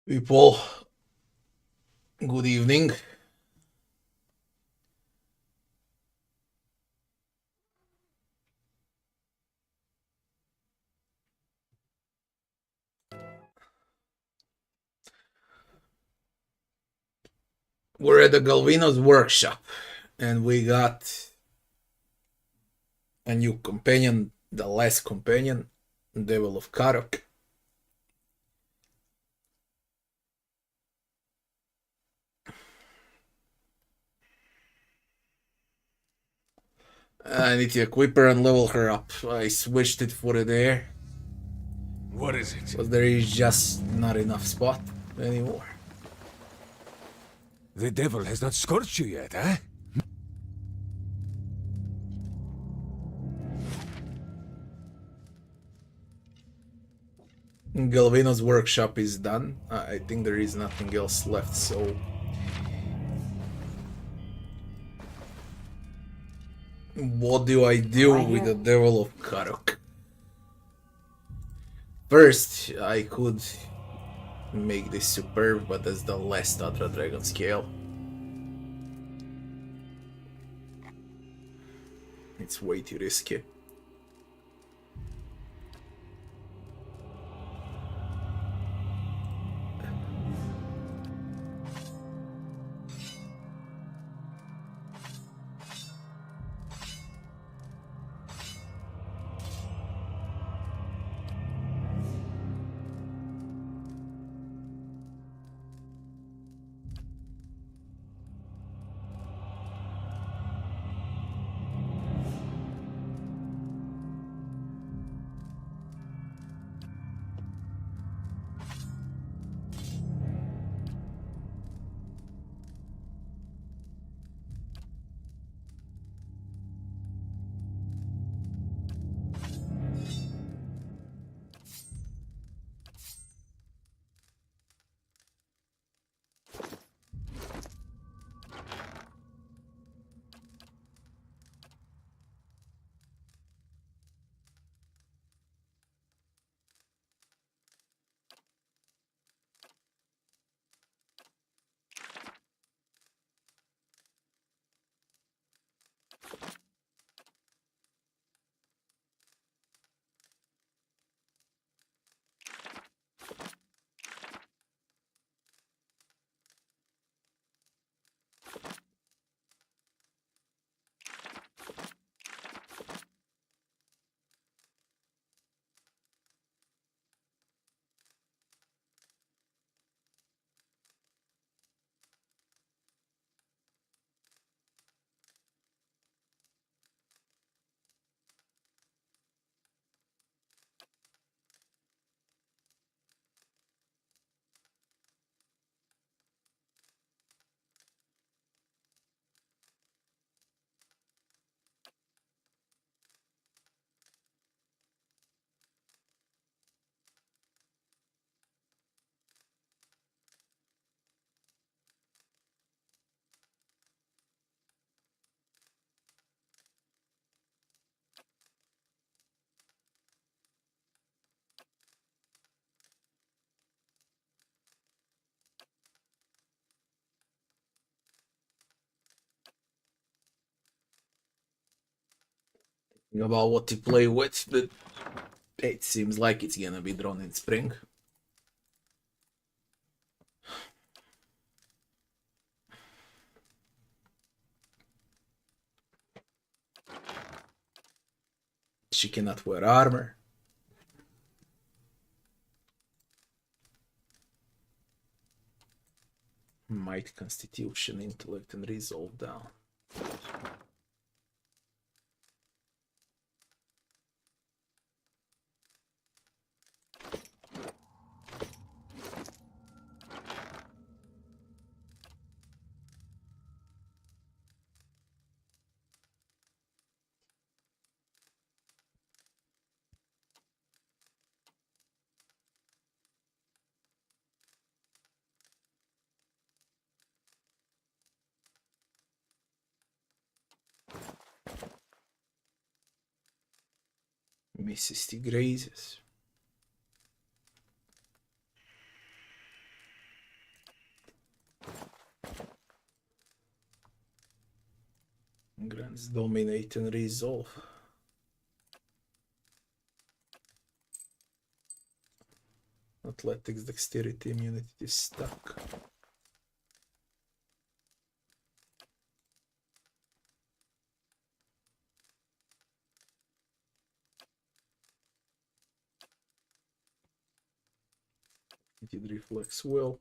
People, good evening. We're at the Galvino's workshop and we got a new companion, the last companion, Devil of Karok. I need to equip her and level her up. I switched it for the air. What is it? But there is just not enough spot anymore. The devil has not scorched you yet, eh? Galvino's workshop is done. I think there is nothing else left, so what do I do with the Devil of Karok? First, I could make this superb, but that's the last Ultra Dragon scale. It's way too risky. About what to play with, but it seems like it's gonna be drawn in spring. She cannot wear armor. Might, Constitution, Intellect, and Resolve down. Mrs. T. Grazes. Grants dominate and resolve. Athletics, dexterity, immunity is stuck. Did reflex will.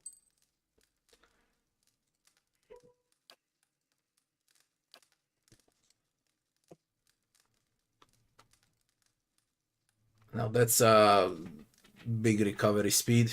Now that's a big recovery speed.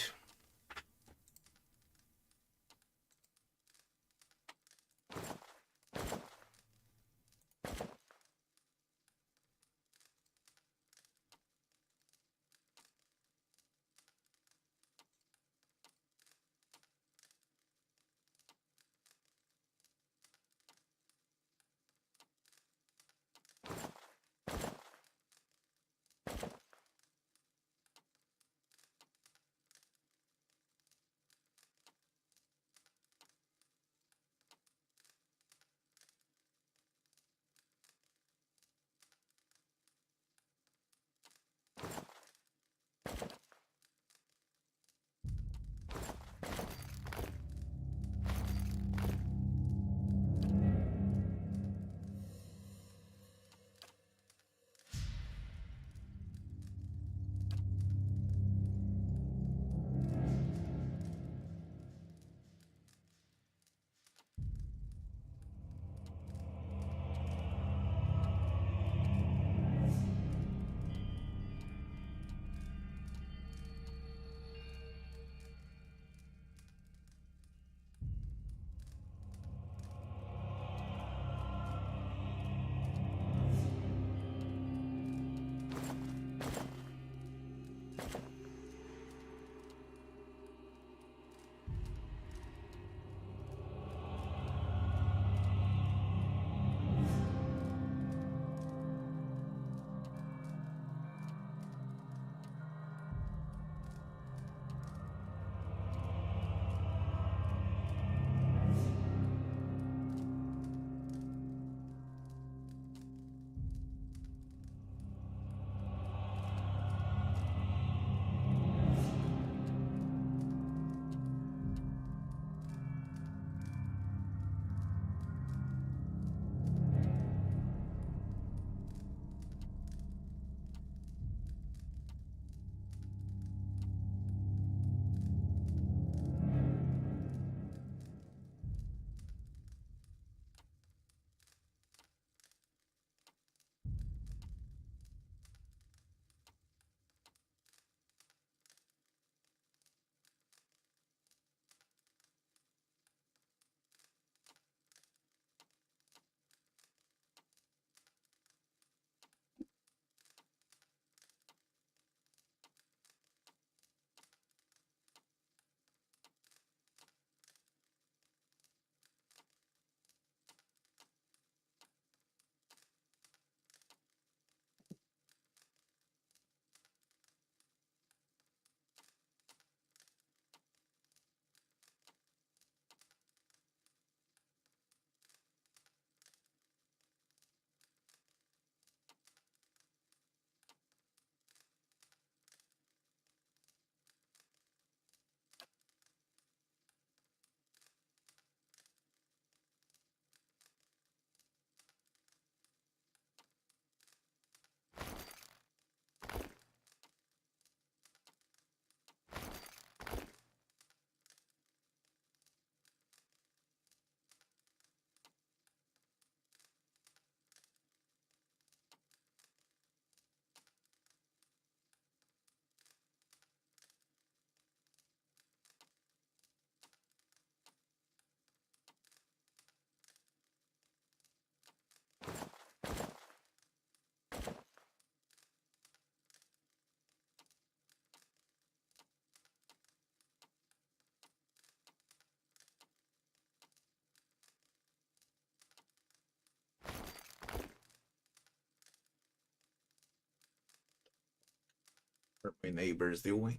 What are my neighbors doing?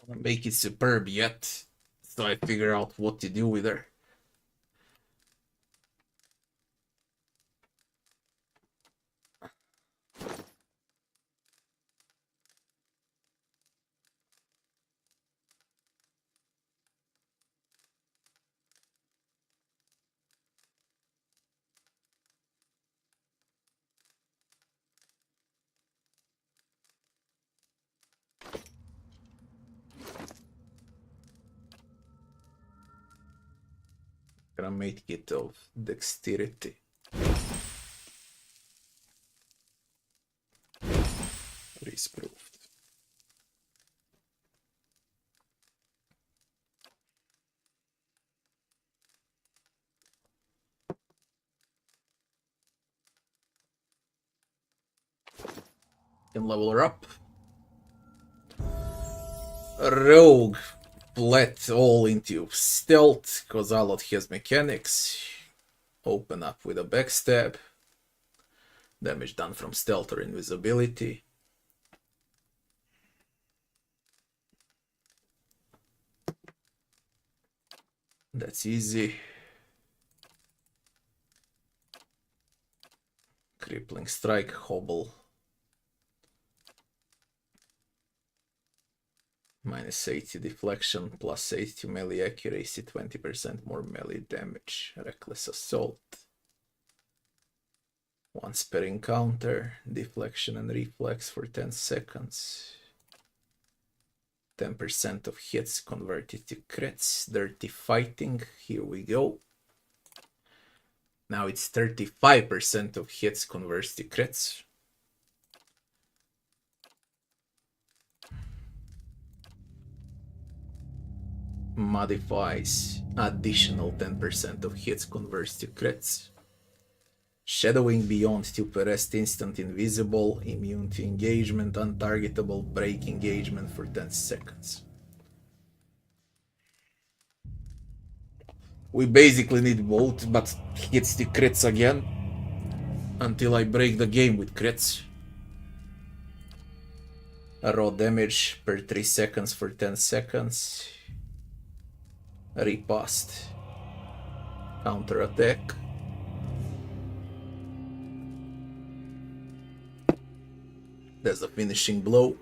don't make it superb yet, so I figure out what to do with her. Gonna make it of dexterity. Risk-proofed. Can level her up. Rogue. Let all into stealth, cause a lot has mechanics. Open up with a backstab. Damage done from stealth or invisibility. That's easy. Crippling strike, hobble. Minus 80 deflection, plus 80 melee accuracy, 20% more melee damage. Reckless assault. Once per encounter, deflection and reflex for 10 seconds. 10% of hits converted to crits. Dirty fighting, here we go. Now it's 35% of hits converts to crits. Modifies additional 10% of hits converts to crits. Shadowing beyond to arrest instant invisible, immune to engagement, untargetable, break engagement for 10 seconds. We basically need both, but hits to crits again until I break the game with crits. Raw damage per 3 seconds for 10 seconds. Riposte. Counter attack. There's a finishing blow.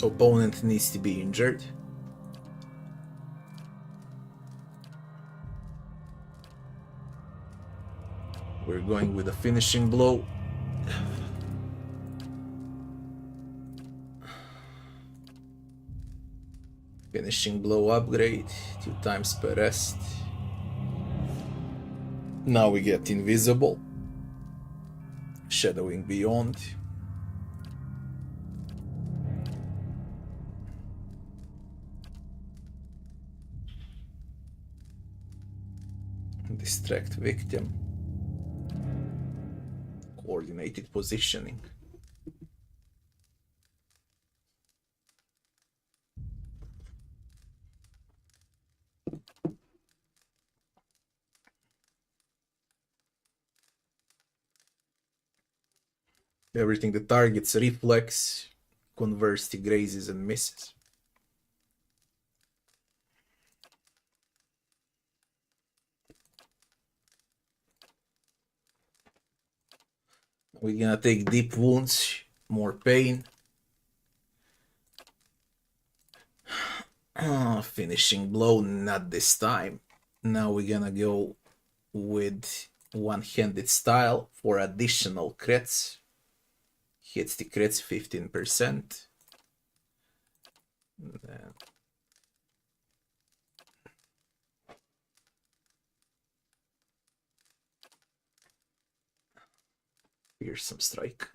Opponent needs to be injured. We're going with a finishing blow. Finishing blow upgrade, 2 times per rest. Now we get invisible. Shadowing beyond. Distract victim. Coordinated positioning. Everything that targets reflex converts to grazes and misses. We're gonna take deep wounds, more pain. Finishing blow, not this time. Now we're gonna go with one-handed style for additional crits. Hits the crits 15%. Then fearsome strike.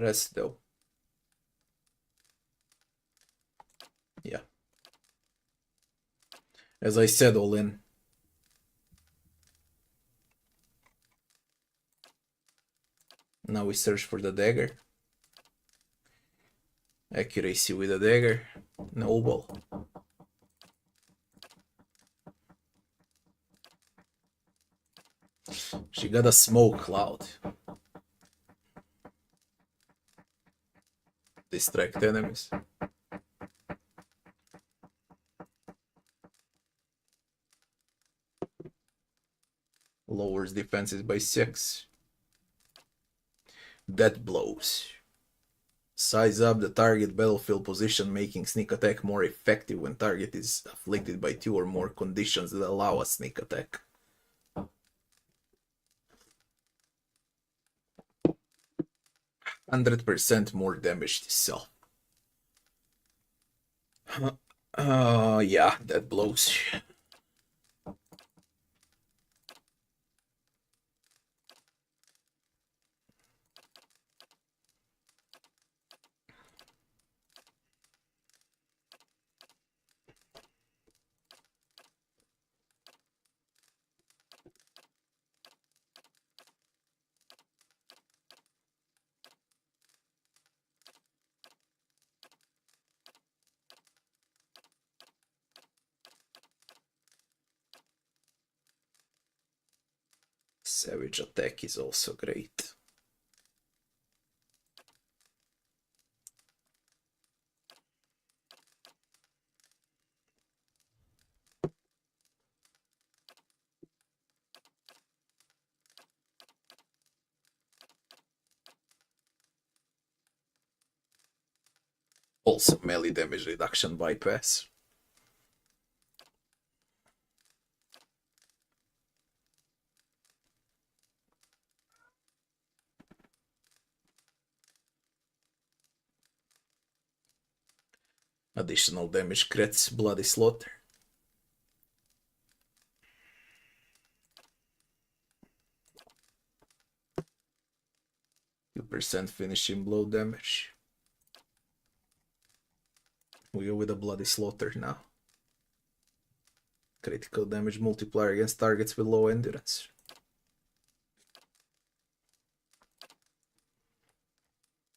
Rest though. Yeah. As I said, all in. Now we search for the dagger. Accuracy with the dagger. Noble. She got a smoke cloud. Distract enemies. Lowers defenses by 6. Death blows. Size up the target battlefield position, making sneak attack more effective when target is afflicted by 2 or more conditions that allow a sneak attack. %100% more damage to self. Yeah, that blows. Savage attack is also great. Also melee damage reduction bypass. Additional damage crits bloody slaughter. %2 finishing blow damage. We go with a bloody slaughter now. Critical damage multiplier against targets with low endurance.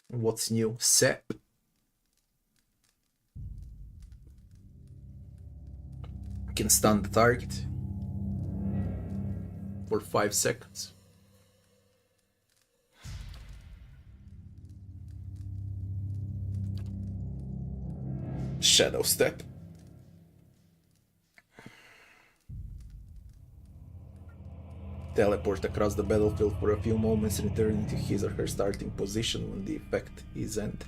What's new? Sep. Can stun the target for 5 seconds. Shadow Step. Teleport across the battlefield for a few moments, returning to his or her starting position when the effect is ended.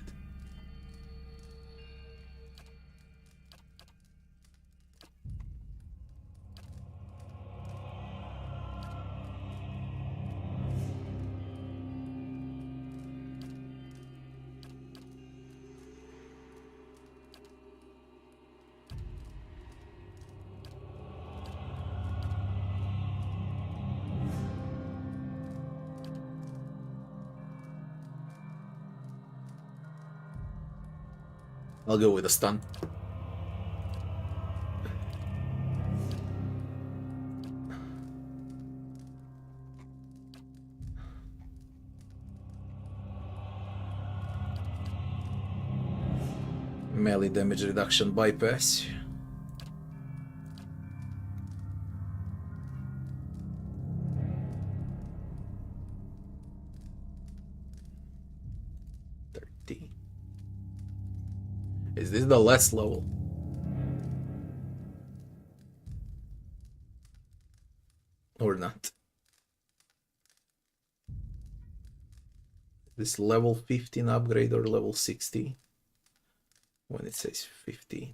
I'll go with a stun. Melee damage reduction bypass. Is this the last level? Or not? This level 15 upgrade or level 16? When it says 15.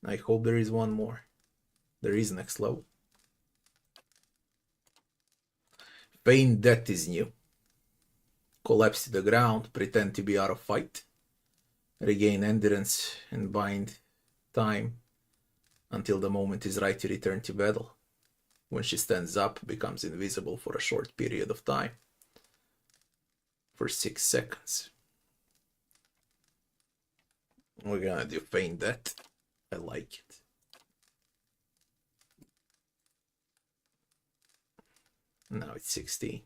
I hope there is one more. There is next level. Feign Death is new. Collapse to the ground, pretend to be out of fight. Regain endurance and bind time until the moment is right to return to battle. When she stands up, becomes invisible for a short period of time. For 6 seconds. We're gonna do feign that. I like it. Now it's 16.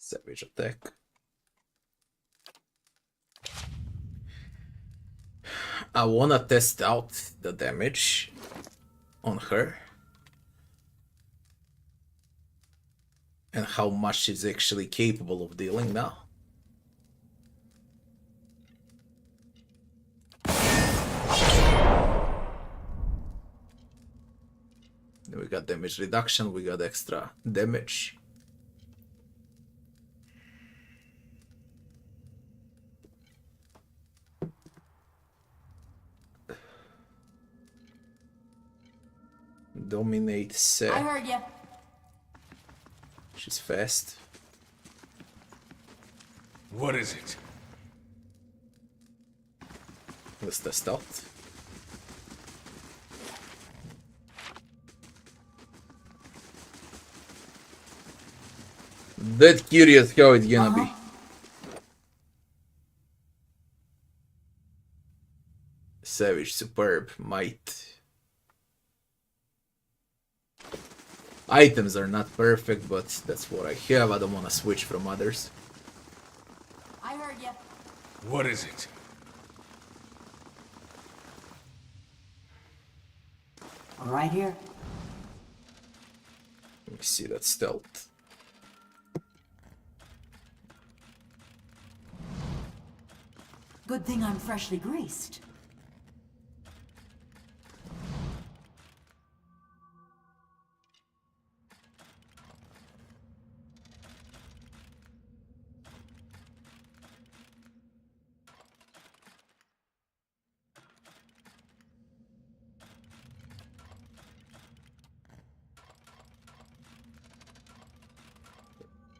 Savage attack. I wanna test out the damage on her and how much she's actually capable of dealing now. We got damage reduction, we got extra damage. Dominate set. I heard ya. She's fast. What is it? Let's test out. That curious how it's gonna be. Savage, superb, might. Items are not perfect, but that's what I have. I don't want to switch from others. I heard ya. What is it? Right here. Let me see that stealth. Good thing I'm freshly greased.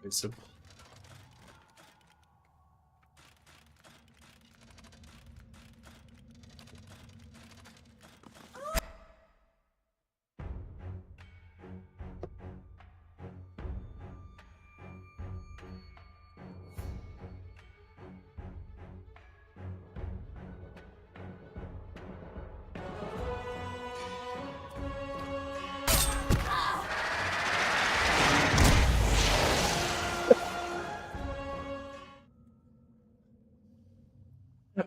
Visible.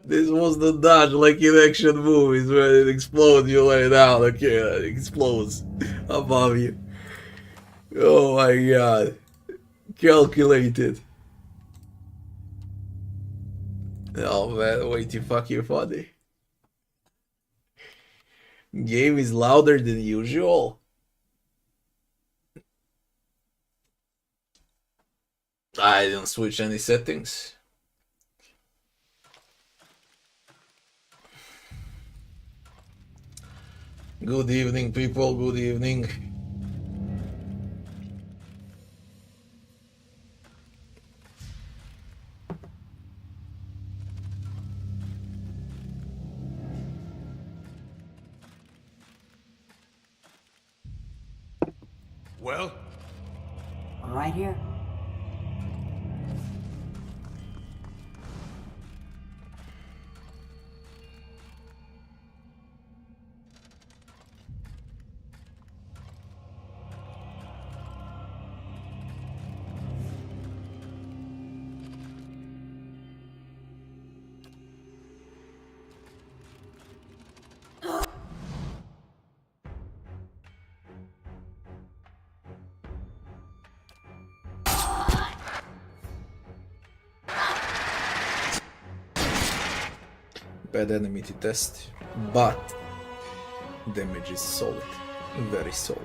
This was the dodge like in action movies where it explodes, you lay down, okay, it explodes above you. Oh my god. Calculated. Oh man, way too fucking funny. Game is louder than usual. I didn't switch any settings. Good evening, people. Good evening. Well? Right here. bad enemy to test, but damage is solid, very solid.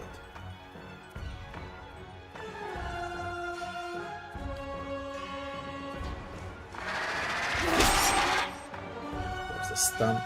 There's a stun.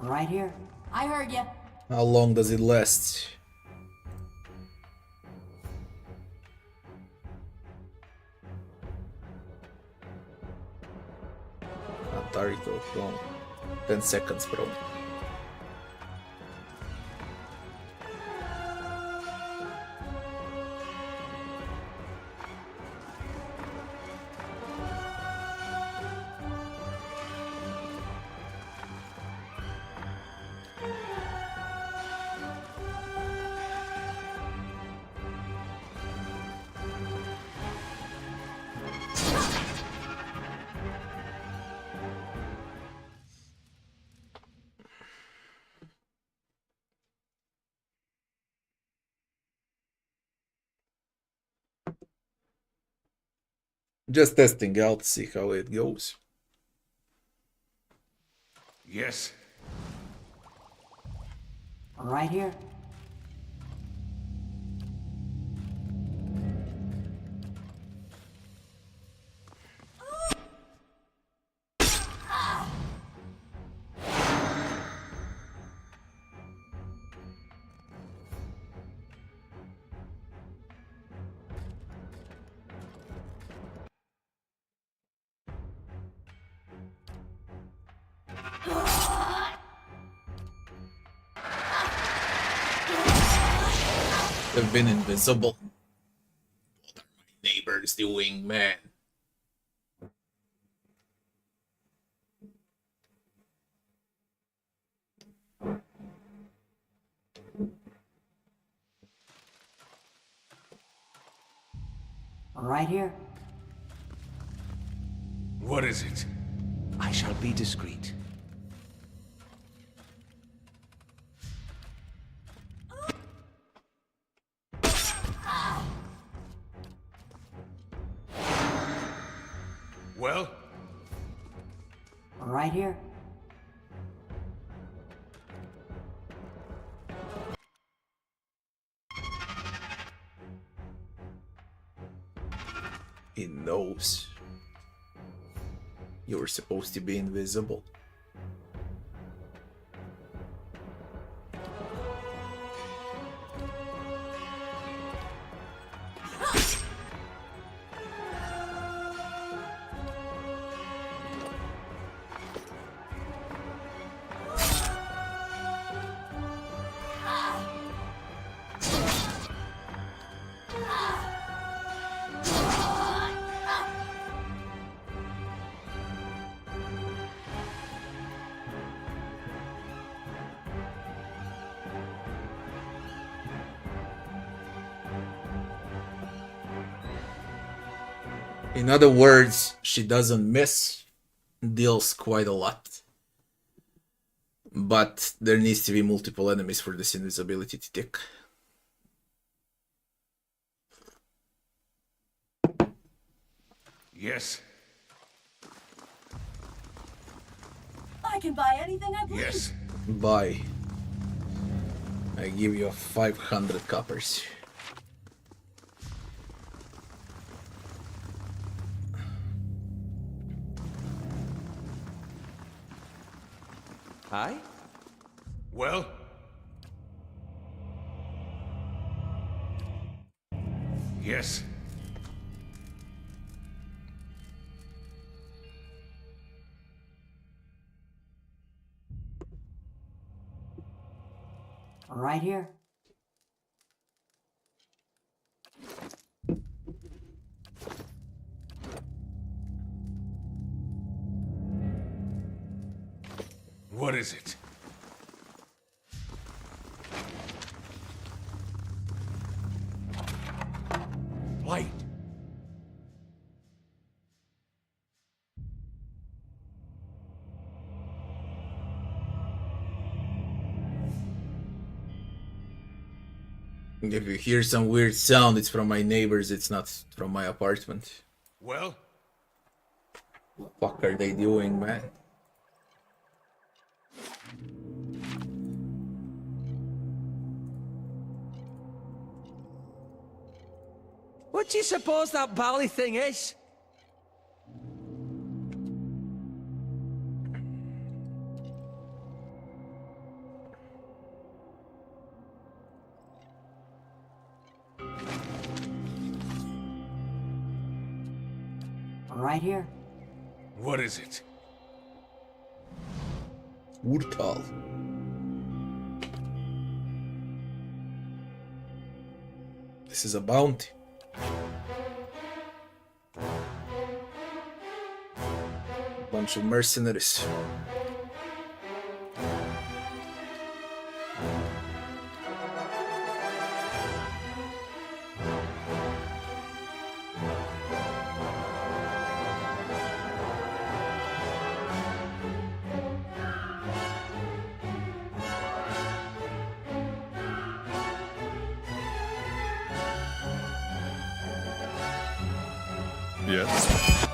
Right here. I heard you. How long does it last? Tarito, wrong. 10 seconds, bro. Just testing out, see how it goes. Yes. Right here. They've been invisible. What are my neighbors doing, man? Right here. What is it? I shall be discreet. Well? Right here. He knows. You're supposed to be invisible. In other words, she doesn't miss, deals quite a lot. But there needs to be multiple enemies for this invisibility to tick. Yes. I can buy anything I please. Yes. Buy. I give you 500 coppers. Aye? Well? Yes. Right here. What is it? Light. If you hear some weird sound, it's from my neighbors, it's not from my apartment. Well, What the fuck are they doing, man? What do you suppose that bally thing is? Right here. what is it? Urtal. This is a bounty. Bunch of mercenaries. Yes.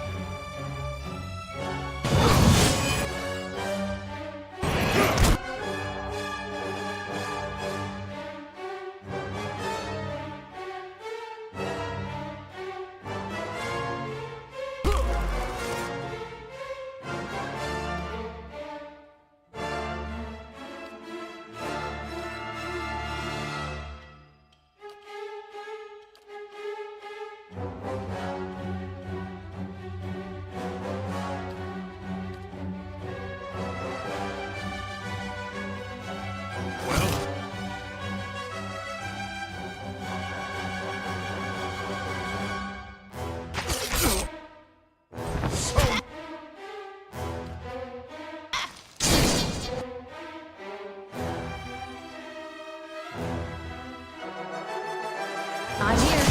I'm here.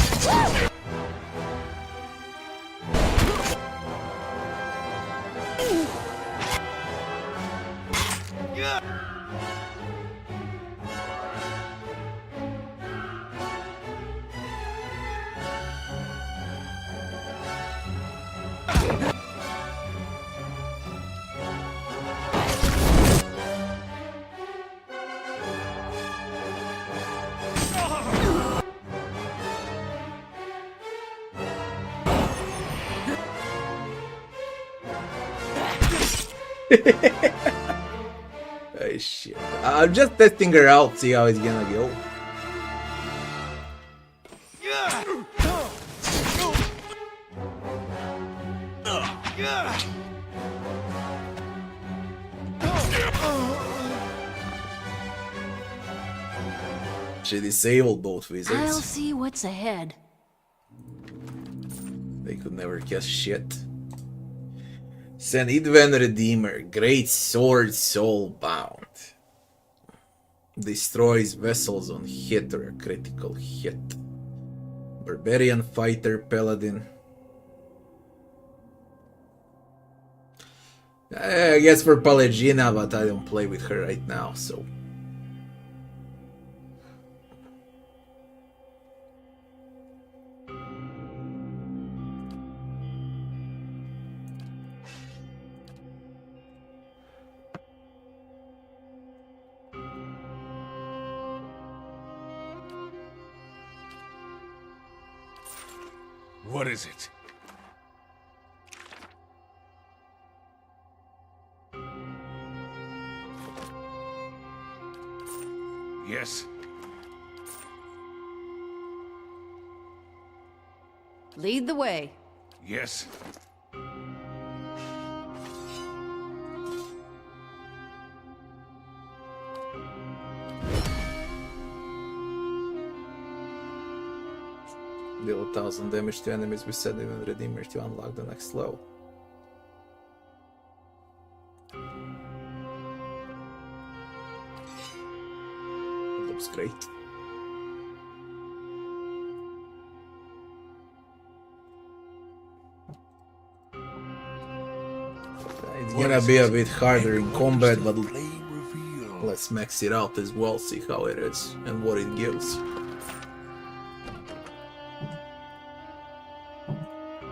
Oh shit. I'm just testing her out, see how it's gonna go. She disabled both I'll wizards. see what's ahead. They could never guess shit. Sanidven Redeemer, Great Sword Soulbound. Destroys vessels on hit or a critical hit. Barbarian Fighter Paladin. I guess for Pallegina, but I don't play with her right now, so. What is it? Yes. Lead the way. Yes. Deal 1000 damage to enemies with Sanidven Redeemer to unlock the next level. Looks great. It's gonna be a bit harder in combat, but let's max it out as well, see how it is and what it gives.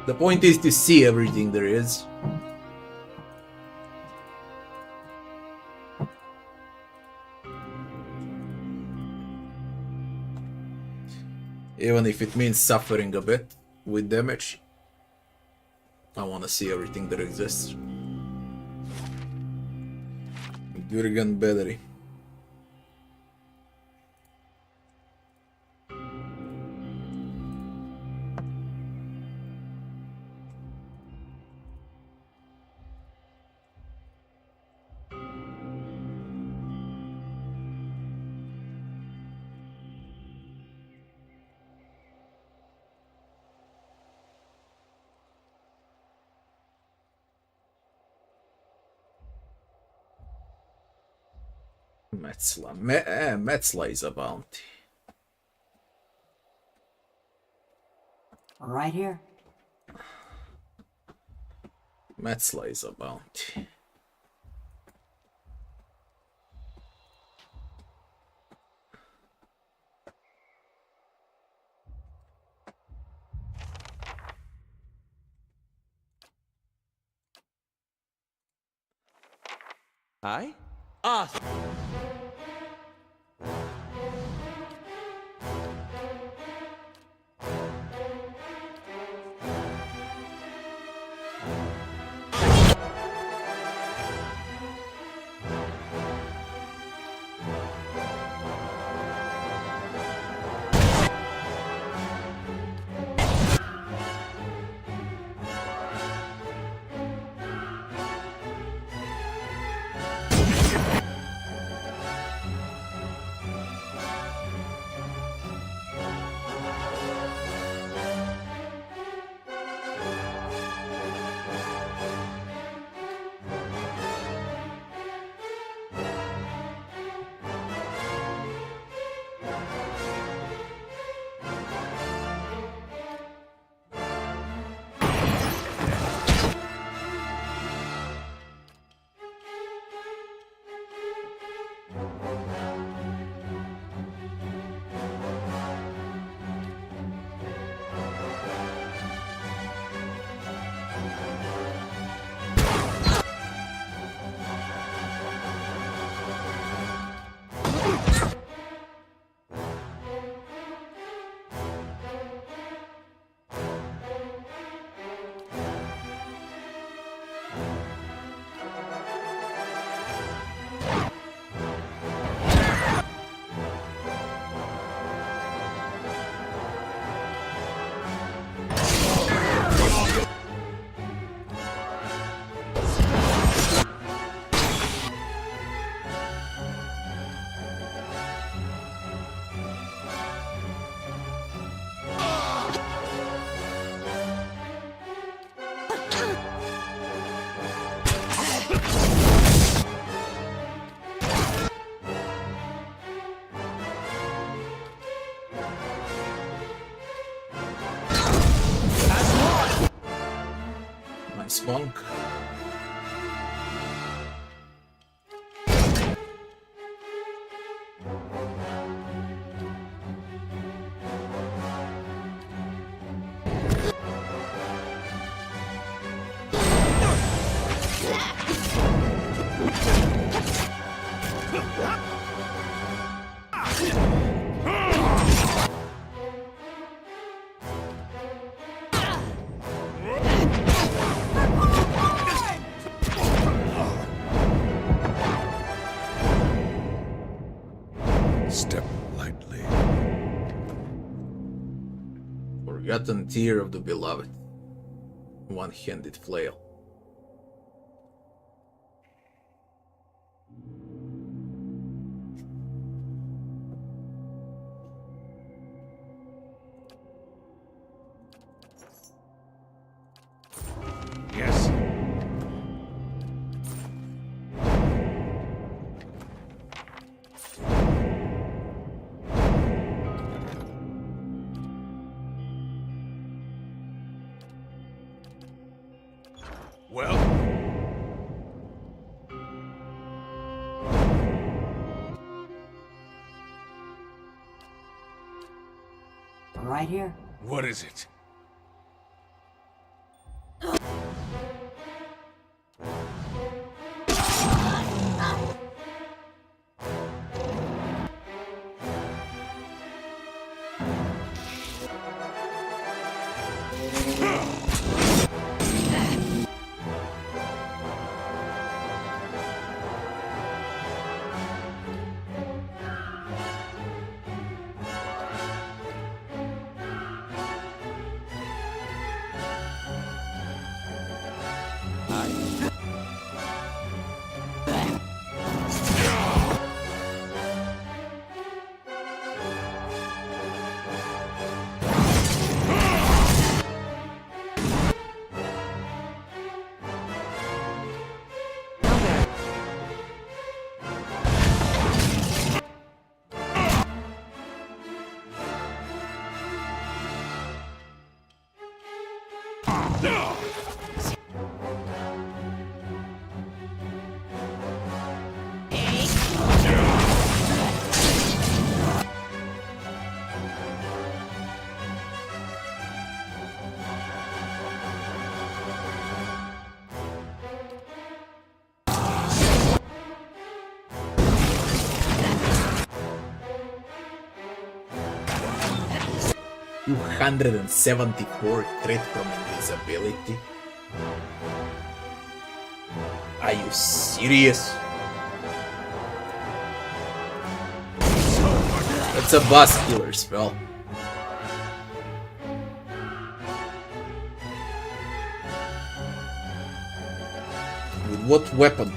The point is to see everything there is. Even if it means suffering a bit with damage, I want to see everything that exists. Jurgen battery. Metzla is a bounty. Right here. Metzla is a bounty. Aye? Ah! Monk. Step lightly. Forgotten tear of the beloved. One-handed flail. Yes. Well, Right here. what is it? $274 crit from invisibility. Are you serious? That's a boss killer spell. With what weapon?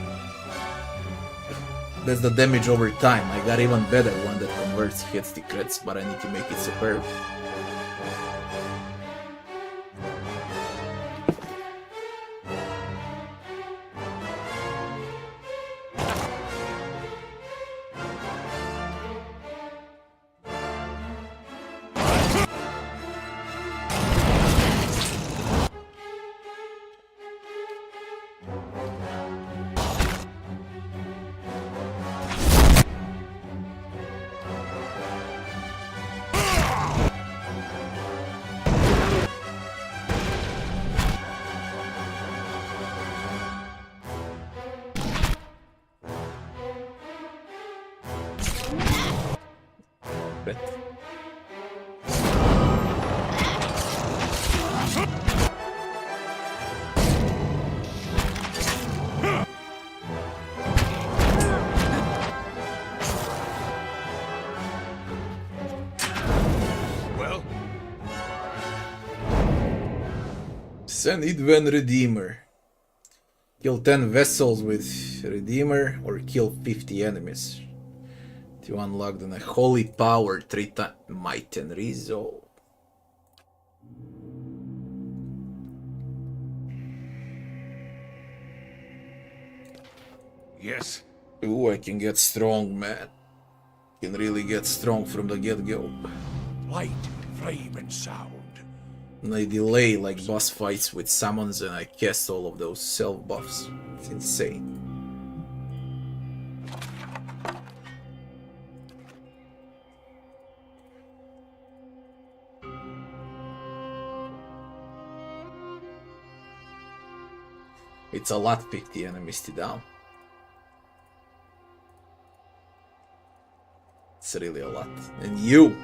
That's the damage over time. I got even better one that converts hits to crits, but I need to make it superb. But Well, send Idven Redeemer. Kill 10 vessels with Redeemer or kill 50 enemies. To unlock the Holy Power 3 times Might and Resolve. yes. Ooh, I can get strong, man. Can really get strong from the get-go. Light, flame, and sound. And I delay like boss fights with summons and I cast all of those self buffs. It's insane. It's a lot 50 enemies to down. It's really a lot. And you!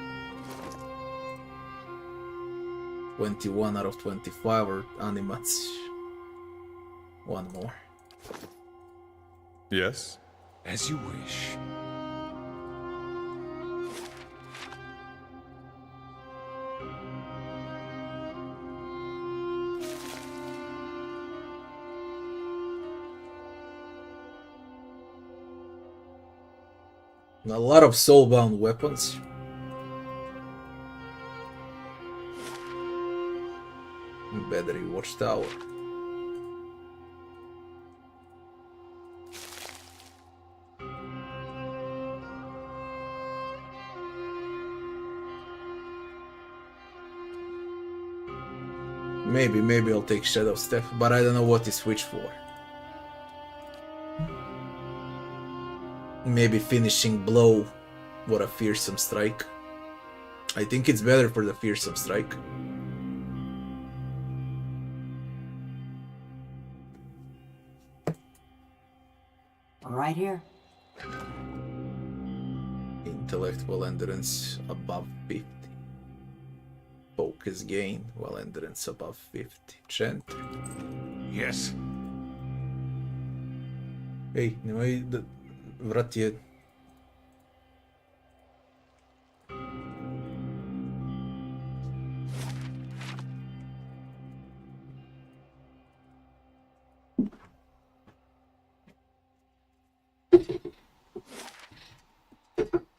21 out of 25 or animats. One more. Yes? As you wish. A lot of soulbound weapons. Battery watchtower. Maybe I'll take Shadow Step, but I don't know what to switch for. Maybe Finishing Blow or a Fearsome Strike. I think it's better for the Fearsome Strike. Right here. Intellect while Endurance above 50. Focus gain while Endurance above 50. Chant. Yes. Ej, nemoj da... Vrat je...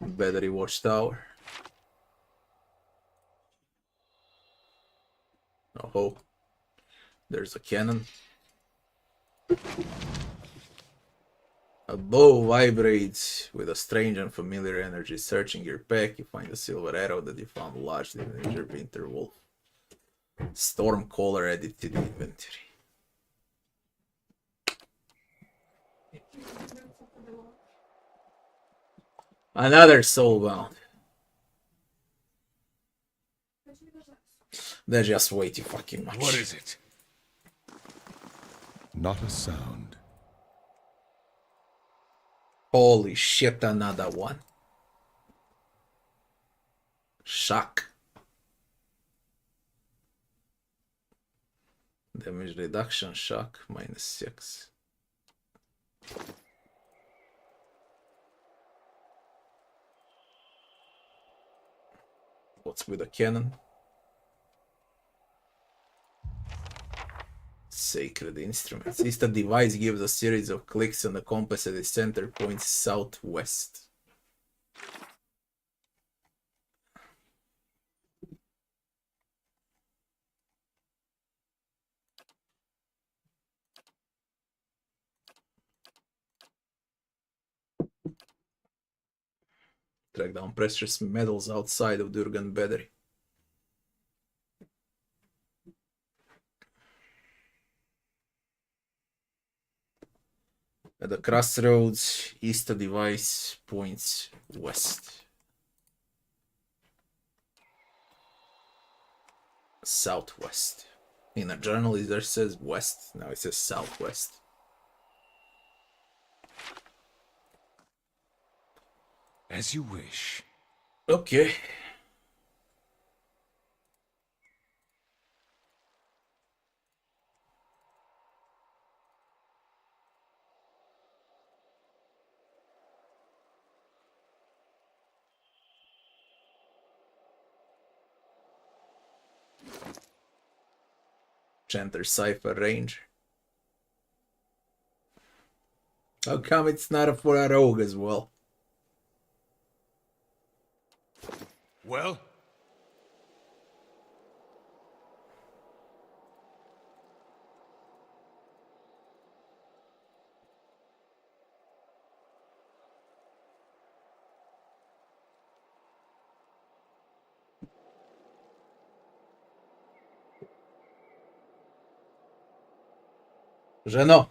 Battery Watchtower. Oh, there's a cannon. A bow vibrates with a strange and familiar energy. Searching your pack, you find a silver arrow that you found lodged in your winter wolf. Stormcaller added to the inventory. Another soulbound. They're just way too fucking much. What is it? Not a sound. Holy shit, another one. Shock. Damage reduction, shock, -6. What's with a cannon? Sacred instruments. This device gives a series of clicks on the compass at its center points southwest. Track down precious metals outside of Durgan Battery. At the crossroads, east device points west. Southwest. In a journal, it there says west. Now it says southwest. As you wish. Okay. Chanter Cypher Ranger. How come it's not for a rogue as well? Well? Жено!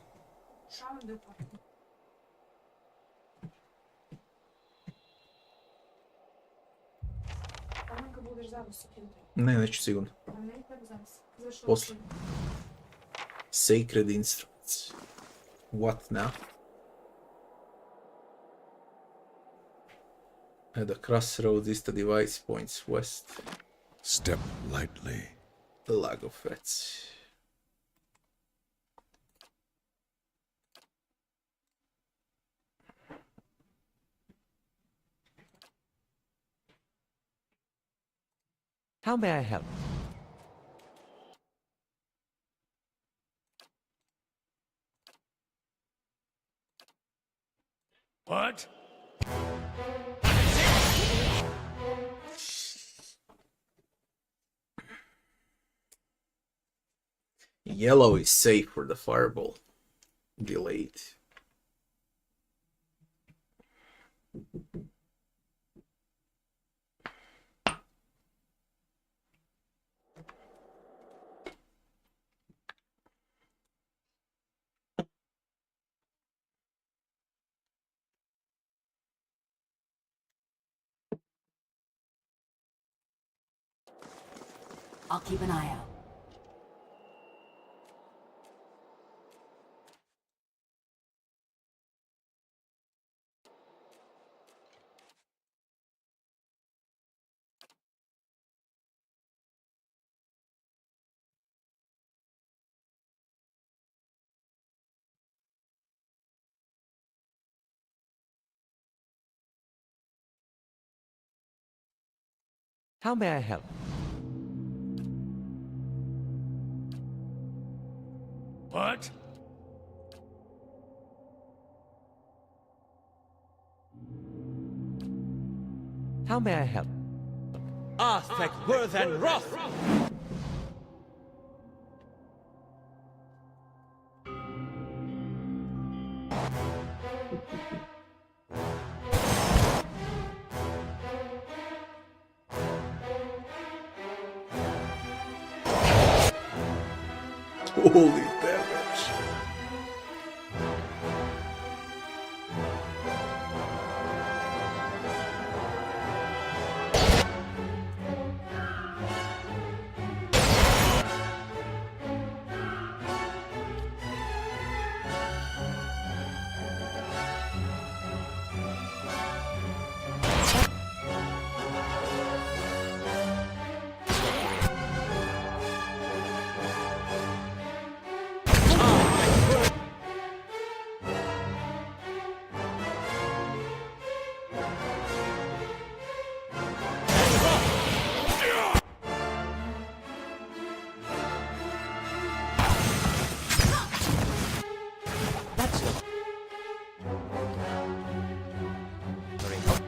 Не, neću sigurno. Posle. Sacred instruments. What now? At the crossroads, this device points west. Step lightly. The Lag of Fats. How may I help? What? Yellow is safe for the fireball. Delayed. I'll keep an eye out. How may I help? What? How may I help? Arthek Worth and Roth! Holy damage. That's not... Very helpful.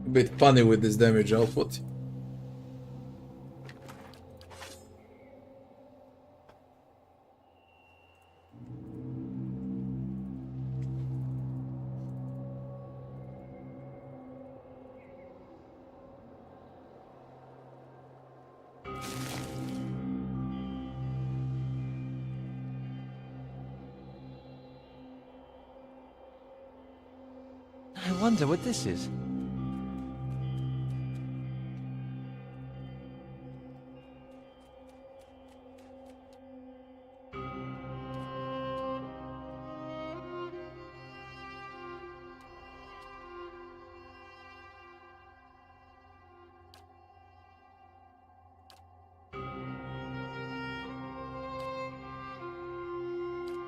A bit funny with this damage output. I wonder what this is.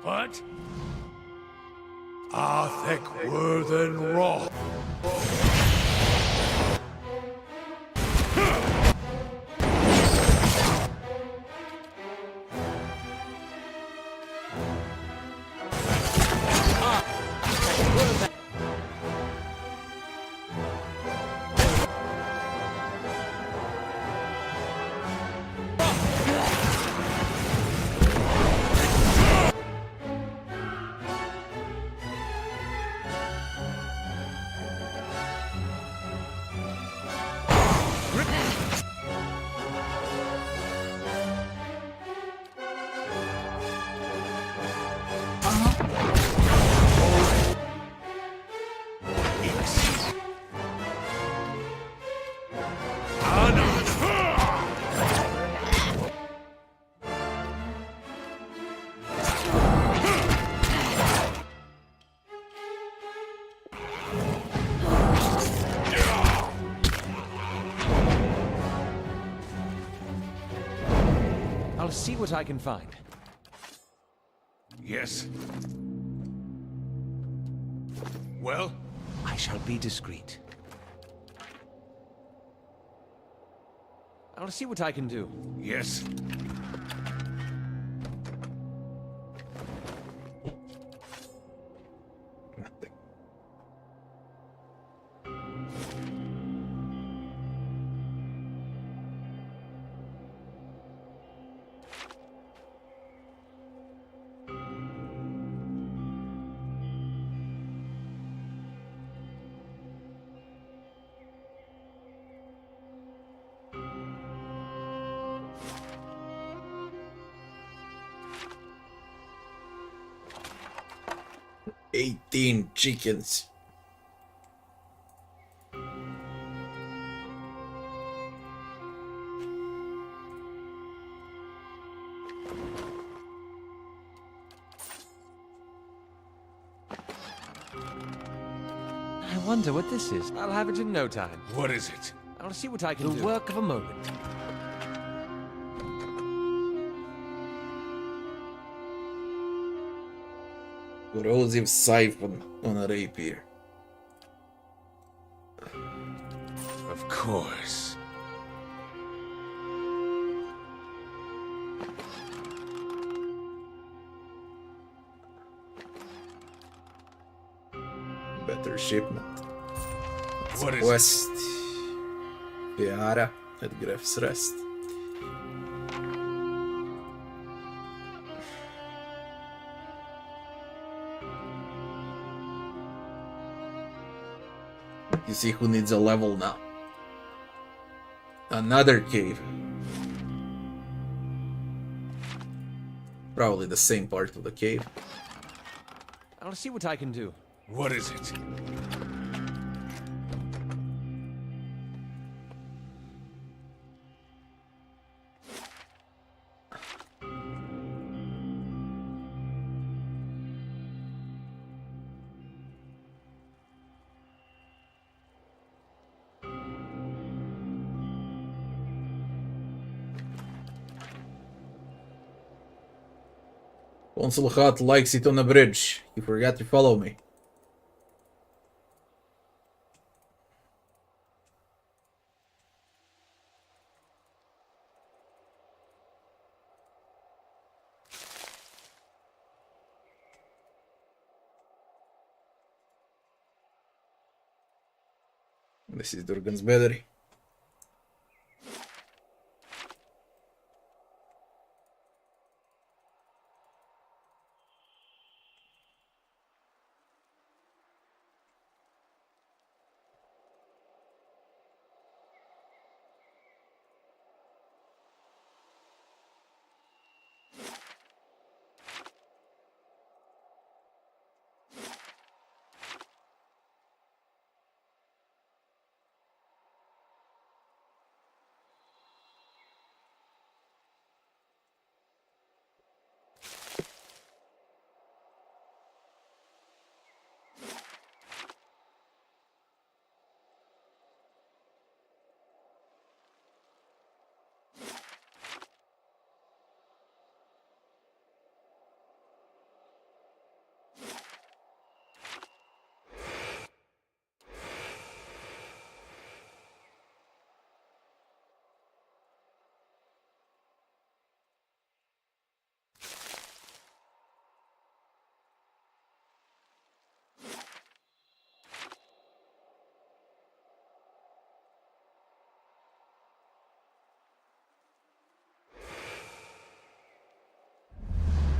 What? Arthek Worth and Roth. I'll see what I can find. Yes. Well? I shall be discreet. I'll see what I can do. Yes. Nothing. 18 chickens. I wonder what this is. I'll have it in no time. What is it? I'll see what I can The do. work of a moment. Corrosive siphon on a rapier. Of course. Better shipment. What is Quest. Piara at Gref's Rest. You see who needs a level now. Another cave. Probably the same part of the cave. I'll see what I can do. What is it? Consul Hut likes it on the bridge. You forgot to follow me. This is Durgan's battery.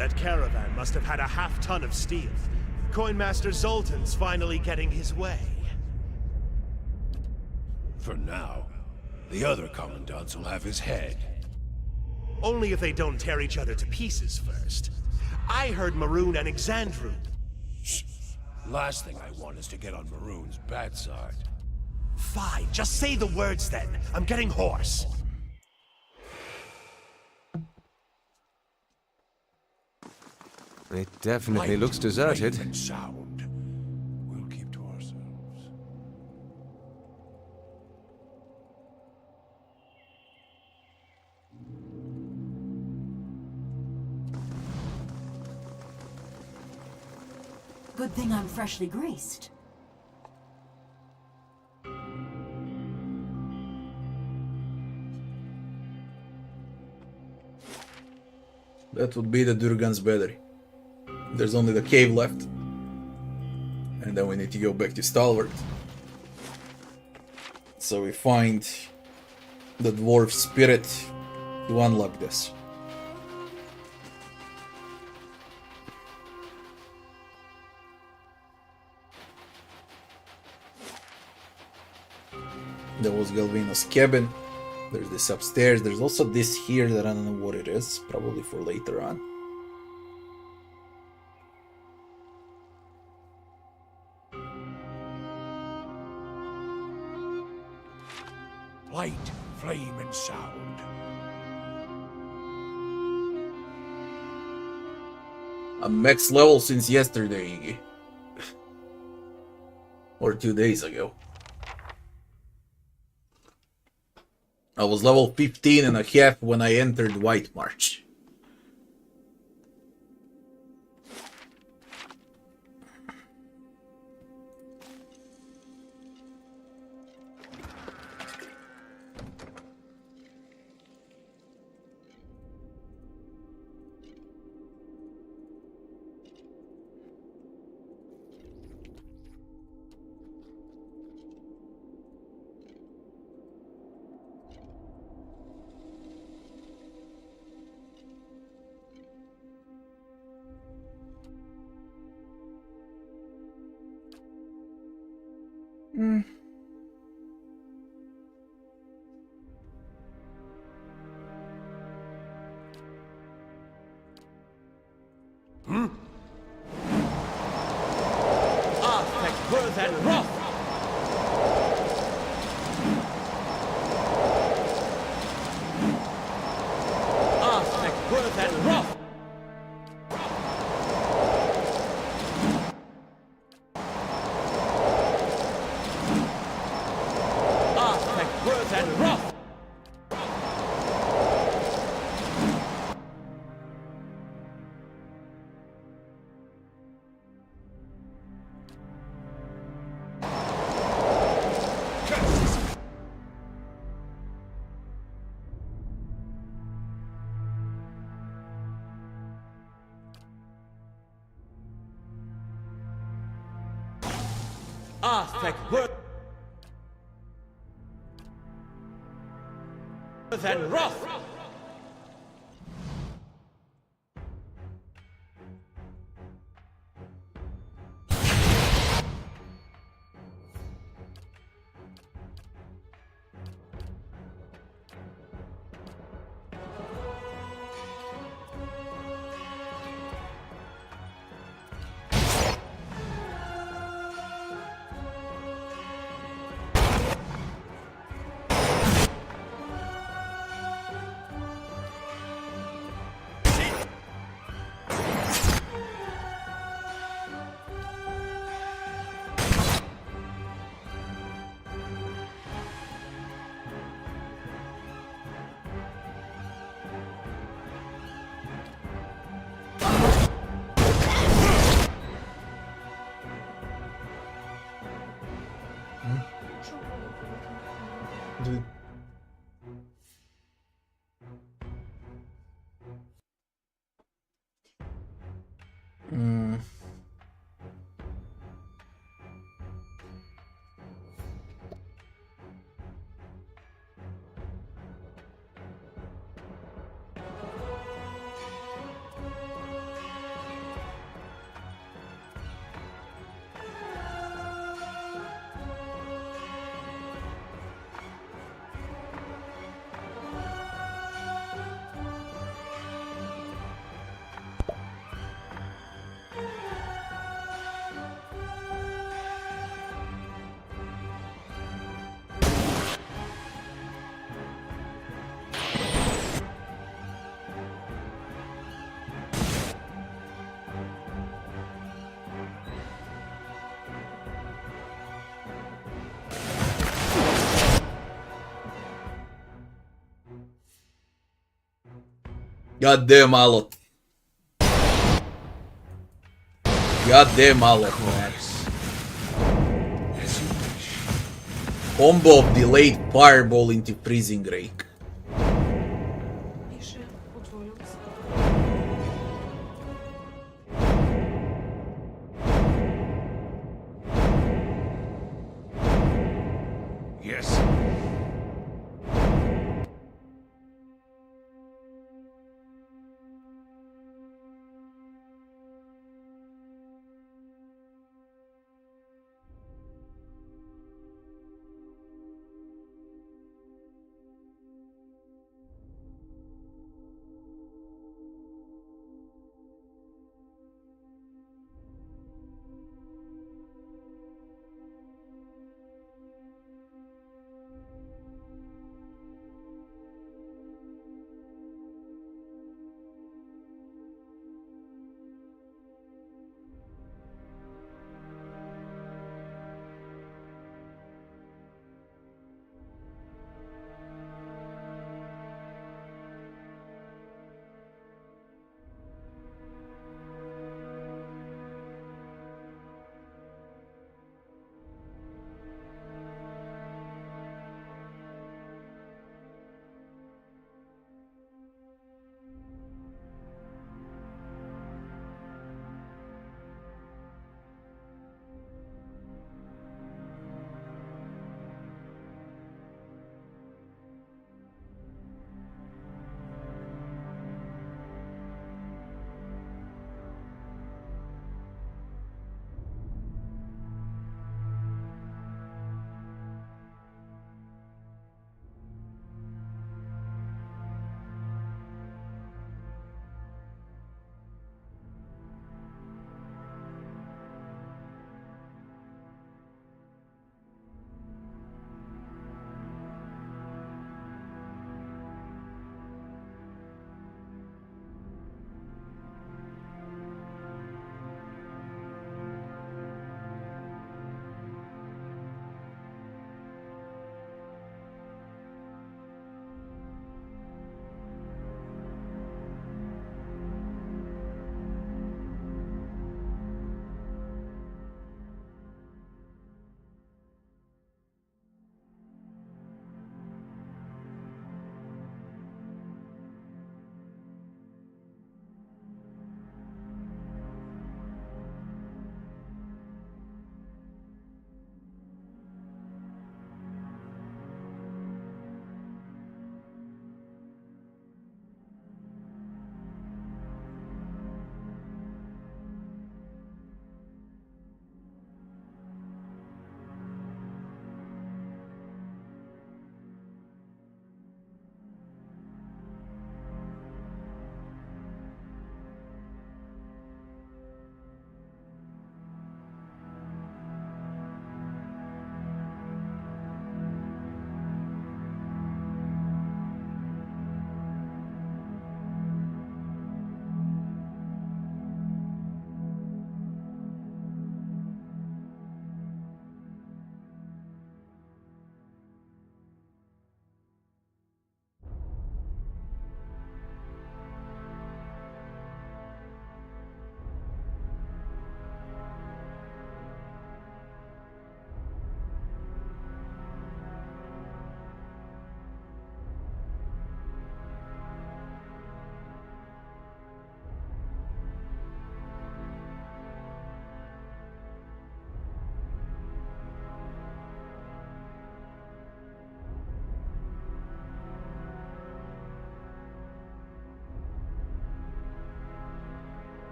That caravan must have had a half-ton of steel. Coinmaster Zoltan's finally getting his way. For now, the other commandants will have his head. Only if they don't tear each other to pieces first. I heard Maroon and Exandru. Last thing I want is to get on Maroon's bad side. Fine, just say the words then. I'm getting hoarse. It definitely Light, looks deserted. weight, and sound. We'll keep to ourselves. Good thing I'm freshly greased. That would be the Durgan's battery. There's only the cave left. And then we need to go back to Stalwart. So we find the dwarf spirit to unlock this. There was Galvino's cabin. There's this upstairs. There's also this here that I don't know what it is. Probably for later on. Light, flame, and sound. I'm max level since yesterday, Iggy. Or 2 days ago. I was level 15 and a half when I entered White March. Aztec worth and rough. Aztec worth and rough. Aztec worth and rough. Aztec worth and rough. Dude. Goddamn Alot. Goddamn Alot, man. Combo of delayed fireball into freezing rake. Yes.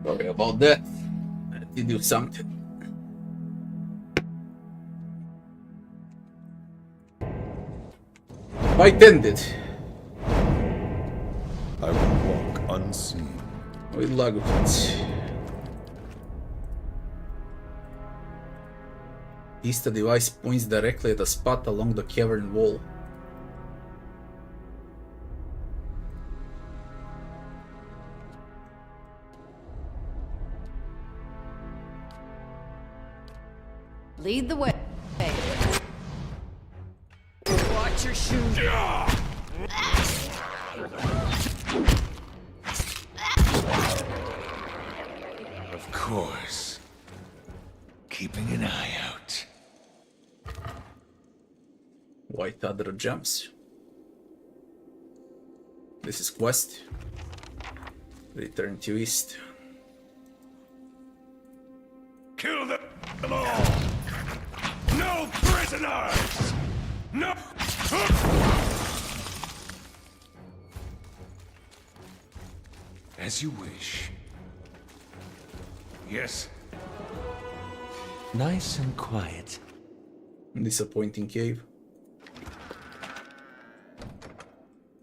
Sorry about that. I had to do something. Fight ended. I will walk unseen. Ой, лагать. Vista device points directly at a spot along the cavern wall. Lead the way. Watch your shoes. Of course. Keeping an eye out. White Adder jumps. This is quest. Return to east. Kill them all! No prisoners! No! As you wish. Yes. Nice and quiet. Disappointing cave.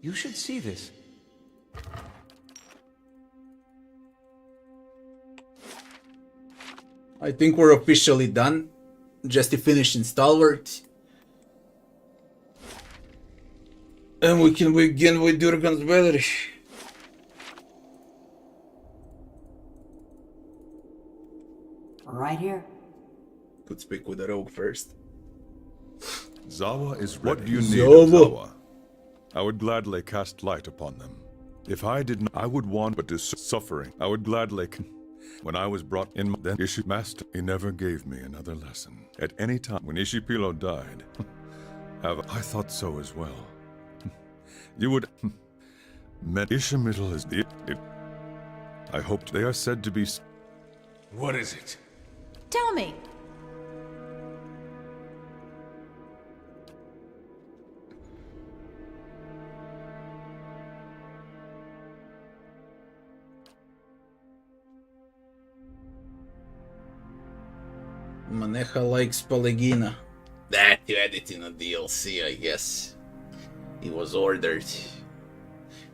You should see this. I think we're officially done. Just to finish Stalwart. And we can begin with Durgan's battery. Right here. Could speak with the rogue first. Zawa is ready. What do you need, Zawa. Zawa? I would gladly cast light upon them. If I did not, I would want but to suffering. I would gladly. When I was brought in, then Master, he never gave me another lesson. At any time, when Ishipilo died, I thought so as well. You would met Ishimiddle is the. I hoped they are said to be. What is it? Tell me. Maneja likes Pellegina. That you added in a DLC, I guess. It was ordered.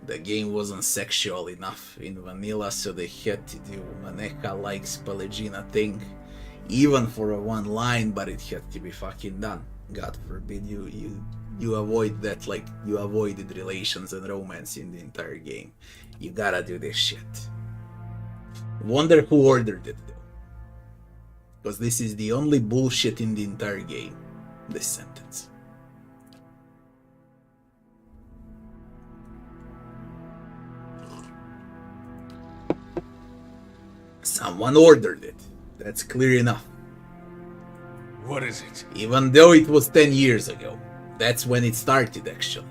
The game wasn't sexual enough in vanilla, so they had to do Maneja likes Pellegina thing. Even for a one line, but it had to be fucking done. God forbid you avoid that, like you avoided relations and romance in the entire game. You gotta do this shit. Wonder who ordered it though. Because this is the only bullshit in the entire game. This sentence. Someone ordered it. That's clear enough. What is it? Even though it was 10 years ago. That's when it started, actually.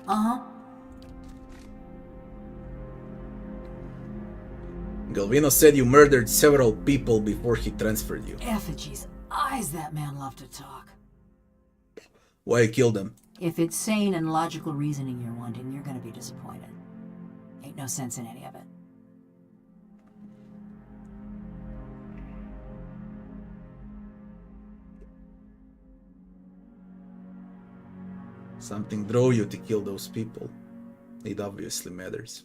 Uh-huh. Galvino said you murdered several people before he transferred you. Effigy's eyes, that man loved to talk. Why you killed him? If it's sane and logical reasoning you're wanting, you're gonna be disappointed. Ain't no sense in any of it. Something drove you to kill those people. It obviously matters.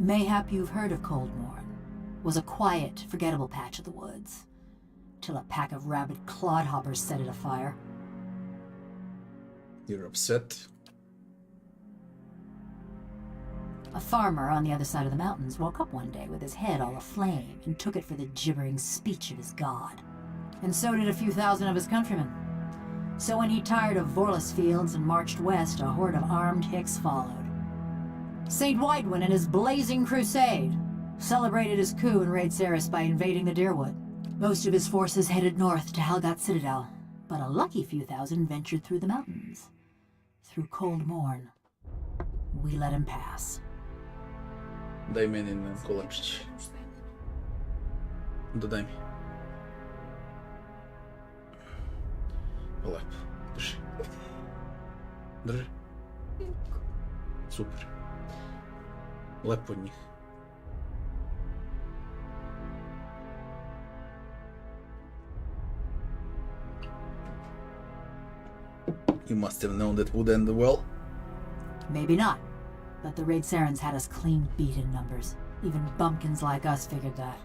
Mayhap you've heard of Coldmorn. Was a quiet, forgettable patch of the woods. Till a pack of rabid clodhoppers set it afire. You're upset? A farmer on the other side of the mountains woke up one day with his head all aflame and took it for the gibbering speech of his god. And so did a few thousand of his countrymen. So when he tired of Vorlus fields and marched west, a horde of armed Hicks followed. Saint Whitewin and his blazing crusade celebrated his coup in Raid Saris by invading the Deerwood. Most of his forces headed north to Helgot Citadel, but a lucky few thousand ventured through the mountains. Through Coldmorn. We let him pass. Дай мені на кулачич. Додай мені. Лап. Держи. Держи. Супер. Lepo njih. You must have known that would end well. Maybe not. But the Raid Sarens had us clean beat in numbers. Even bumpkins like us figured that.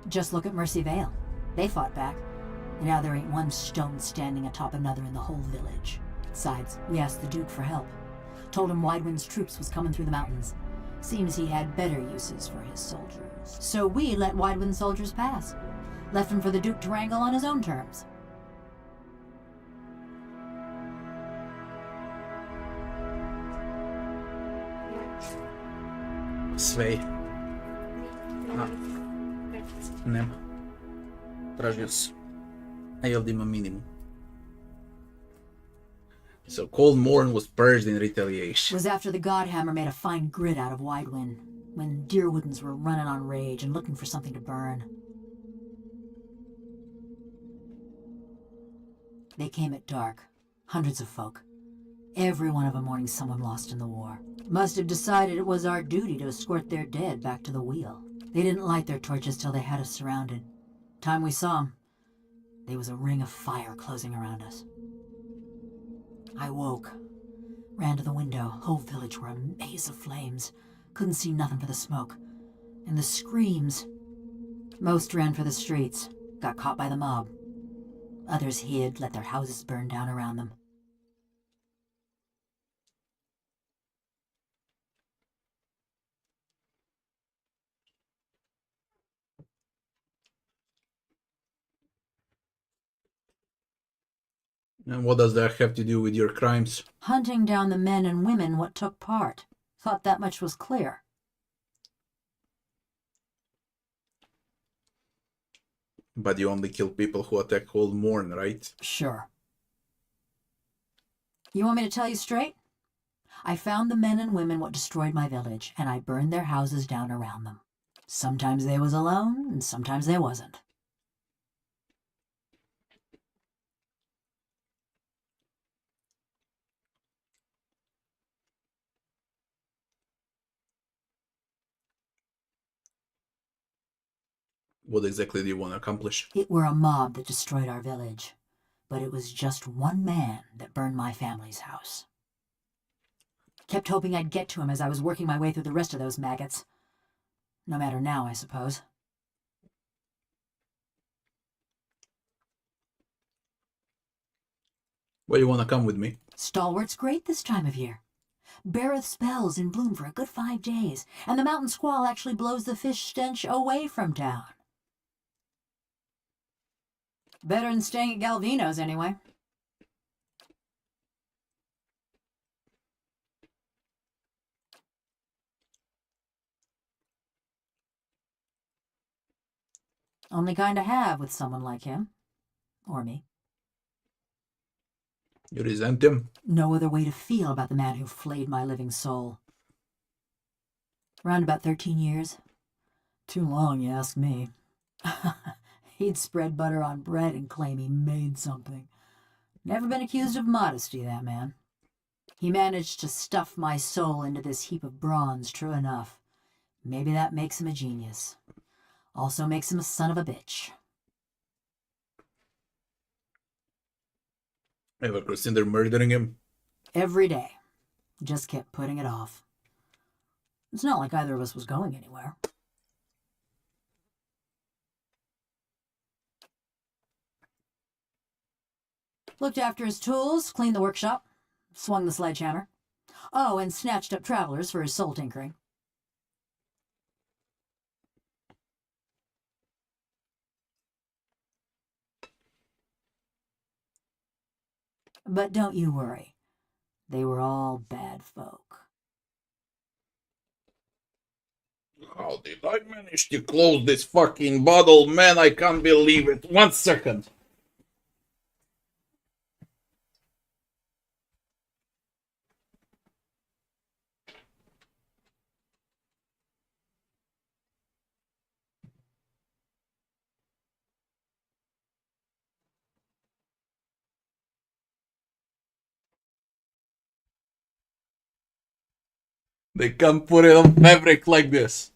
Just look at Mercy Vale. They fought back. And now there ain't one stone standing atop another in the whole village. Besides, we asked the Duke for help. Told him Widewind's troops was coming through the mountains. Seems he had better uses for his soldiers. So we let Widewind's soldiers pass. Left him for the Duke to wrangle on his own terms. Sve. Nema. Tražio sam. A i ovdje ima minimum. So Cold Morn was purged in retaliation. Was after the Godhammer made a fine grit out of Widewind, when Deerwoodens were running on rage and looking for something to burn. They came at dark, hundreds of folk. Every one of them mourning someone lost in the war. Must have decided it was our duty to escort their dead back to the wheel. They didn't light their torches till they had us surrounded. Time we saw them, there was a ring of fire closing around us. I woke, ran to the window. Whole village were a maze of flames. Couldn't see nothing for the smoke. And the screams. Most ran for the streets, got caught by the mob. Others hid, let their houses burn down around them. And what does that have to do with your crimes? Hunting down the men and women what took part. Thought that much was clear. But you only kill people who attack Cold Morn, right? Sure. You want me to tell you straight? I found the men and women what destroyed my village, and I burned their houses down around them. Sometimes they was alone, and sometimes they wasn't. What exactly do you want to accomplish? It were a mob that destroyed our village, but it was just one man that burned my family's house. Kept hoping I'd get to him as I was working my way through the rest of those maggots. No matter now, I suppose. Where you want to come with me? Stalwart's great this time of year. Beareth spells in bloom for a good 5 days, and the mountain squall actually blows the fish stench away from town. Better than staying at Galvino's, anyway. Only kind to have with someone like him. Or me. You resent him? No other way to feel about the man who flayed my living soul. Around about 13 years. Too long, you ask me. He'd spread butter on bread and claim he made something. Never been accused of modesty, that man. He managed to stuff my soul into this heap of bronze, true enough. Maybe that makes him a genius. Also makes him a son of a bitch. Ever consider murdering him? Every day. Just kept putting it off. It's not like either of us was going anywhere. Looked after his tools, cleaned the workshop, swung the sledgehammer. Oh, and snatched up travelers for his soul tinkering. But don't you worry. They were all bad folk. How did I manage to close this fucking bottle, man? I can't believe it. 1 second. They can't put it on fabric like this.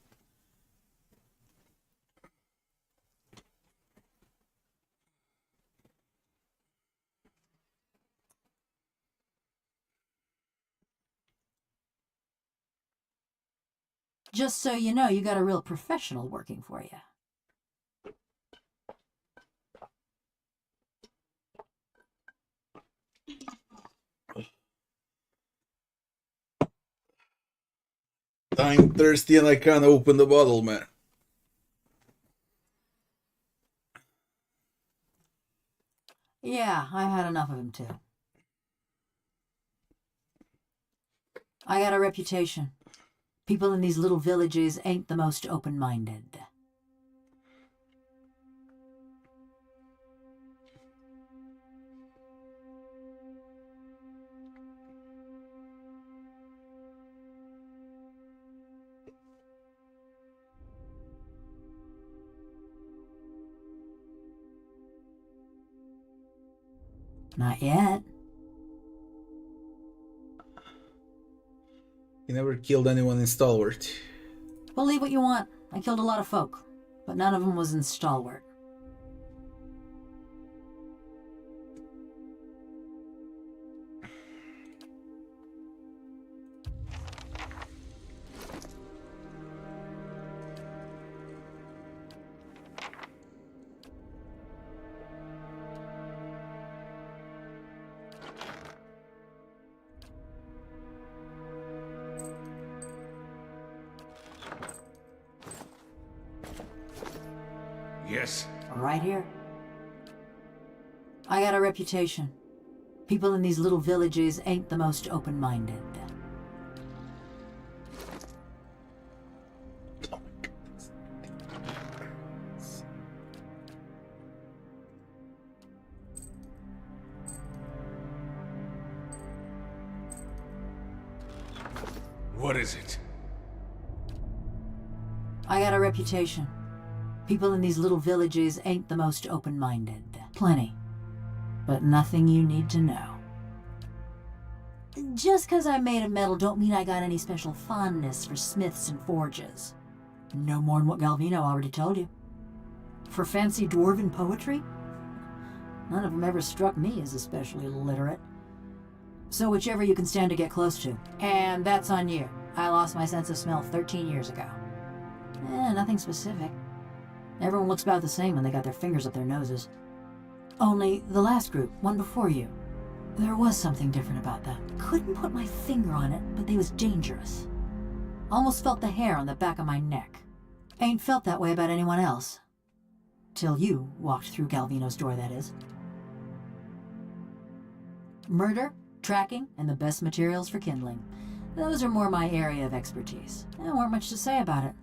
Just so you know, you got a real professional working for you. I'm thirsty and I can't open the bottle, man. Yeah, I've had enough of him too. I got a reputation. People in these little villages ain't the most open-minded. Not yet. You never killed anyone in Stalwart. Believe what you want. I killed a lot of folk, but none of them was in Stalwart. Yes? Right here. I got a reputation. People in these little villages ain't the most open-minded. What is it? I got a reputation. People in these little villages ain't the most open-minded. Plenty. But nothing you need to know. Just 'cause I'm made of metal don't mean I got any special fondness for smiths and forges. No more'n what Galvino already told you. For fancy dwarven poetry? None of them ever struck me as especially literate. So whichever you can stand to get close to. And that's on you. I lost my sense of smell 13 years ago. Nothing specific. Everyone looks about the same when they got their fingers up their noses. Only the last group, one before you, there was something different about them. Couldn't put my finger on it, but they was dangerous. Almost felt the hair on the back of my neck. Ain't felt that way about anyone else. Till you walked through Galvino's door, that is. Murder, tracking, and the best materials for kindling. Those are more my area of expertise. There weren't much to say about it.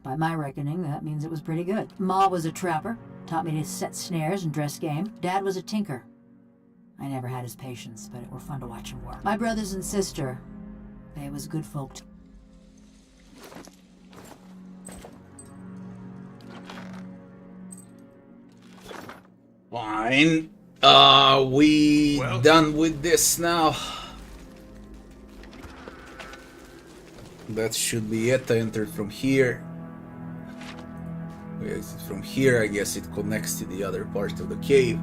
By my reckoning, that means it was pretty good. Ma was a trapper, taught me to set snares and dress game. Dad was a tinker. I never had his patience, but it were fun to watch him work. My brothers and sister, they was good folk. Fine. We Well? done with this now. That should be it. I entered from here. We exit from here. I guess it connects to the other part of the cave.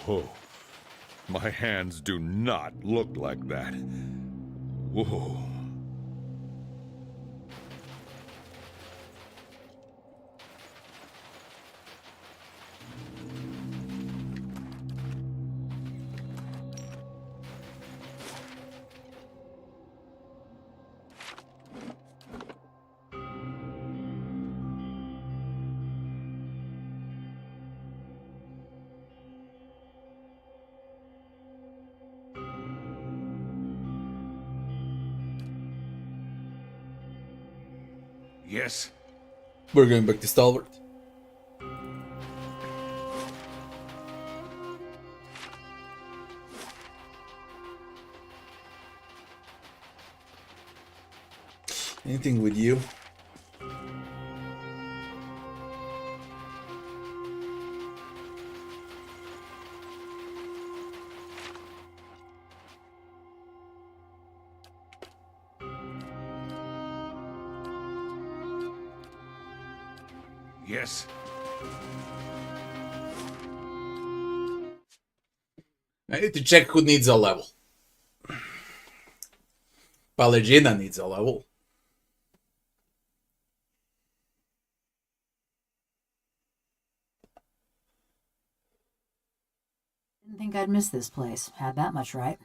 Oh, my hands do not look like that. Whoa. Yes? We're going back to Stalwart. Anything with you? Yes. I need to check who needs a level. Pallegina needs a level. Didn't think I'd miss this place. Had that much right.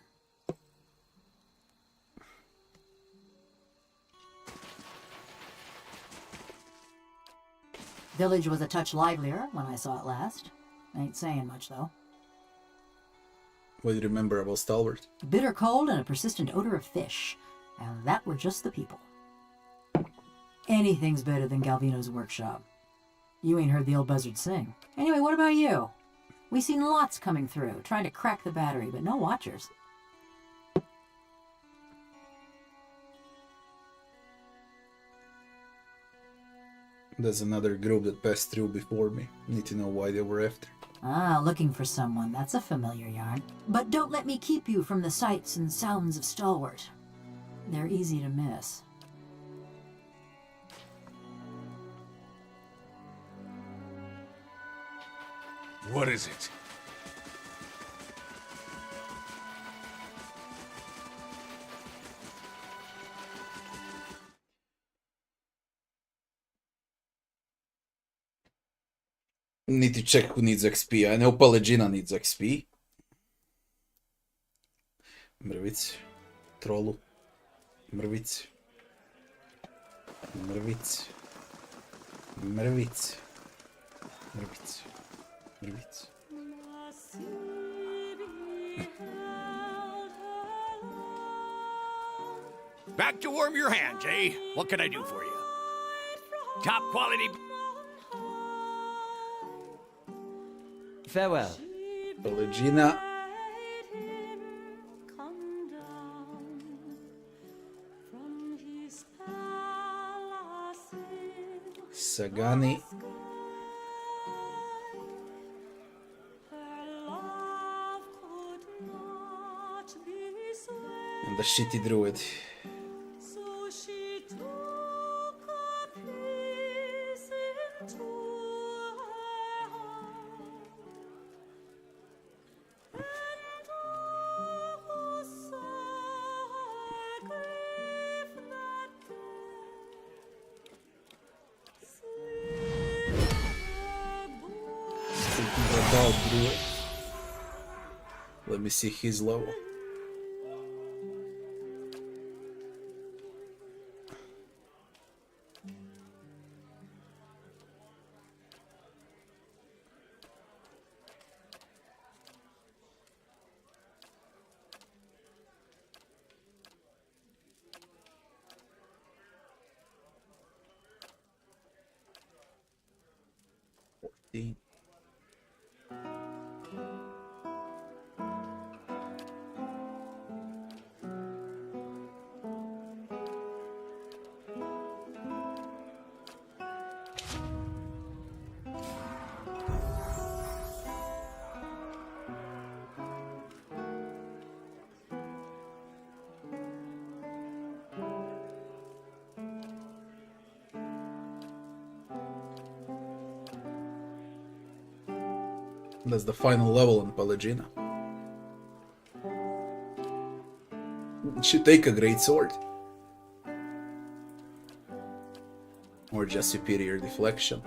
Village was a touch livelier when I saw it last. Ain't saying much, though. What do you remember about Stalwart? Bitter cold and a persistent odor of fish. And that were just the people. Anything's better than Galvino's workshop. You ain't heard the old buzzard sing. Anyway, what about you? We seen lots coming through, trying to crack the battery, but no watchers. There's another group that passed through before me. Need to know why they were after. Ah, looking for someone. That's a familiar yarn. But don't let me keep you from the sights and sounds of Stalwart. They're easy to miss. What is it? Need to check who needs XP. I know Pallegina needs XP. Mrvic. Trollu. Mrvic. Mrvic. Mrvic. Mrvic. Mrvic. Back to warm your hands, eh? What can I do for you? Top quality. Farewell. Pallegina. Sagani. And the shitty druid. About druid. Let me see his level. That's the final level on Pallegina. Should take a great sword. Or just superior deflection.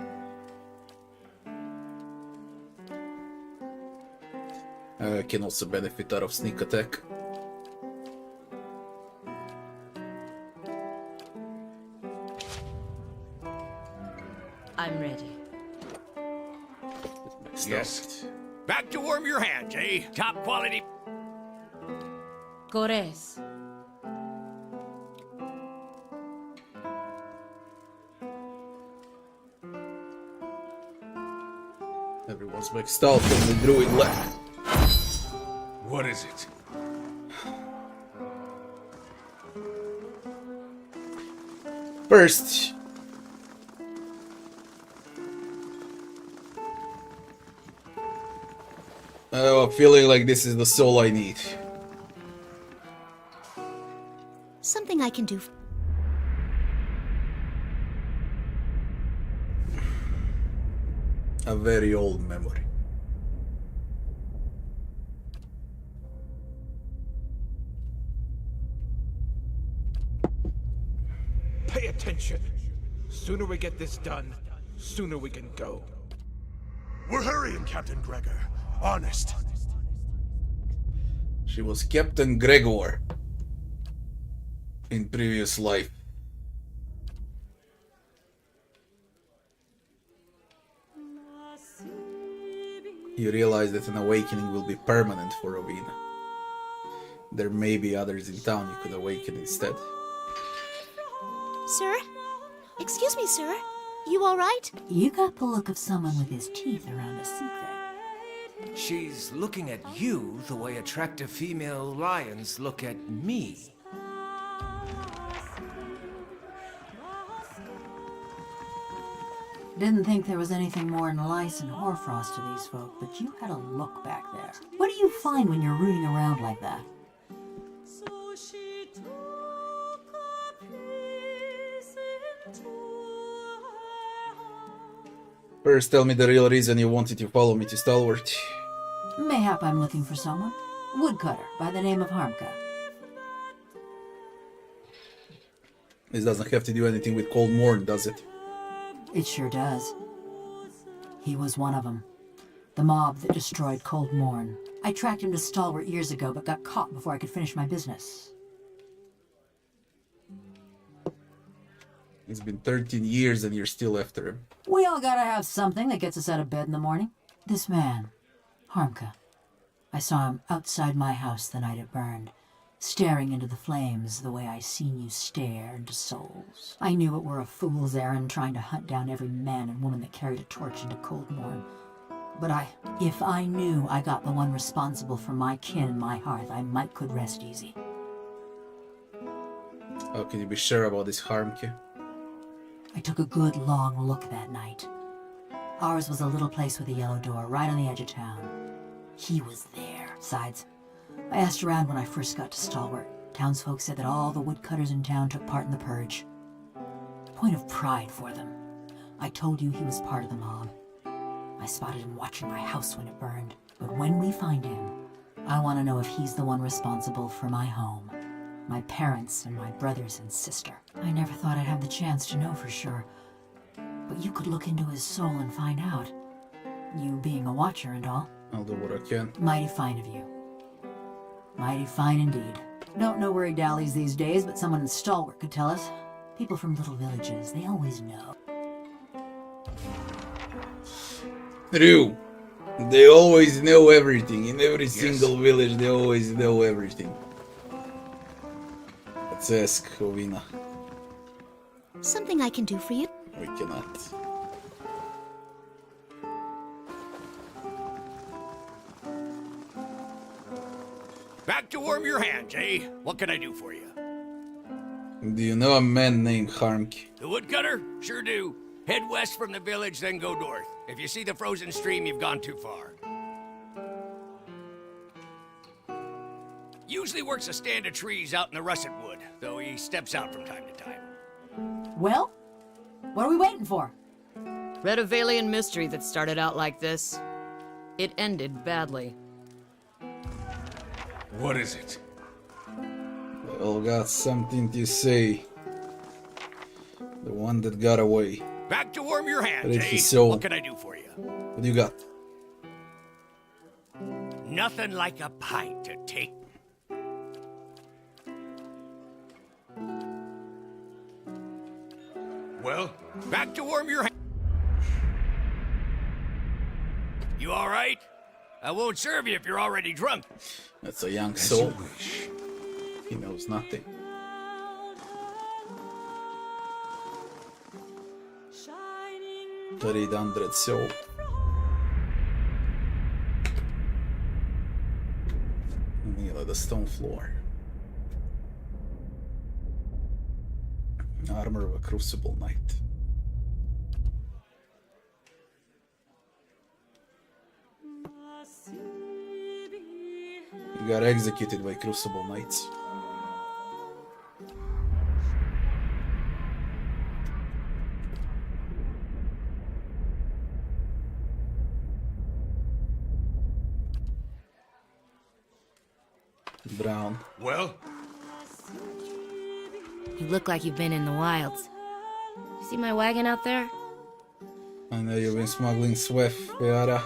Can also benefit out of sneak attack. I'm ready. Yes. Back to warm your hands, eh? Top quality. Gores. Everyone's maxed out from the druid left. What is it? First, Oh, I'm feeling like this is the soul I need. Something I can do. A very old memory. Pay attention. Sooner we get this done, sooner we can go. We're hurrying, Captain Gregor. Honest. She was Captain Gregor in previous life. You realize that an awakening will be permanent for Rowena. There may be others in town you could awaken instead. Sir? Excuse me, sir. You alright? You got the look of someone with his teeth around a secret. She's looking at you the way attractive female lions look at me. Didn't think there was anything more than lice and hoarfrost to these folk, but you had a look back there. What do you find when you're rooting around like that? First, tell me the real reason you wanted to follow me to Stalwart. Mayhap I'm looking for someone. Woodcutter by the name of Harmka. This doesn't have to do anything with Cold Morn, does it? It sure does. He was one of them. The mob that destroyed Cold Morn. I tracked him to Stalwart years ago, but got caught before I could finish my business. It's been 13 years and you're still after him. We all gotta have something that gets us out of bed in the morning. This man, Harmka. I saw him outside my house the night it burned, staring into the flames the way I seen you stare into souls. I knew it were a fool's errand trying to hunt down every man and woman that carried a torch into Cold Morn. But if I knew I got the one responsible for my kin and my hearth, I might could rest easy. How can you be sure about this, Harmke? I took a good long look that night. Ours was a little place with a yellow door right on the edge of town. He was there. Besides, I asked around when I first got to Stalwart. Townsfolk said that all the woodcutters in town took part in the purge. Point of pride for them. I told you he was part of the mob. I spotted him watching my house when it burned. But when we find him, I want to know if he's the one responsible for my home, my parents, and my brothers and sister. I never thought I'd have the chance to know for sure. But you could look into his soul and find out. You being a watcher and all. I'll do what I can. Mighty fine of you. Mighty fine indeed. Don't know where he dallies these days, but someone in Stalwart could tell us. People from little villages, they always know. True. They always know everything. In every single village, they always know everything. Let's ask Rowena. Something I can do for you? We cannot. Back to warm your hands, eh? What can I do for you? Do you know a man named Harmke? The woodcutter? Sure do. Head west from the village, then go north. If you see the frozen stream, you've gone too far. Usually works a stand of trees out in the russet wood, though he steps out from time to time. Well, what are we waiting for? Read a Valian mystery that started out like this. It ended badly. What is it? They all got something to say. The one that got away. Back to warm your hands, Read eh? his soul. What can I do for you? What do you got? Nothing like a pint to take. Well? Back to warm your hands. You all right? I won't serve you if you're already drunk. That's a young soul. He knows nothing. $300 soul. Kneel at the stone floor. Armor of a crucible knight. You got executed by Crucible Knights. Brown. Well? You look like you've been in the wilds. You see my wagon out there? I know you've been smuggling swift, Yara.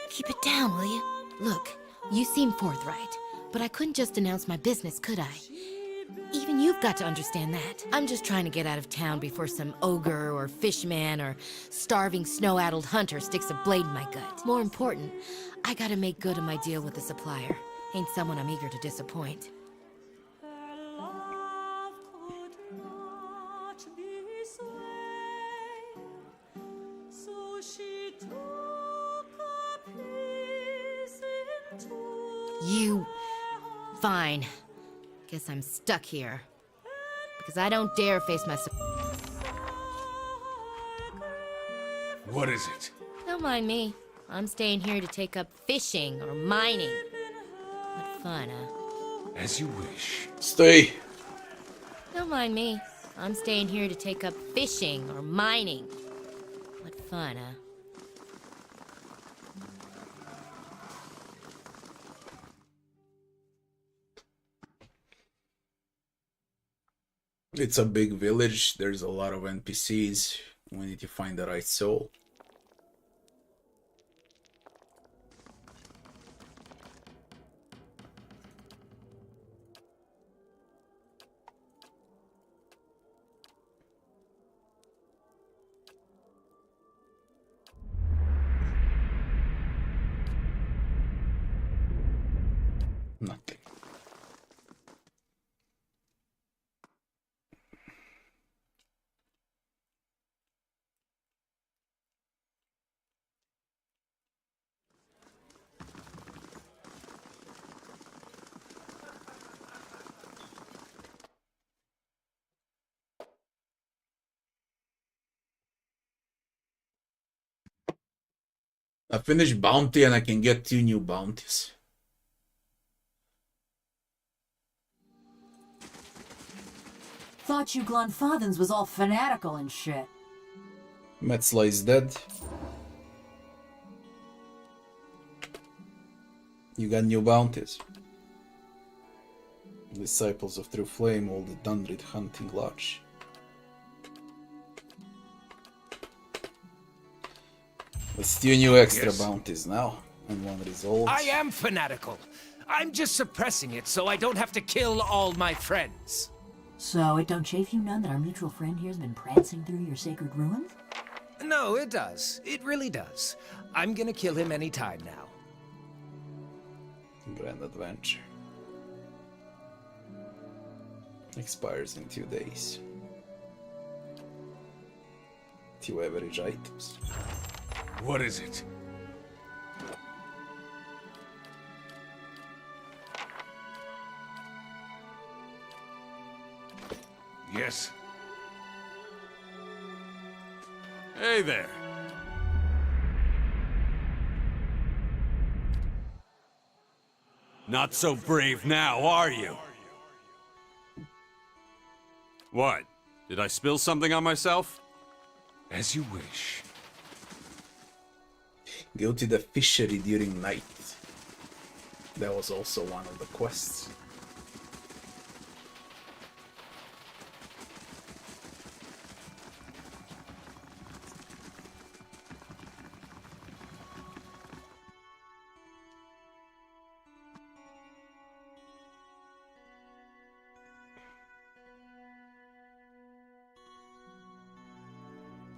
Keep it down, will you? Look, you seem forthright, but I couldn't just announce my business, could I? Even you've got to understand that. I'm just trying to get out of town before some ogre or fishman or starving snow-addled hunter sticks a blade in my gut. More important, I gotta make good on my deal with the supplier. Ain't someone I'm eager to disappoint. You... Fine. Guess I'm stuck here. Because I don't dare face my... What is it? Don't mind me. I'm staying here to take up fishing or mining. What fun, huh? As you wish. Stay. Don't mind me. I'm staying here to take up fishing or mining. What fun, huh? It's a big village. There's a lot of NPCs. We need to find the right soul. Nothing. I finished bounty and I can get 2 new bounties. Thought you Glunfathens was all fanatical and shit. Metzla is dead. You got new bounties. Disciples of True Flame, all the Dunrid Hunting Lodge. Let's do new extra bounties now, and 1 resolved. I am fanatical. I'm just suppressing it so I don't have to kill all my friends. So it don't chafe you none that our mutual friend here's been prancing through your sacred ruins? No, it does. It really does. I'm gonna kill him any time now. Grand Adventure. Expires in 2 days. 2 average items. What is it? Yes. Hey there. Not so brave now, are you? What? Did I spill something on myself? As you wish. Go to the fishery during night. That was also one of the quests.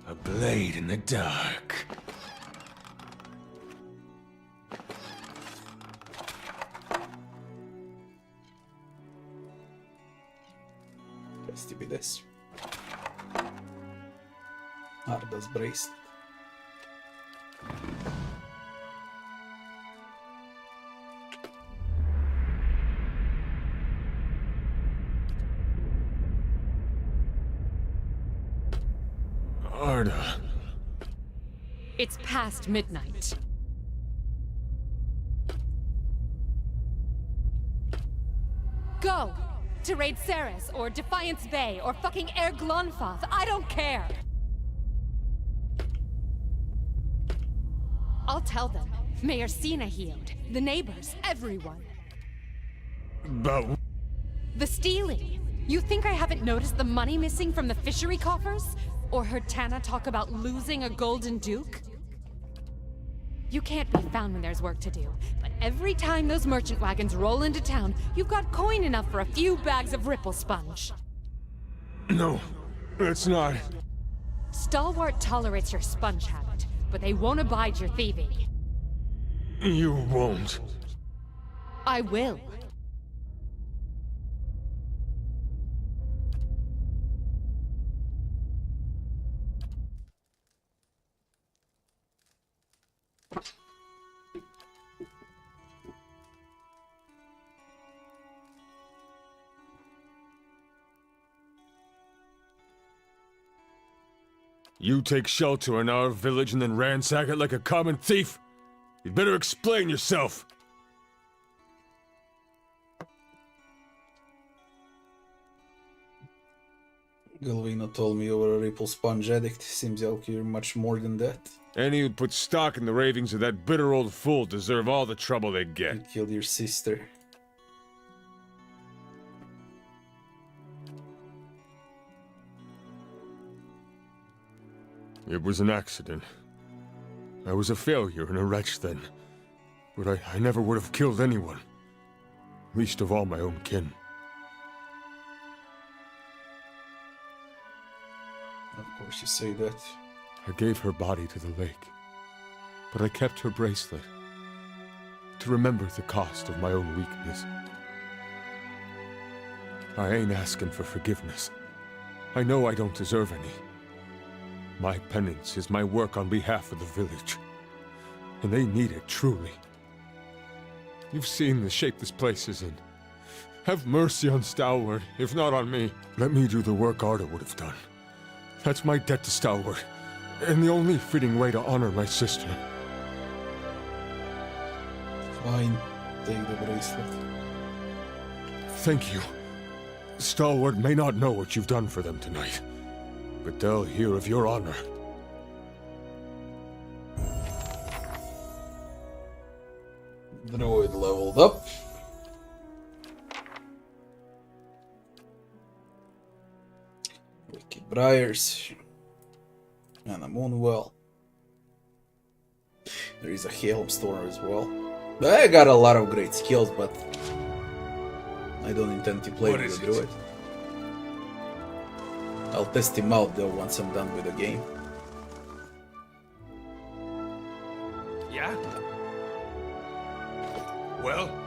A blade in the dark. Has to be this. Arda's bracelet. Arda. It's past midnight. Go! To raid Ceres, or Defiance Bay, or fucking Air Glonfoth, I don't care! I'll tell them. Mayor Sina healed. The neighbors, everyone. But... The stealing. You think I haven't noticed the money missing from the fishery coffers? Or heard Tana talk about losing a golden duke? You can't be found when there's work to do, but every time those merchant wagons roll into town, you've got coin enough for a few bags of ripple sponge. No, it's not. Stalwart tolerates your sponge habit, but they won't abide your thieving. You won't. I will. You take shelter in our village and then ransack it like a common thief? You'd better explain yourself. Galvino told me you were a Ripple Sponge addict. Seems like you're much more than that. Any who put stock in the ravings of that bitter old fool deserve all the trouble they get. You killed your sister. It was an accident. I was a failure and a wretch then. But I never would have killed anyone. Least of all my own kin. Of course you say that. I gave her body to the lake. But I kept her bracelet. To remember the cost of my own weakness. I ain't asking for forgiveness. I know I don't deserve any. My penance is my work on behalf of the village. And they need it, truly. You've seen the shape this place is in. Have mercy on Stalwart, if not on me. Let me do the work Arda would have done. That's my debt to Stalwart, and the only fitting way to honor my sister. Fine. Take the bracelet. Thank you. Stalwart may not know what you've done for them tonight, but they'll hear of your honor. Druid leveled up. Wicked Briars. And a Moonwell. There is a Hailstorm as well. I got a lot of great skills, but I don't intend to play with the Druid. I'll test him out though once I'm done with the game. Yeah? Well?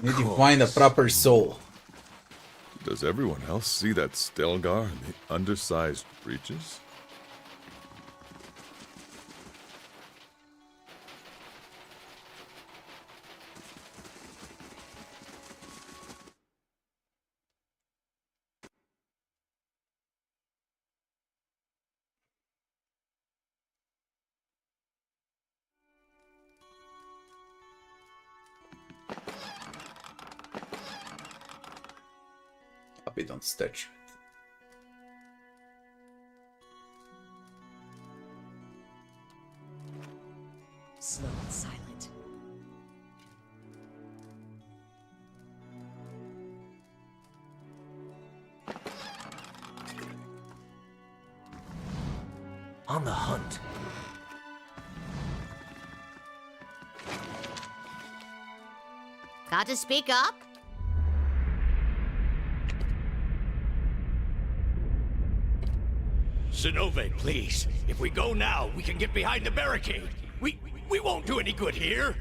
Need to find a proper soul. Does everyone else see that Stelgar and the undersized breeches? Bit on statue. Slow and silent. On the hunt. Got to speak up? Sinove, please. If we go now, we can get behind the barricade. We won't do any good here.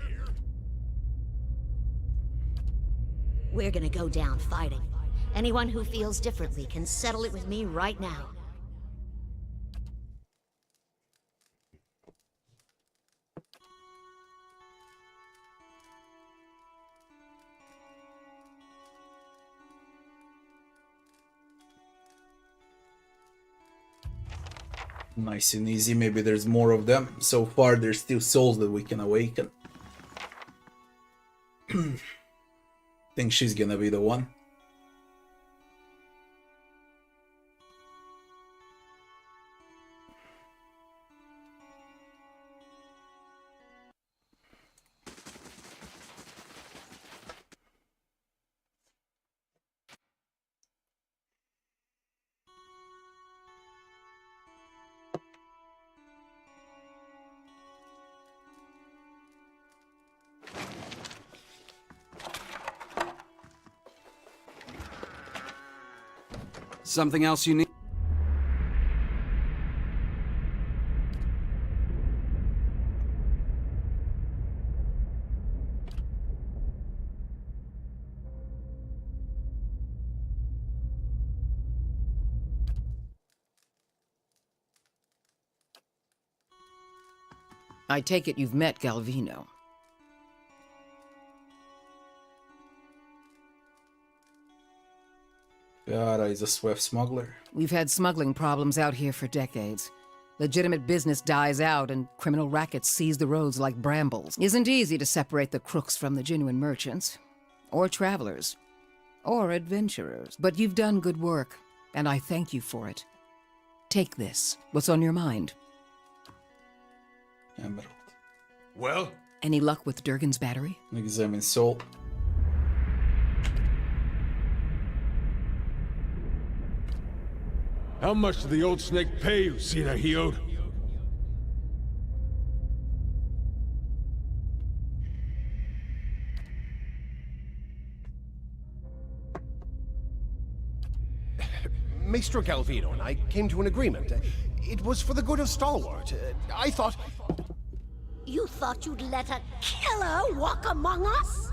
We're gonna go down fighting. Anyone who feels differently can settle it with me right now. Nice and easy. Maybe there's more of them. So far, there's still souls that we can awaken. Think she's gonna be the one. Something else you need? I take it you've met Galvino. God, he's a swift smuggler. We've had smuggling problems out here for decades. Legitimate business dies out and criminal rackets seize the roads like brambles. Isn't easy to separate the crooks from the genuine merchants, or travelers, or adventurers. But you've done good work, and I thank you for it. Take this. What's on your mind? Emerald. Well? Any luck with Durgan's battery? Examine soul. How much did the old snake pay you, Sina Hiod? Maestro Galvino and I came to an agreement. It was for the good of Stalwart. I thought... You thought you'd let a killer walk among us?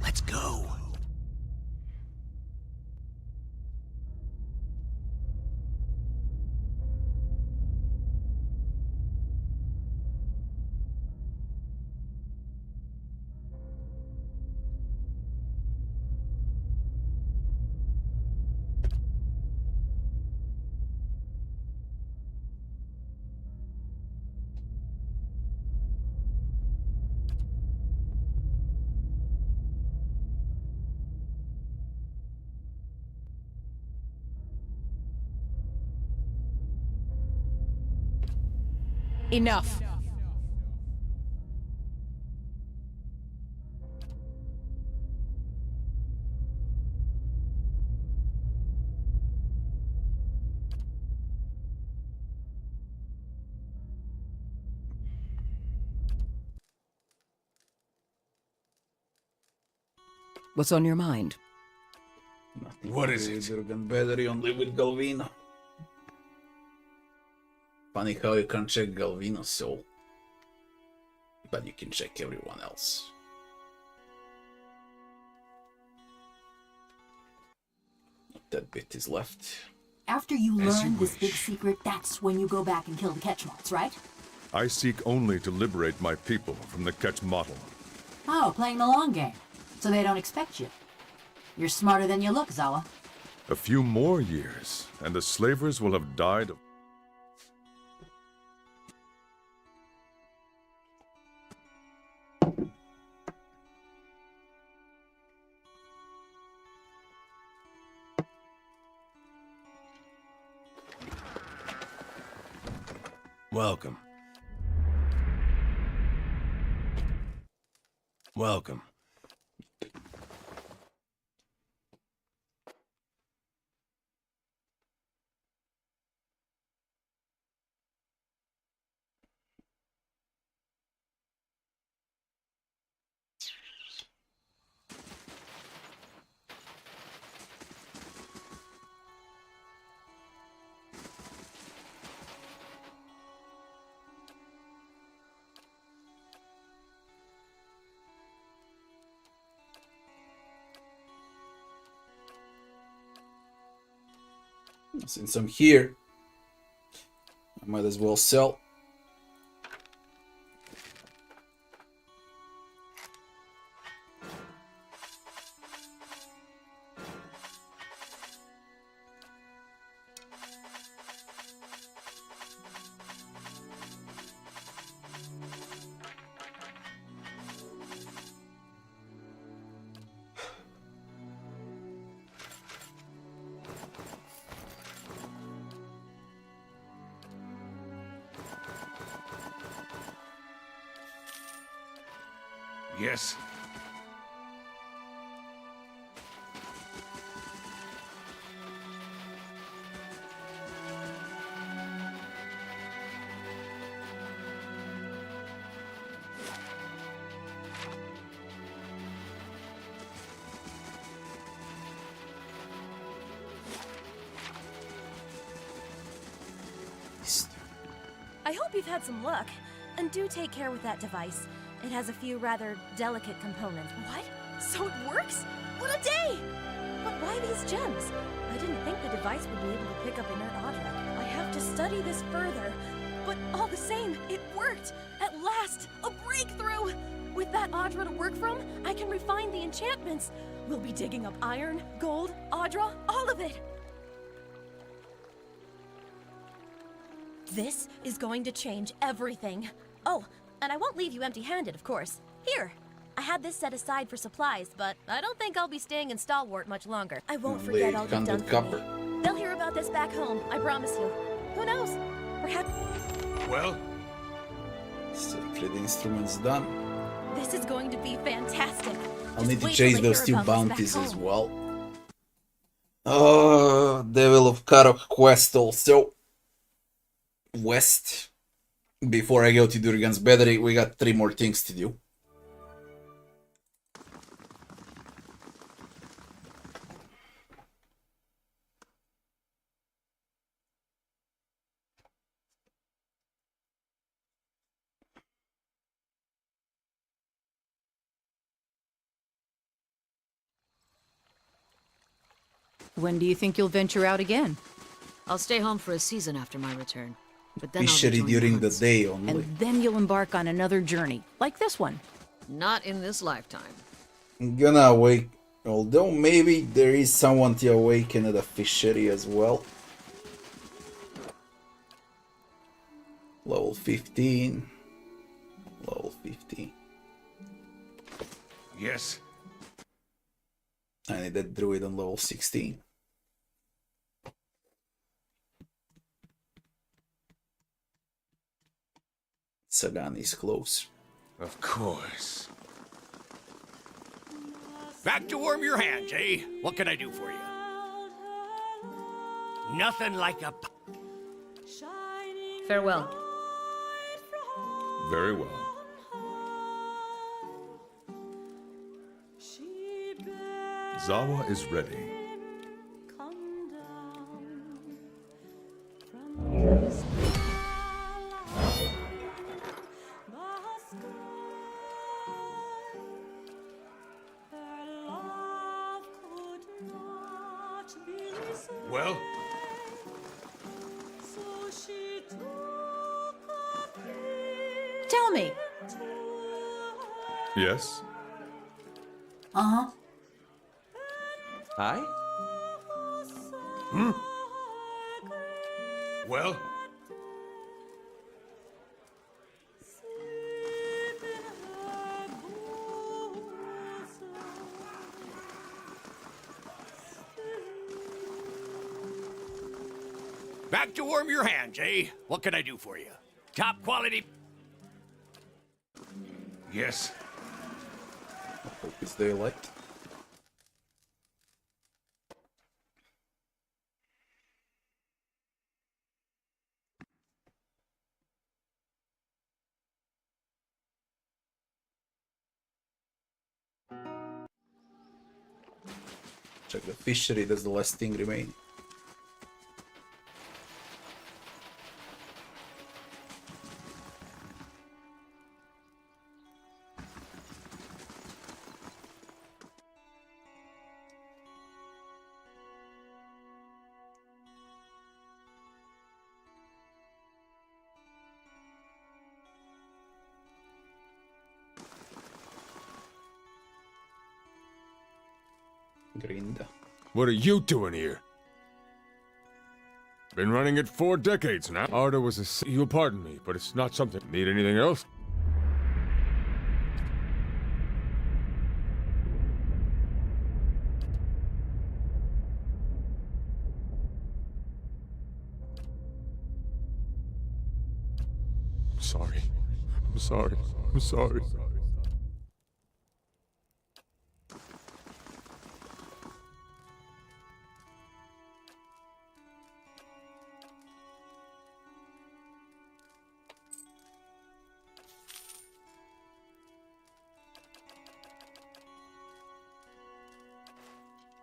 Let's go. Enough. What's on your mind? What is it? Durgan battery only with Galvino. Funny how you can't check Galvino's soul, but you can check everyone else. That bit is left. After you learn this big secret, that's when you go back and kill the Ketchmots, right? I seek only to liberate my people from the Ketch model. Oh, playing the long game. So they don't expect you. You're smarter than you look, Zawa. A few more years, and the slavers will have died of... Welcome. Welcome. Since I'm here, I might as well sell. Yes. I hope you've had some luck. And do take care with that device. It has a few rather delicate components. What? So it works? What a day! But why these gems? I didn't think the device would be able to pick up inert Audra. I have to study this further. But all the same, it worked! At last! A breakthrough! With that Audra to work from, I can refine the enchantments. We'll be digging up iron, gold, Audra, all of it! This is going to change everything. Oh, and I won't leave you empty-handed, of course. Here, I had this set aside for supplies, but I don't think I'll be staying in Stalwart much longer. I won't forget all you've done for me. They'll hear about this back home, I promise you. Who knows? Perhaps... Well? Sacred instruments done. This is going to be fantastic. I'll need to chase those two bounties as well. Oh, Devil of Karok quest also. West. Before I go to Durgan's Battery, we got 3 more things to do. When do you think you'll venture out again? I'll stay home for a season after my return. But then Fishery during the day only. And then you'll embark on another journey, like this one. Not in this lifetime. I'm gonna awake. Although maybe there is someone to awaken at the fishery as well. Level 15. Level 15. Yes. I need that druid on level 16. Sagan is close. Of course. Back to warm your hands, eh? What can I do for you? Nothing like a... Farewell. Very well. Zawa is ready. Well? Tell me. Yes? Uh-huh. Hi? Hmm? Well? Back to warm your hands, eh? What can I do for you? Top quality... Yes. I hope it's daylight. Check the fishery, that's the last thing remaining. Grinda. What are you doing here? Been running it 4 decades now. Arda was a... You'll pardon me, but it's not something... Need anything else? I'm sorry. I'm sorry. I'm sorry.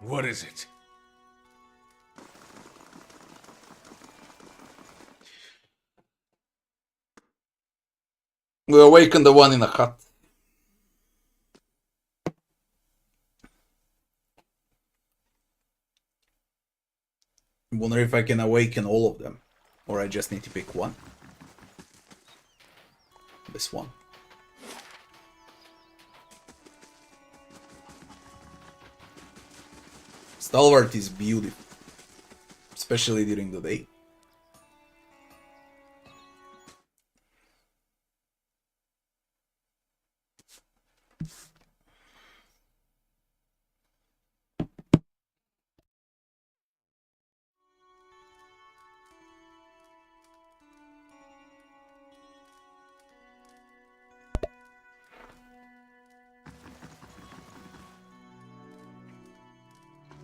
What is it? We awaken the one in a hut. Wonder if I can awaken all of them, or I just need to pick one. This one. Stalwart is beautiful, especially during the day.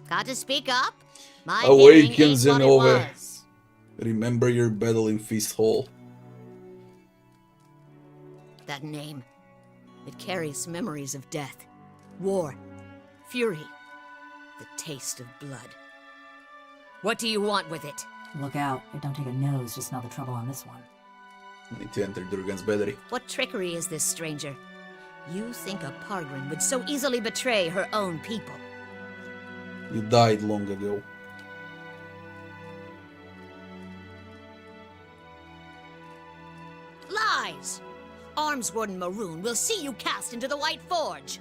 Got to speak up? My Awakens hearing and ain't what it over. was. Remember your battle in Feast Hall. That name. It carries memories of death, war, fury, the taste of blood. What do you want with it? Look out. It don't take a nose to smell the trouble on this one. Need to enter Durgan's battery. What trickery is this, stranger? You think a Pargrin would so easily betray her own people? You died long ago. Lies! Arms Warden Maroon will see you cast into the White Forge.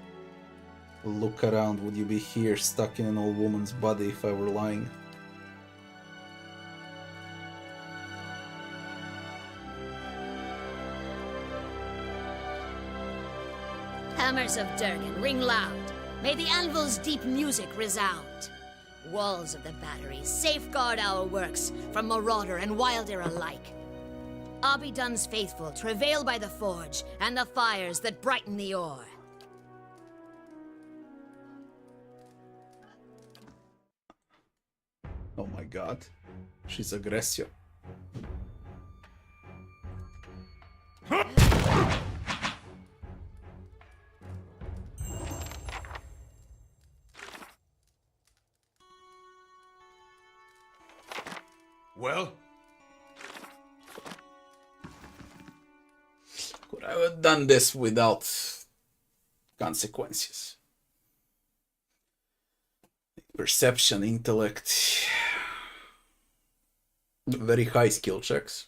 Look around. Would you be here, stuck in an old woman's body, if I were lying? Hammers of Durgan, ring loud. May the anvil's deep music resound. Walls of the battery, safeguard our works from marauder and wilder alike. Abidun's faithful travail by the forge and the fires that brighten the ore. Oh my god. She's aggressive. Well? Could I have done this without consequences? Perception, intellect. Very high skill checks.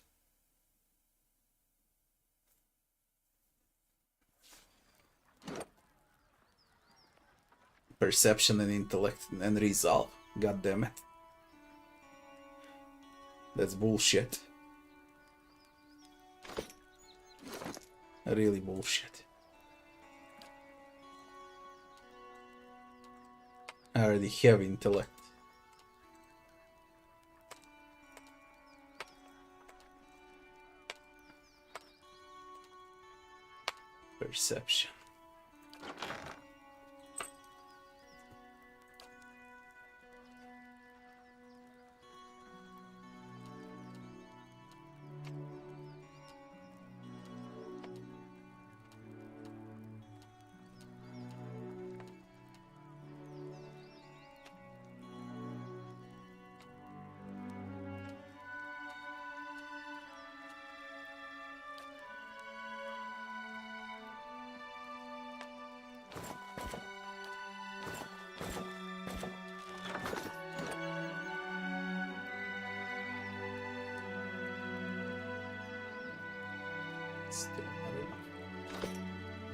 Perception and intellect and resolve. God damn it. That's bullshit. Really bullshit. I already have intellect. Perception.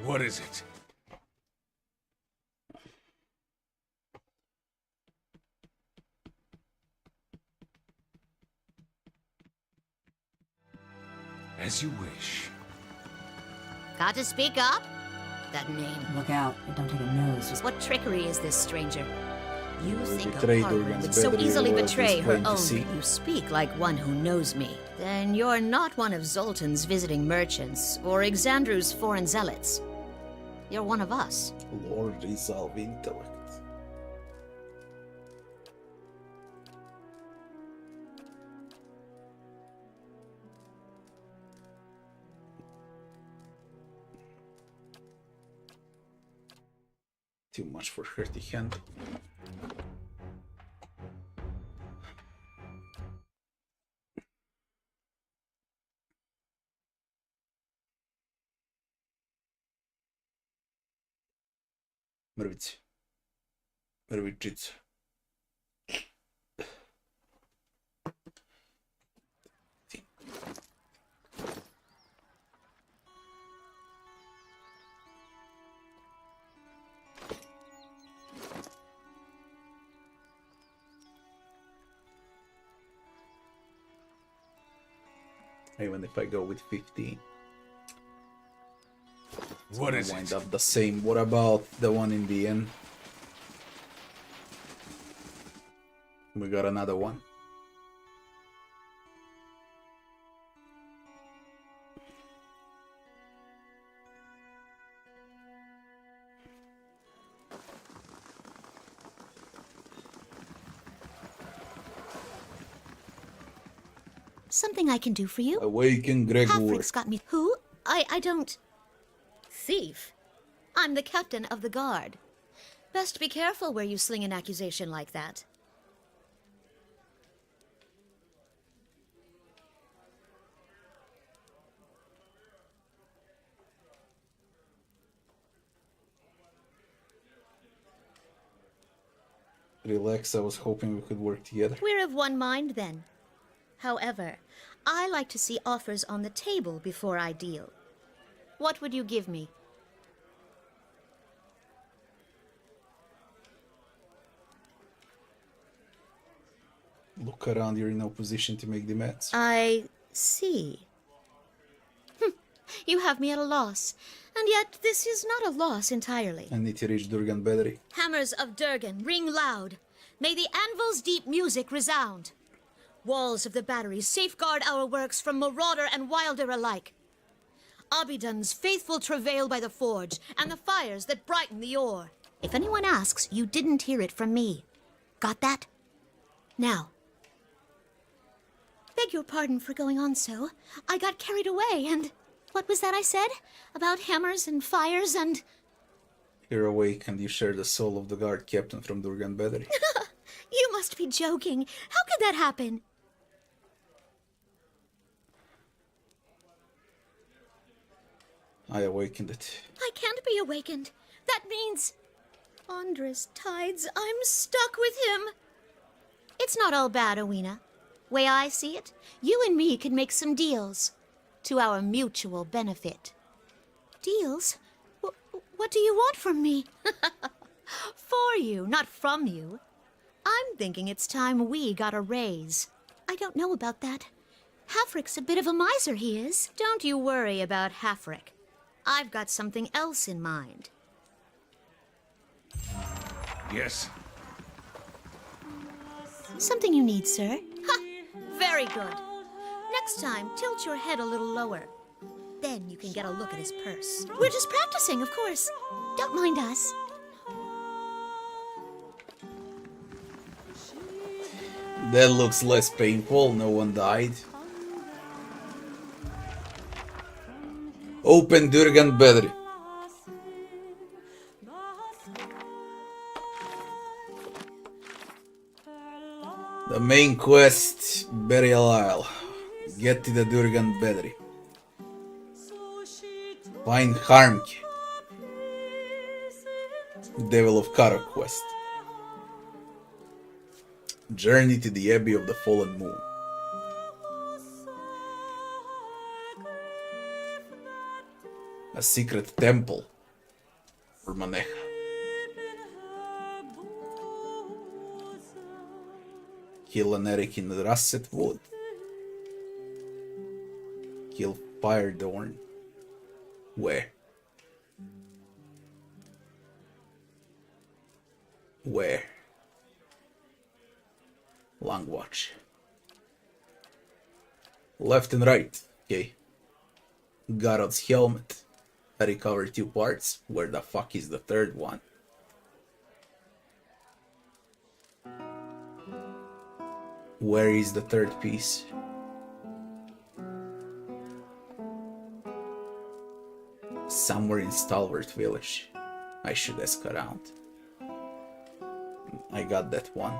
What is it? As you wish. Got to speak up? That name. Look out. It don't take a nose. Just What trickery is this, stranger? You think a betrayed Pargrin Durgan's would so battery easily was betray her plain to own? see. You speak like one who knows me. Then you're not one of Zoltan's visiting merchants or Exandru's foreign zealots. You're one of us. Lord, resolve intellect. Too much for her to handle. mrvice. Mrvičice. Even if I go with 15. It's What gonna is wind it? up the same. What about the one in the end? We got another one. Something I can do for you? Awaken Gregor. Halfrick's got me. Who? I don't. Thief. I'm the captain of the guard. Best be careful where you sling an accusation like that. Relax, I was hoping we could work together. We're of one mind then. However, I like to see offers on the table before I deal. What would you give me? Look around, you're in no position to make demands. I see. You have me at a loss. And yet, this is not a loss entirely. I need to reach Durgan Bedri. Hammers of Durgan, ring loud. May the anvil's deep music resound. Walls of the batteries safeguard our works from marauder and wilder alike. Abidon's faithful travail by the forge, and the fires that brighten the ore. If anyone asks, you didn't hear it from me. Got that? Now. Beg your pardon for going on so. I got carried away, and... What was that I said? About hammers and fires and... You're awake and you share the soul of the guard captain from Durgan Bedri. You must be joking. How could that happen? I awakened it. I can't be awakened. That means... Andres Tides, I'm stuck with him. It's not all bad, Owena. Way I see it, you and me could make some deals. To our mutual benefit. Deals? What do you want from me? For you, not from you. I'm thinking it's time we got a raise. I don't know about that. Halfrick's a bit of a miser, he is. Don't you worry about Halfrick. I've got something else in mind. Yes. Something you need, sir. Ha! Very good. Next time, tilt your head a little lower. Then you can get a look at his purse. We're just practicing, of course. Don't mind us. That looks less painful, no one died. Open Durgan Bedri. The main quest, Burial Isle. Get to the Durgan Bedri. Find Harmki. Devil of Kara quest. Journey to the Abbey of the Fallen Moon. A secret temple for Maneja. Kill an Eric in the Russet Wood. Kill Firedorn. Where? Where? Long watch. Left and right. Okay. Garod's helmet. I recovered 2 parts. Where the fuck is the third one? Where is the third piece? Somewhere in Stalwart Village. I should ask around. I got that one.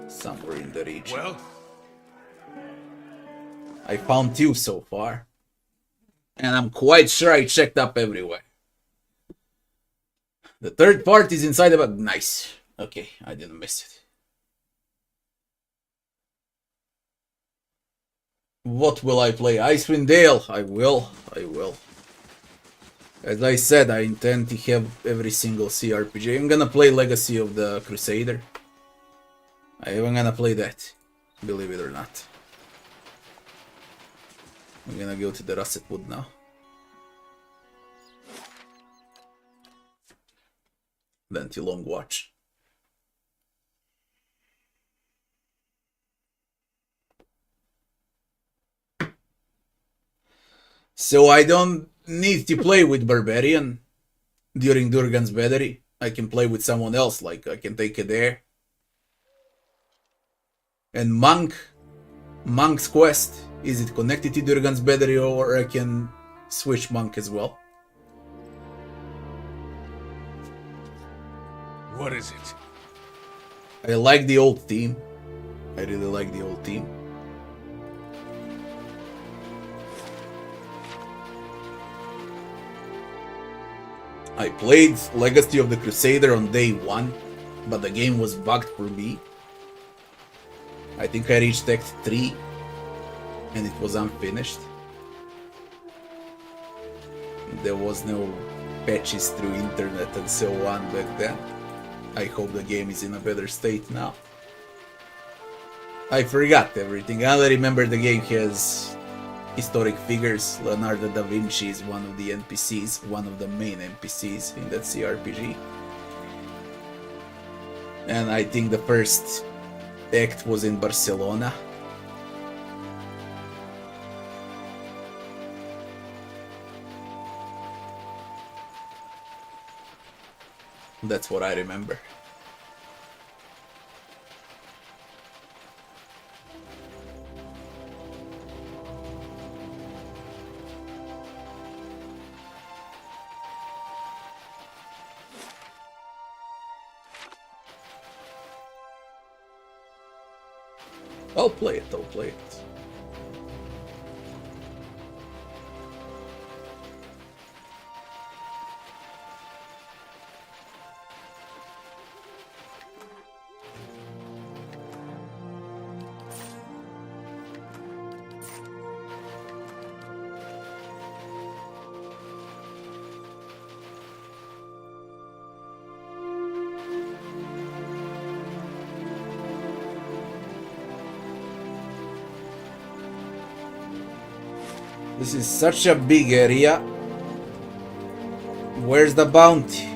Somewhere in the region. Well? I found 2 so far. And I'm quite sure I checked up everywhere. The third part is inside the bag. Nice. Okay, I didn't miss it. What will I play? Icewind Dale. I will. As I said, I intend to have every single CRPG. I'm gonna play Legacy of the Crusader. I am gonna play that, believe it or not. I'm gonna go to the Russet Wood now. Then to Long Watch. So I don't need to play with Barbarian during Durgan's Battery. I can play with someone else, like I can take it there. And Monk's Quest, is it connected to Durgan's Battery, or I can switch Monk as well? What is it? I like the old team. I really like the old team. I played Legacy of the Crusader on day 1, but the game was bugged for me. I think I reached Act 3, and it was unfinished. There was no patches through internet and so on back then. I hope the game is in a better state now. I forgot everything. I only remember the game has historic figures. Leonardo da Vinci is one of the NPCs, one of the main NPCs in that CRPG. And I think the first act was in Barcelona. That's what I remember. I'll play it. This is such a big area. Where's the bounty?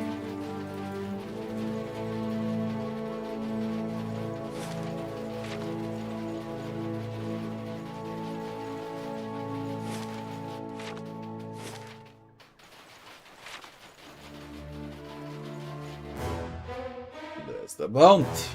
There's the bounty.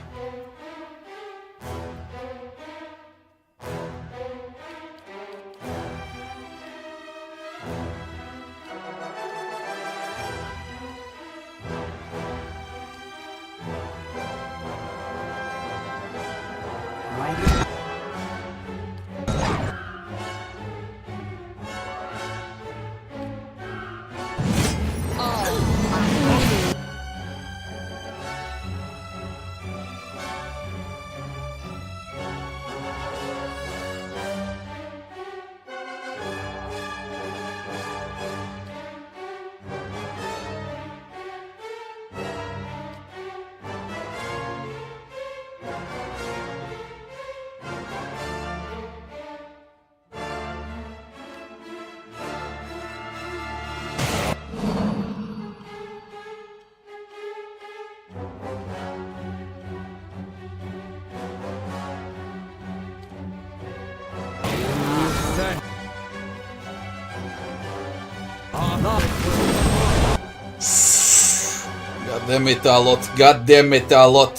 God damn it a lot. God damn it a lot.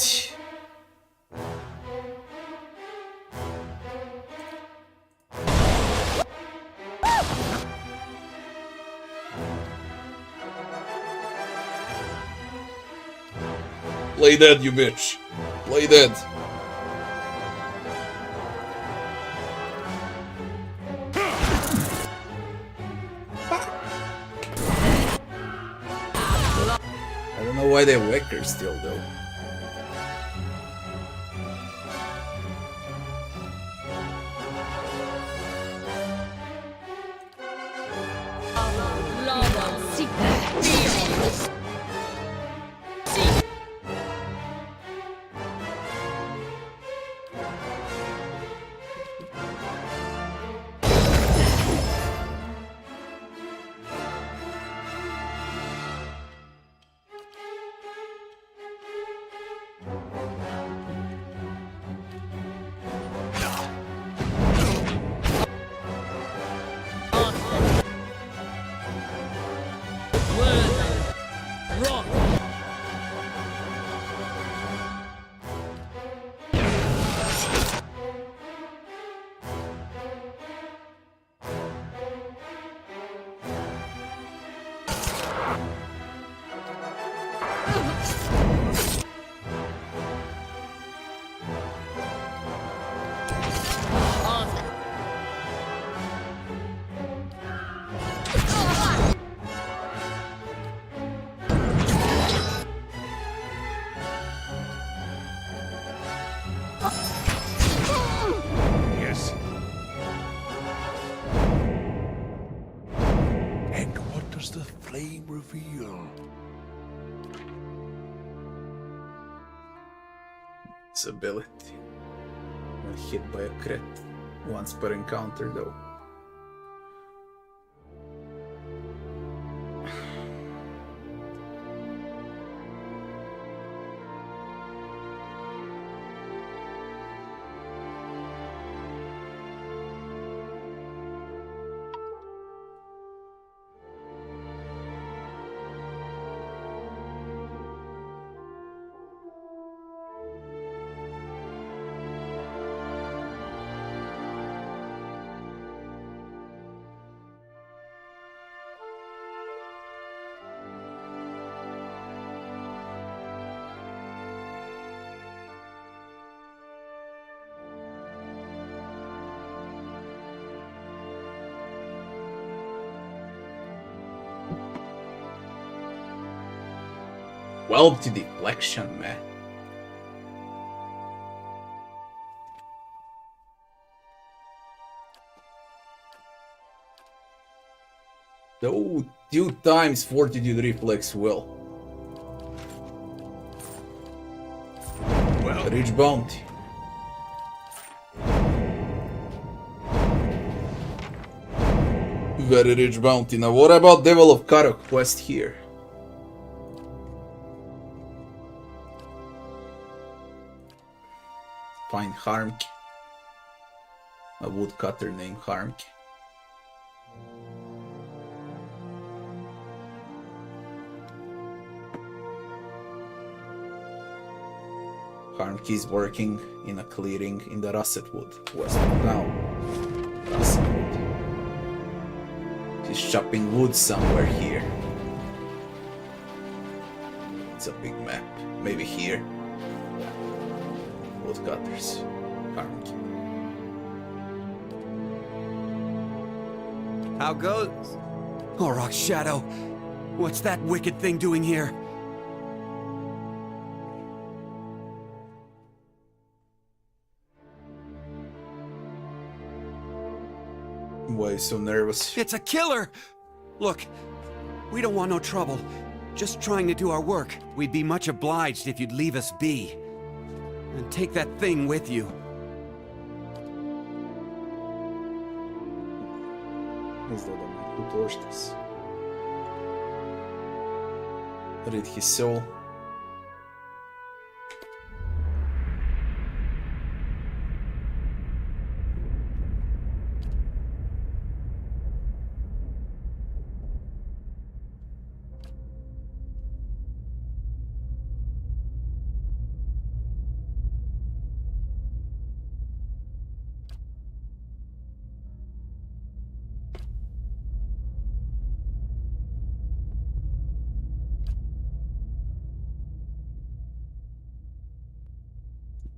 Play dead, you bitch. Play dead. why they whack her still though. Yes. And what does the flame reveal? Its ability. When hit by a crit. Once per encounter though. Well, to deflection, man. Oh, 2 times fortitude reflex will. Well, rich bounty. Very rich bounty. Now, what about Devil of Karok quest here? Find Harmk. A woodcutter named Harmk. Harmk is working in a clearing in the Russet Wood, west of town. Russet Wood. He's chopping wood somewhere here. It's a big map. Maybe here. Woodcutters. Harmk. How goes? Auroch Shadow, what's that wicked thing doing here? Why are you so nervous? It's a killer! Look, we don't want no trouble. Just trying to do our work. We'd be much obliged if you'd leave us be. And take that thing with you. Who torched this? Read his soul.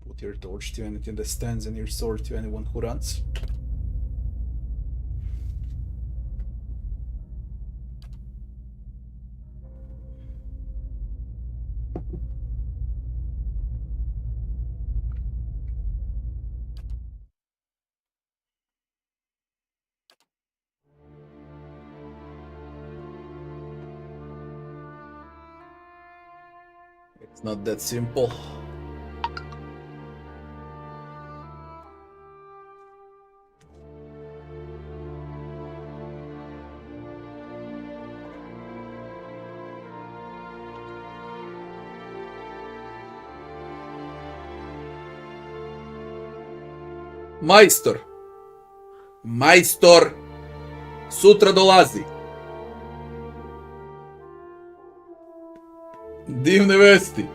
Put your torch to anything that stands and your sword to anyone who runs. It's not that simple. Majstor! Majstor! Sutra dolazi! Divne vesti!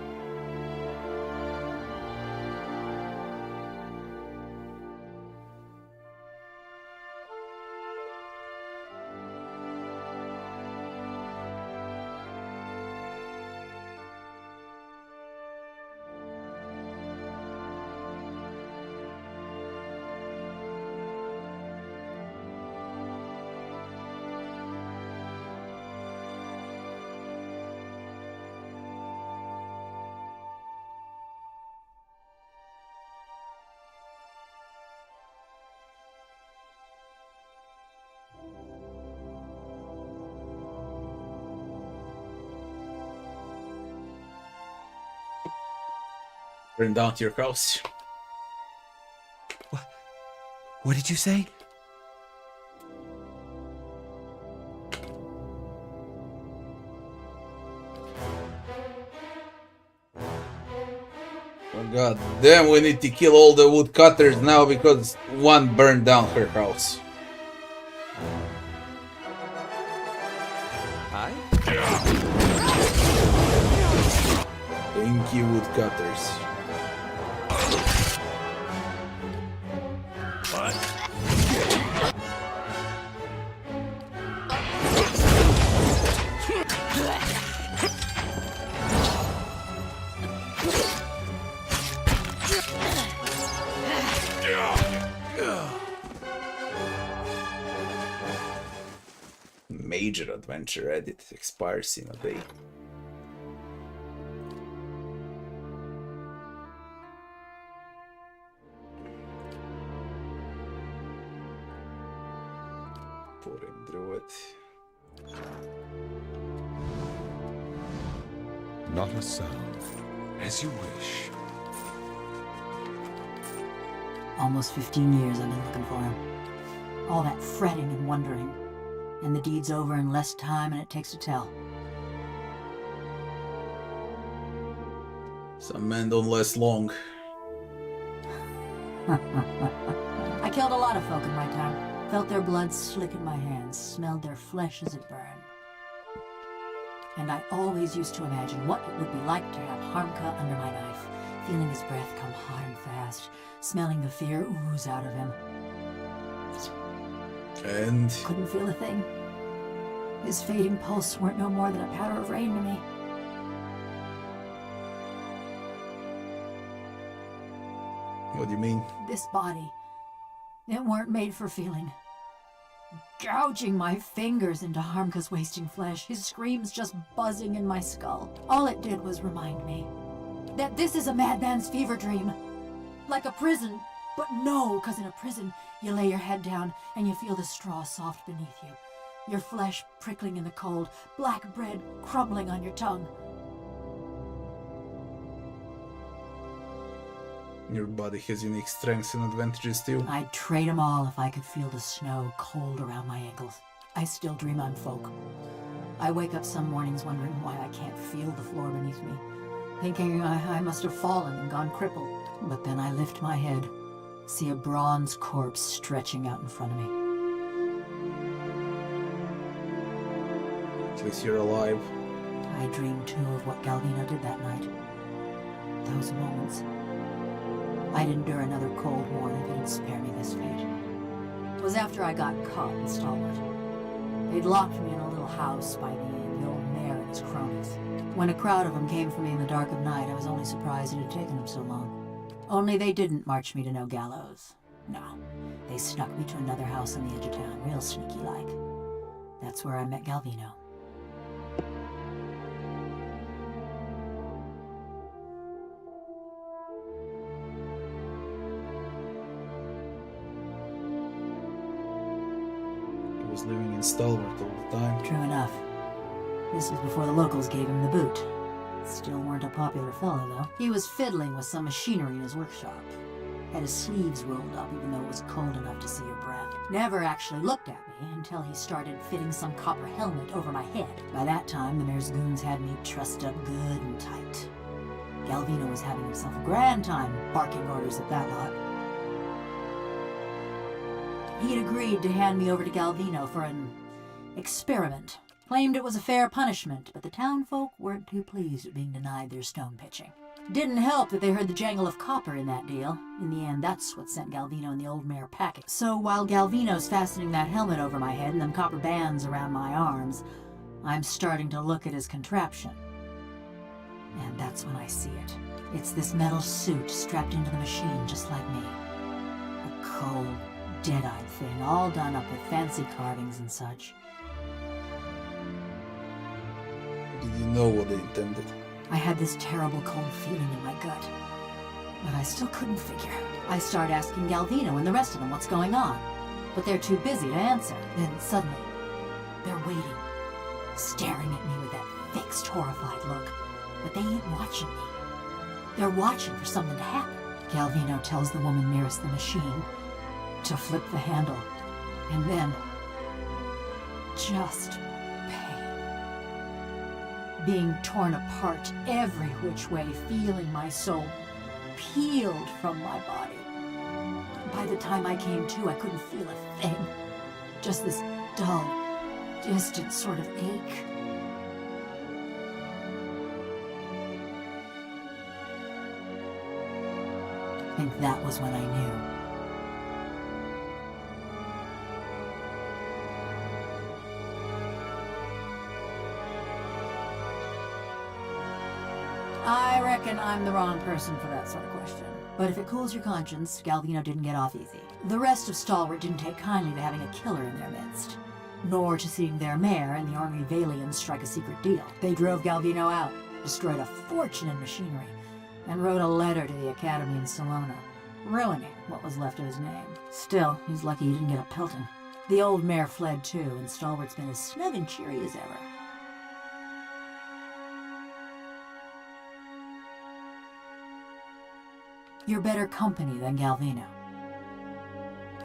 Burn down to your house. What did you say? Oh god damn, we need to kill all the woodcutters now because one burned down her house. Hi? Thank you, woodcutters. Major adventure edit expires in a day. Pouring through it. Not a sound. As you wish. Almost 15 years I've been looking for him. All that fretting and wondering. And the deed's over in less time than it takes to tell. Some men don't last long. I killed a lot of folk in my time. Felt their blood slick in my hands, smelled their flesh as it burned. And I always used to imagine what it would be like to have Harmka under my knife, feeling his breath come hard and fast, smelling the fear ooze out of him. And couldn't feel a thing. His fading pulse weren't no more than a patter of rain to me. What do you mean? This body, it weren't made for feeling. Gouging my fingers into Harmka's wasting flesh, his screams just buzzing in my skull. All it did was remind me that this is a madman's fever dream. Like a prison, but no, because in a prison, you lay your head down and you feel the straw soft beneath you. Your flesh prickling in the cold, black bread crumbling on your tongue. Your body has unique strengths and advantages too. I'd trade them all if I could feel the snow cold around my ankles. I still dream I'm folk. I wake up some mornings wondering why I can't feel the floor beneath me, thinking I must have fallen and gone crippled. But then I lift my head, see a bronze corpse stretching out in front of me. At least you're alive. I dreamed too of what Galvino did that night. Those moments. I'd endure another cold morning if he didn't spare me this fate. It was after I got caught in Stalwart. They'd locked me in a little house by the old mayor and his cronies. When a crowd of them came for me in the dark of night, I was only surprised it had taken them so long. Only they didn't march me to no gallows. No, they snuck me to another house on the edge of town, real sneaky-like. That's where I met Galvino. He was living in Stalwart all the time. True enough. This was before the locals gave him the boot. Still weren't a popular fellow, though. He was fiddling with some machinery in his workshop. Had his sleeves rolled up even though it was cold enough to see your breath. Never actually looked at me until he started fitting some copper helmet over my head. By that time, the mayor's goons had me trussed up good and tight. Galvino was having himself a grand time barking orders at that lot. He'd agreed to hand me over to Galvino for an experiment. Claimed it was a fair punishment, but the townfolk weren't too pleased at being denied their stone pitching. Didn't help that they heard the jangle of copper in that deal. In the end, that's what sent Galvino and the old mayor packing. So while Galvino's fastening that helmet over my head and them copper bands around my arms, I'm starting to look at his contraption. And that's when I see it. It's this metal suit strapped into the machine just like me. A cold, dead-eyed thing, all done up with fancy carvings and such. Did you know what they intended? I had this terrible cold feeling in my gut, but I still couldn't figure. I start asking Galvino and the rest of them what's going on, but they're too busy to answer. Then suddenly, they're waiting, staring at me with that fixed, horrified look, but they ain't watching me. They're watching for something to happen. Galvino tells the woman nearest the machine to flip the handle, and then just being torn apart every which way, feeling my soul peeled from my body. By the time I came to, I couldn't feel a thing. Just this dull, distant sort of ache. I think that was when I knew. I reckon I'm the wrong person for that sort of question. But if it cools your conscience, Galvino didn't get off easy. The rest of Stalwart didn't take kindly to having a killer in their midst, nor to seeing their mayor and the Ornery Valians strike a secret deal. They drove Galvino out, destroyed a fortune in machinery, and wrote a letter to the Academy in Salona, ruining what was left of his name. Still, he's lucky he didn't get a pelting. The old mayor fled too, and Stalwart's been as snug and cheery as ever. You're better company than Galvino.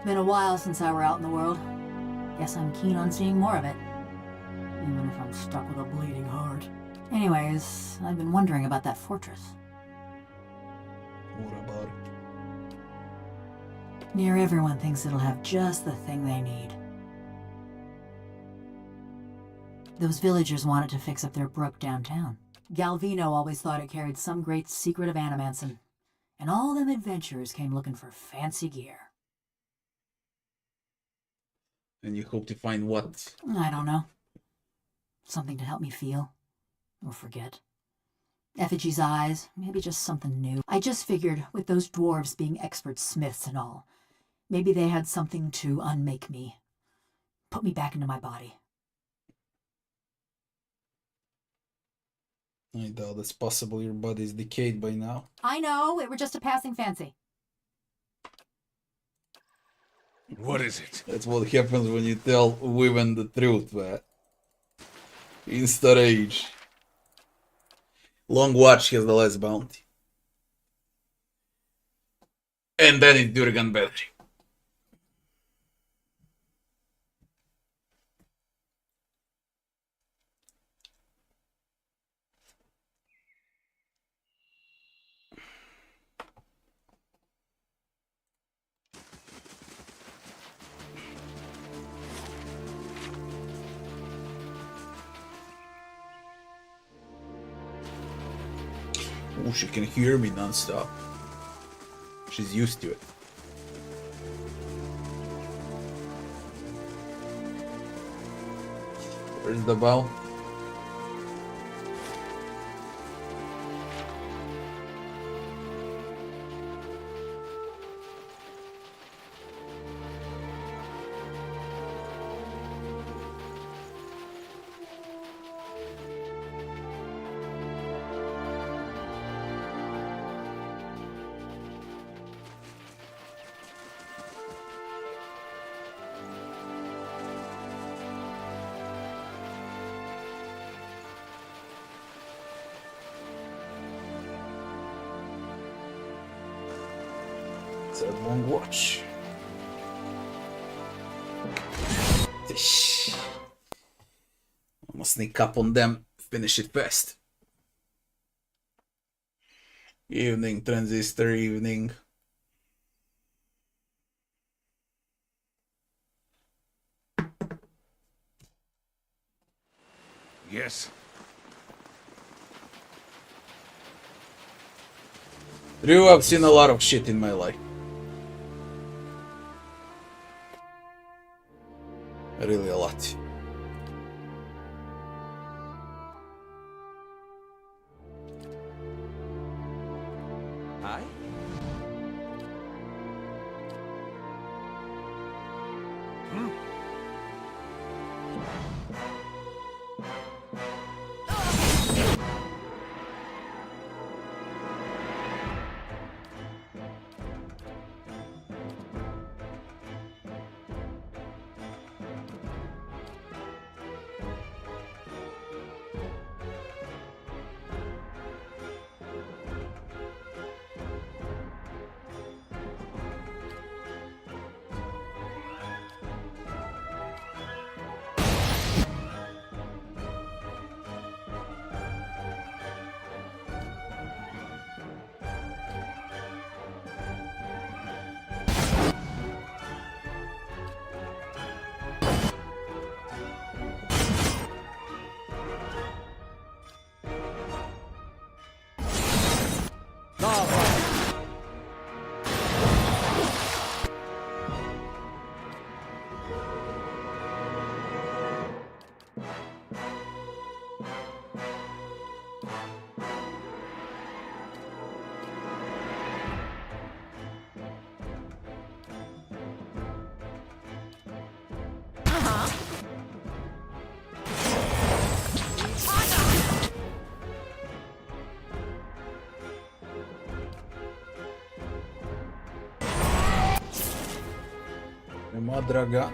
Been a while since I were out in the world. Guess I'm keen on seeing more of it. Even if I'm stuck with a bleeding heart. Anyways, I've been wondering about that fortress. What about it? Near everyone thinks it'll have just the thing they need. Those villagers wanted to fix up their brook downtown. Galvino always thought it carried some great secret of Animanson. And all them adventurers came looking for fancy gear. And you hope to find what? I don't know. Something to help me feel. Or forget. Effigy's eyes, maybe just something new. I just figured, with those dwarves being expert smiths and all, maybe they had something to unmake me. Put me back into my body. I doubt it's possible. Your body's decayed by now. I know, it were just a passing fancy. What is it? That's what happens when you tell women the truth, man. Insta rage. Long watch has the less bounty. And then it's Durgan battery. Oh, she can hear me non-stop. She's used to it. Where's the bell? It's a long watch. I'm gonna sneak up on them, finish it fast. Evening, transistor, evening. Yes. Drew, I've seen a lot of shit in my life. Really a lot. Hi? Moja draga.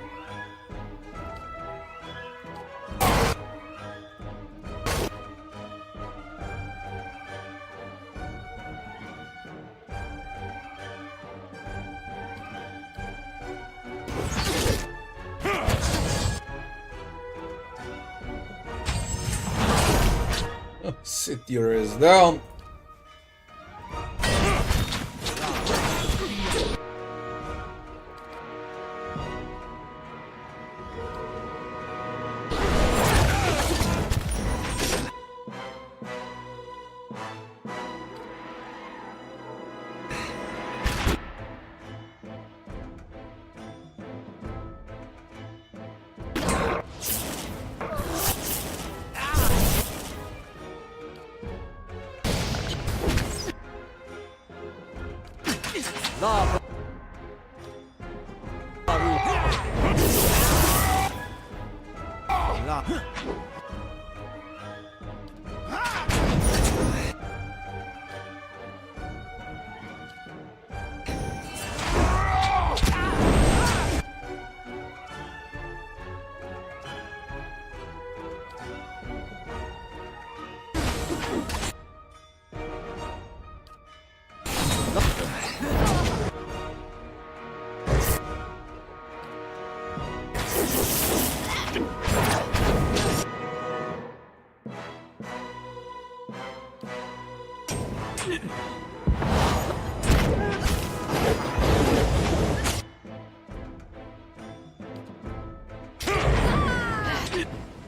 Sit your ass down.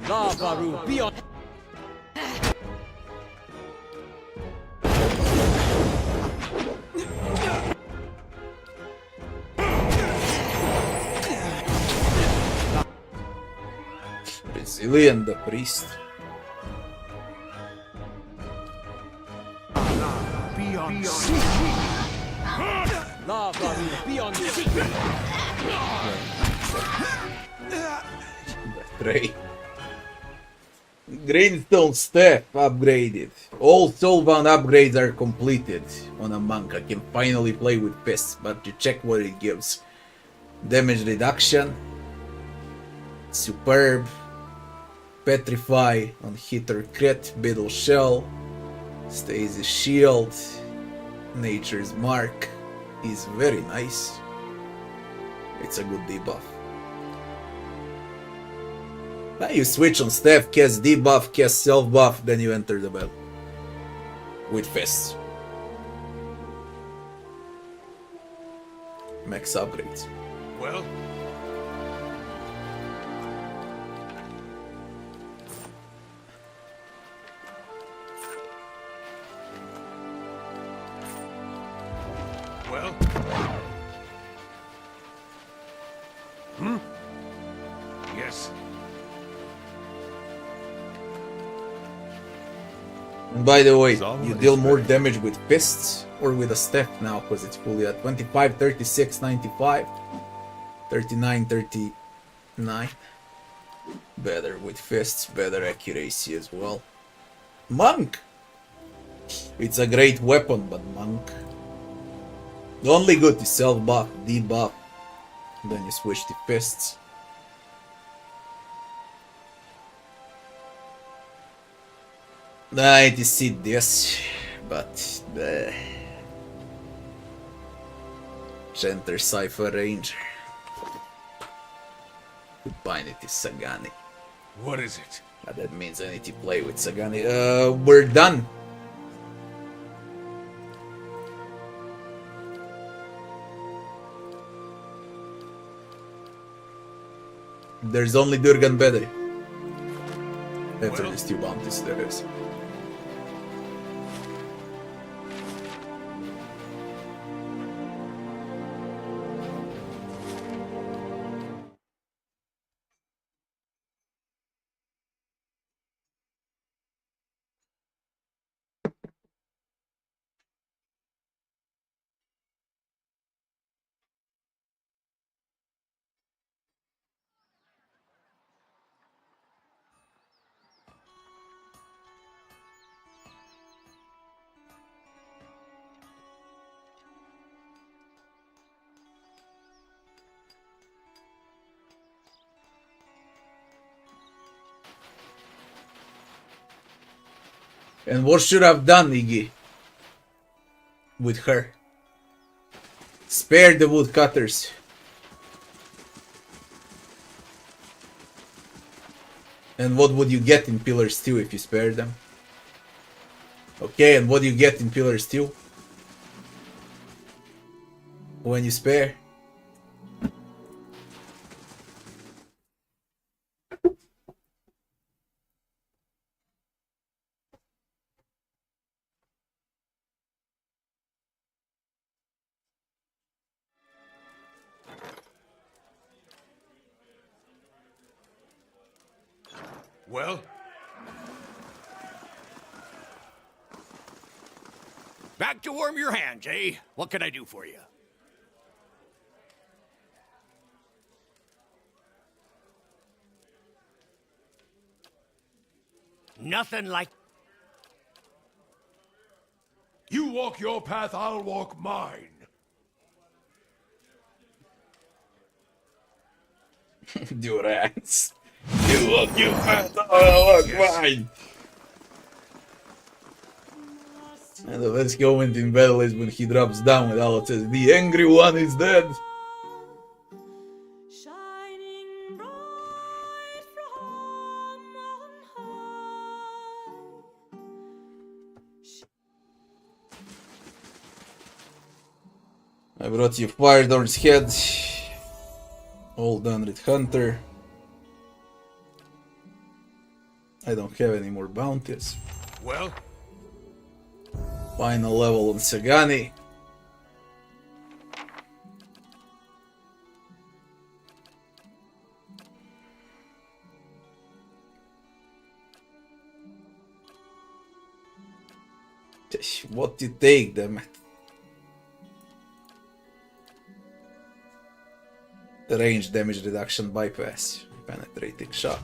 Lavaru, be on. Brazilian the priest. Lavaru, be on. Betray. Greenstone staff upgraded. All soulbound upgrades are completed. On a monk, I can finally play with fists, but to check what it gives. Damage reduction. Superb. Petrify on hit or crit. Beetle shell. Stasis shield. Nature's mark. is very nice. It's a good debuff. Now you switch on staff, cast debuff, cast self buff, then you enter the battle. With fists. Max upgrades. Well? Well? Hmm? Yes. And by the way, you deal more damage with fists or with a staff now because it's fully at 25, 36, 95, 39, 39. Better with fists, better accuracy as well. Monk! It's a great weapon, but monk. The only good is self buff, debuff. Then you switch to fists. It is this, but Enter Cypher Ranger. Combine it is Sagani. What is it? That means I need to play with Sagani. We're done. There's only Durgan Bedri. After these two bounties there is. And what should I have done, Iggy? With her? Spare the woodcutters. And what would you get in Pillars 2 if you spared them? Okay, and what do you get in Pillars 2? When you spare? Well? Back to warm your hands, eh? What can I do for you? Nothing like... You walk your path, I'll walk mine. Durance. You walk your path, I'll walk mine. And the best moment in battle is when he drops down and Allah says, the angry one is dead. I brought you Firedorn's head. All done with Hunter. I don't have any more bounties. Well? Final level on Sagani. What you take, damn it? Range damage reduction bypass. Penetrating shot.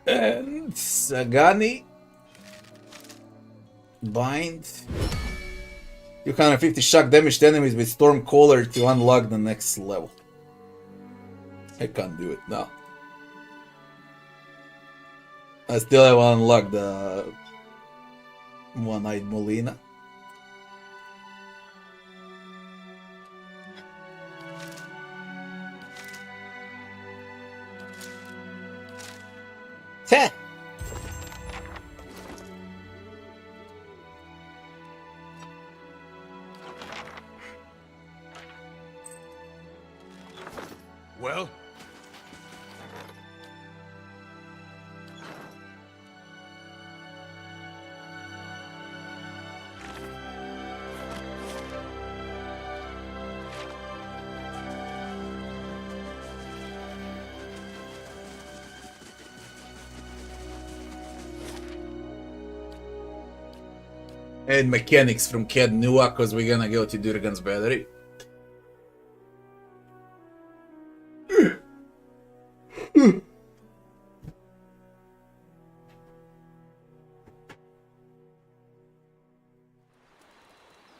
And Sagani. Bind. 250 shock damage to enemies with Stormcaller to unlock the next level. I can't do it now. I still haven't unlocked the One-Eyed Molina. Well? And mechanics from Cad Nua, cause we're gonna go to Durgan's Battery.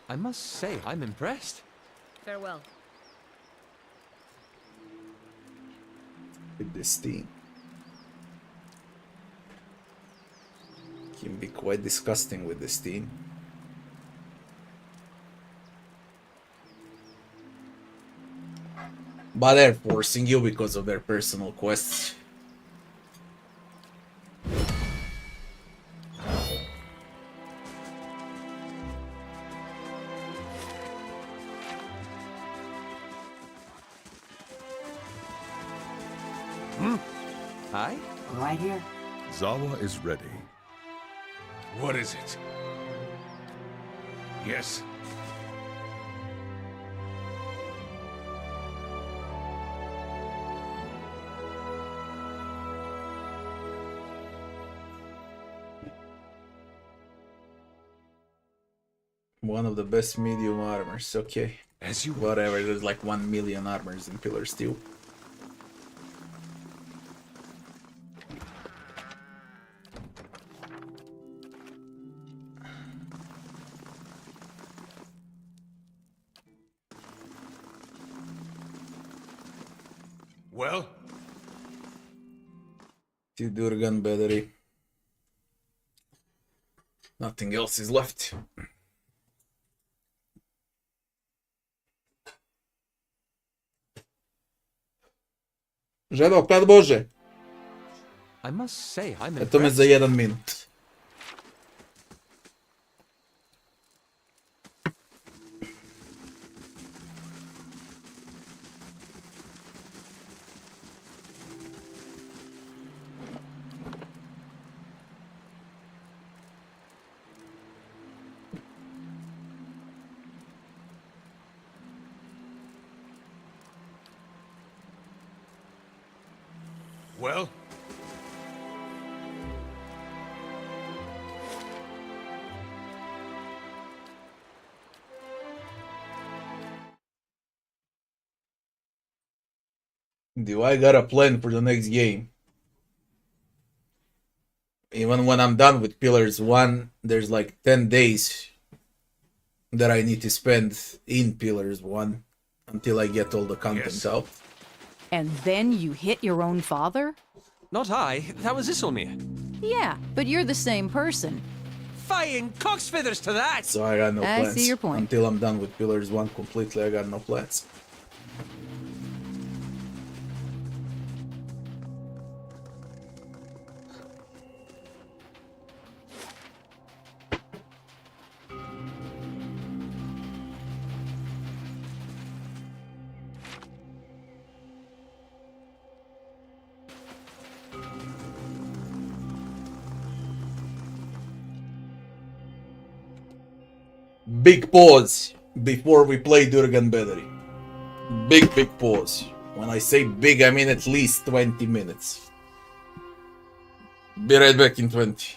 I must say, I'm impressed. Farewell. With this team. Can be quite disgusting with this team. But they're forcing you because of their personal quests. Hi? Right here. Zawa is ready. What is it? Yes. One of the best medium armors, okay. As you whatever, there's like 1 million armors in Pillar Steel. Well? To Durgan Battery. Nothing else is left. Ženo, kad može? I must say, I'm Eto me za impressed. 1 minut. Well? Do I got a plan for the next game? Even when I'm done with Pillars 1, there's like 10 days that I need to spend in Pillars 1 until I get all the content out. And then you hit your own father? Not I. That was Isilmir. Yeah, but you're the same person. Fine cock's feathers to that! So I got no I plans. see your point. Until I'm done with Pillars 1 completely, I got no plans. Big pause before we play Durgan Battery. Big pause. When I say big, I mean at least 20 minutes. Be right back in 20.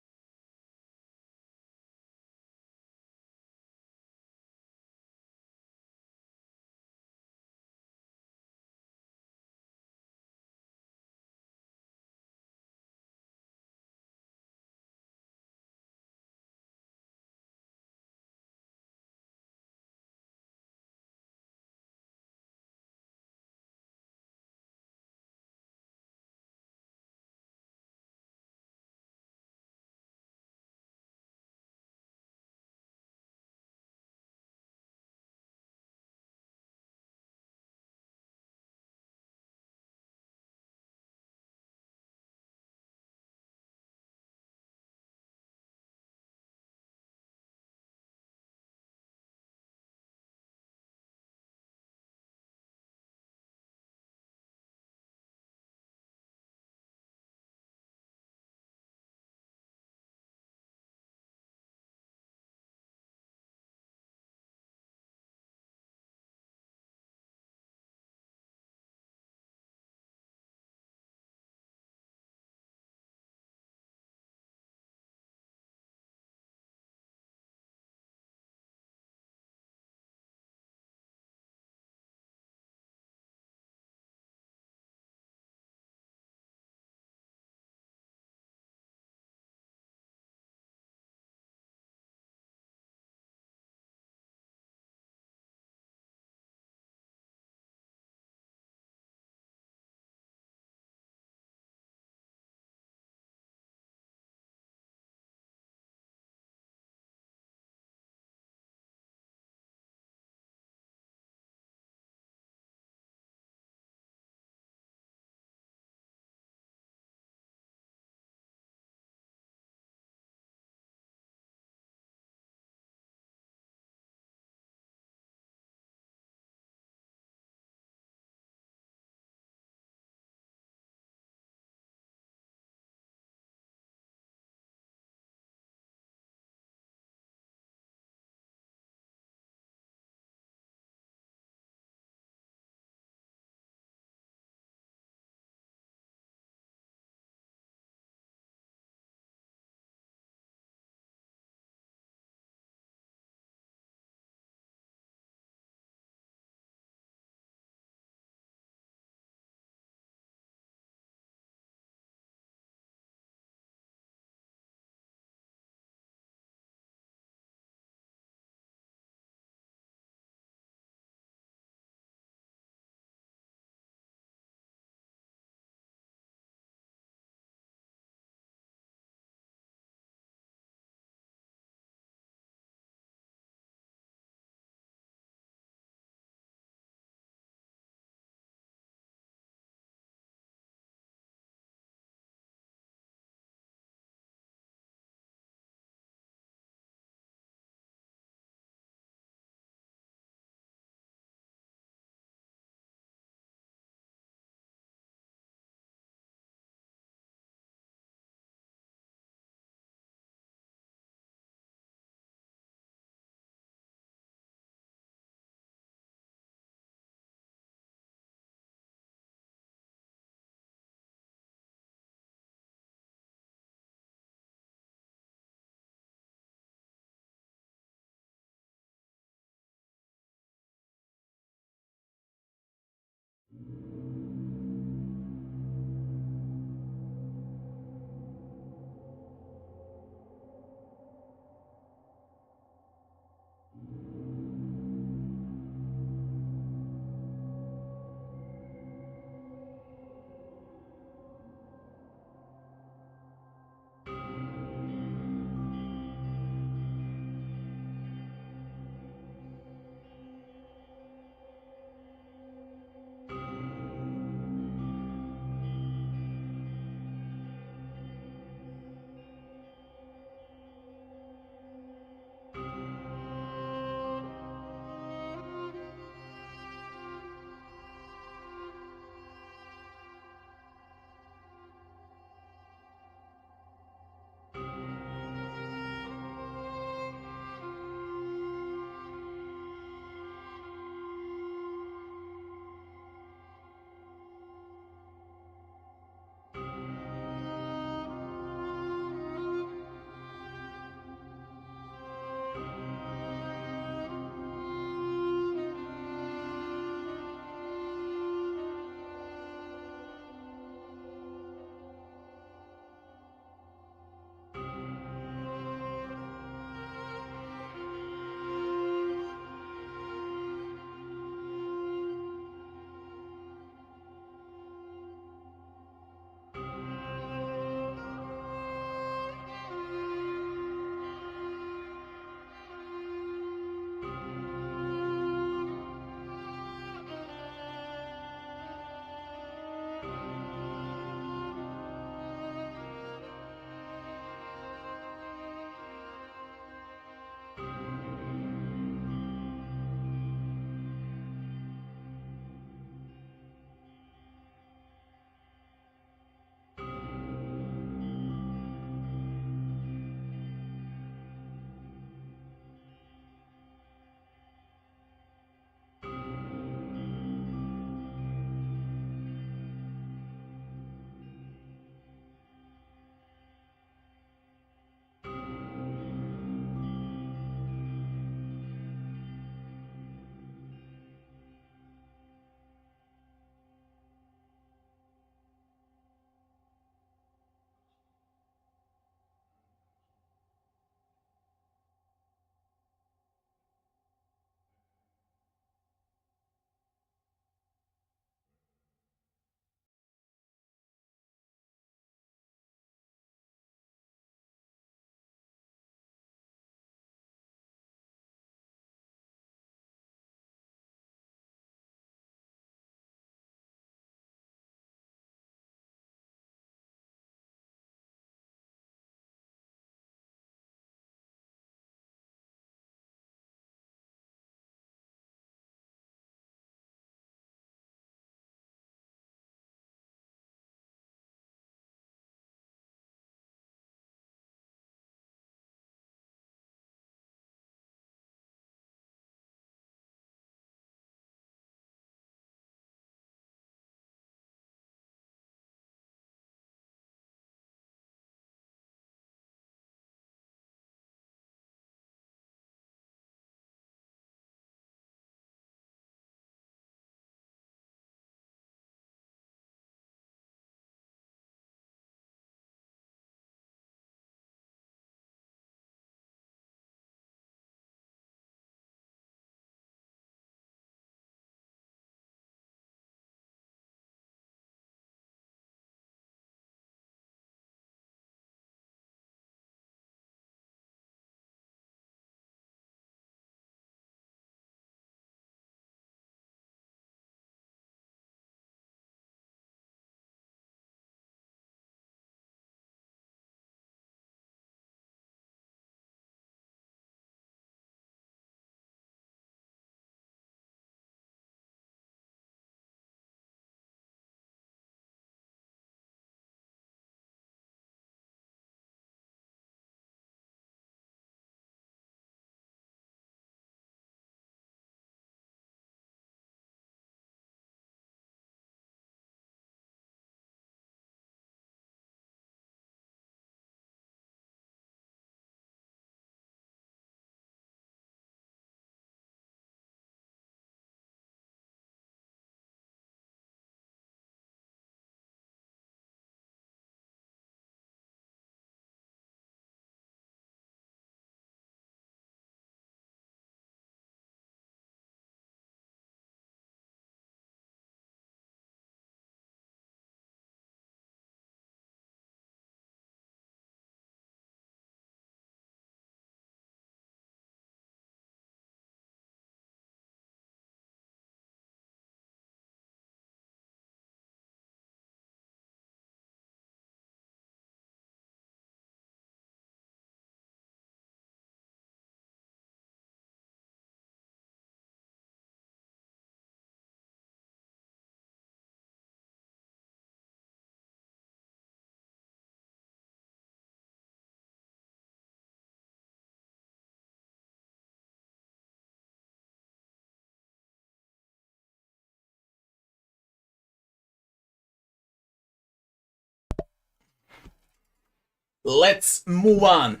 Let's move on.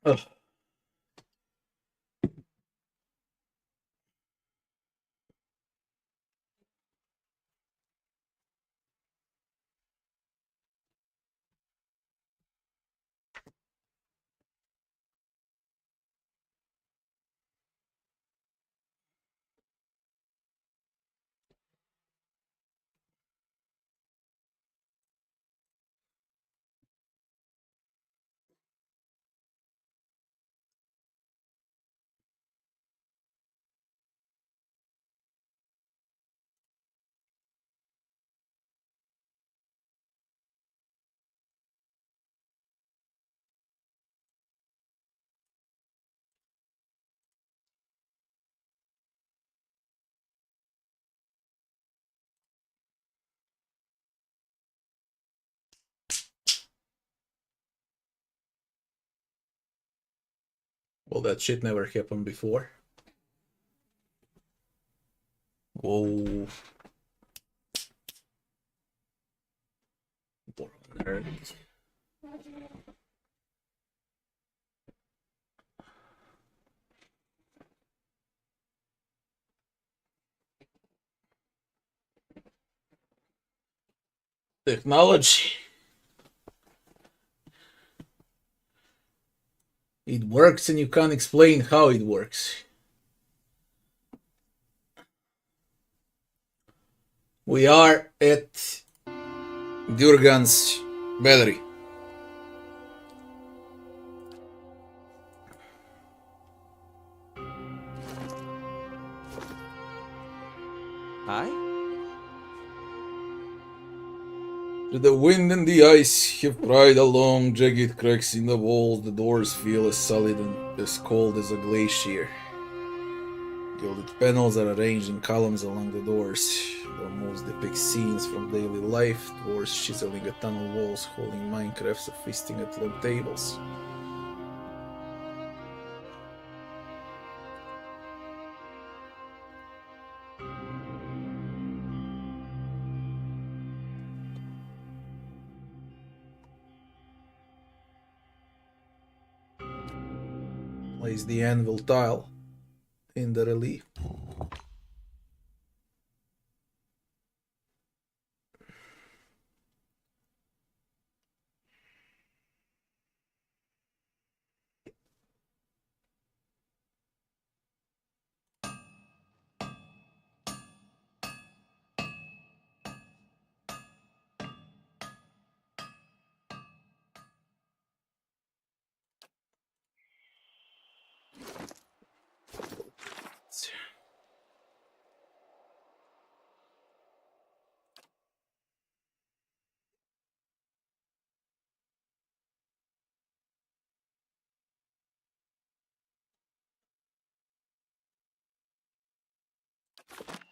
Ugh. Well, that shit never happened before. Whoa. Poor nerd. Technology. It works and you can't explain how it works. We are at Durgan's battery. Hi? The wind and the ice have pried along jagged cracks in the walls. The doors feel as solid and as cold as a glacier. Gilded panels are arranged in columns along the doors. Almost depict scenes from daily life. Dwarves chiseling at tunnel walls, holding Minecrafts, or feasting at log tables. Place the anvil tile in the relief.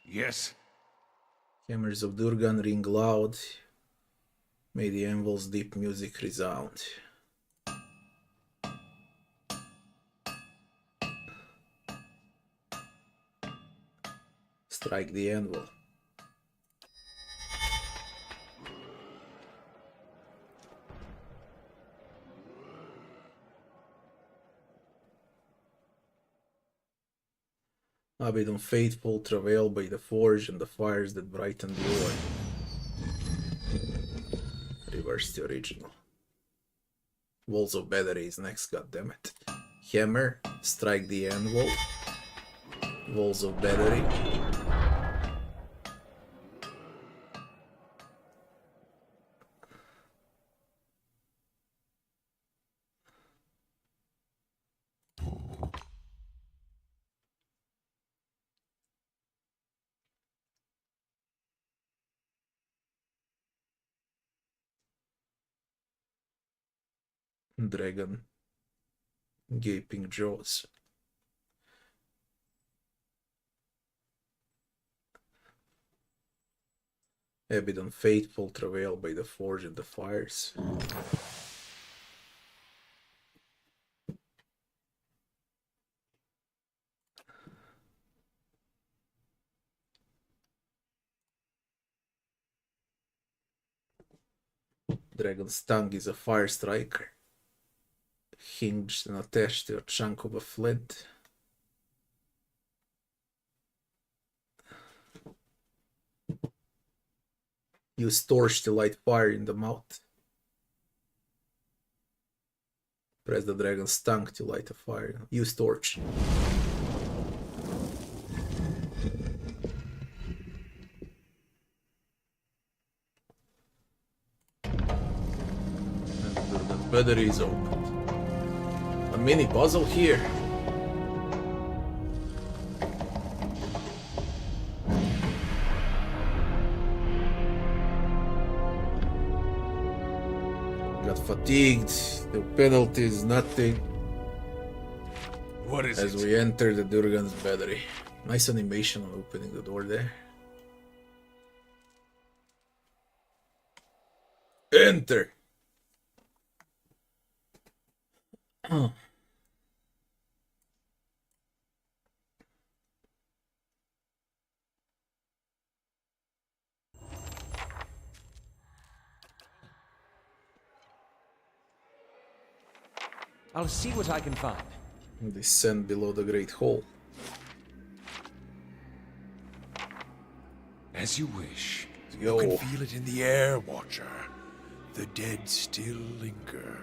Yes. Hammers of Durgan ring loud. May the anvil's deep music resound. Strike the anvil. Abaddon faithful, travail by the forge and the fires that brighten the ore. Reverse the original. Walls of batteries next, goddammit. Hammer, strike the anvil. Walls of battery. Dragon. Gaping jaws. Abaddon faithful, travail by the forge and the fires. Dragon's tongue is a fire striker. Hinged and attached to a chunk of a flint. Use torch to light fire in the mouth. Press the dragon's tongue to light a fire. Use torch. And the battery is opened. A mini puzzle here. Got fatigued. The penalty is nothing. What is As we enter the Durgan's battery. Nice animation on opening the door there. Enter. Oh. I'll see what I can find. Descend below the Great Hall. As you wish. Yo. You can feel it in the air, Watcher. The dead still linger.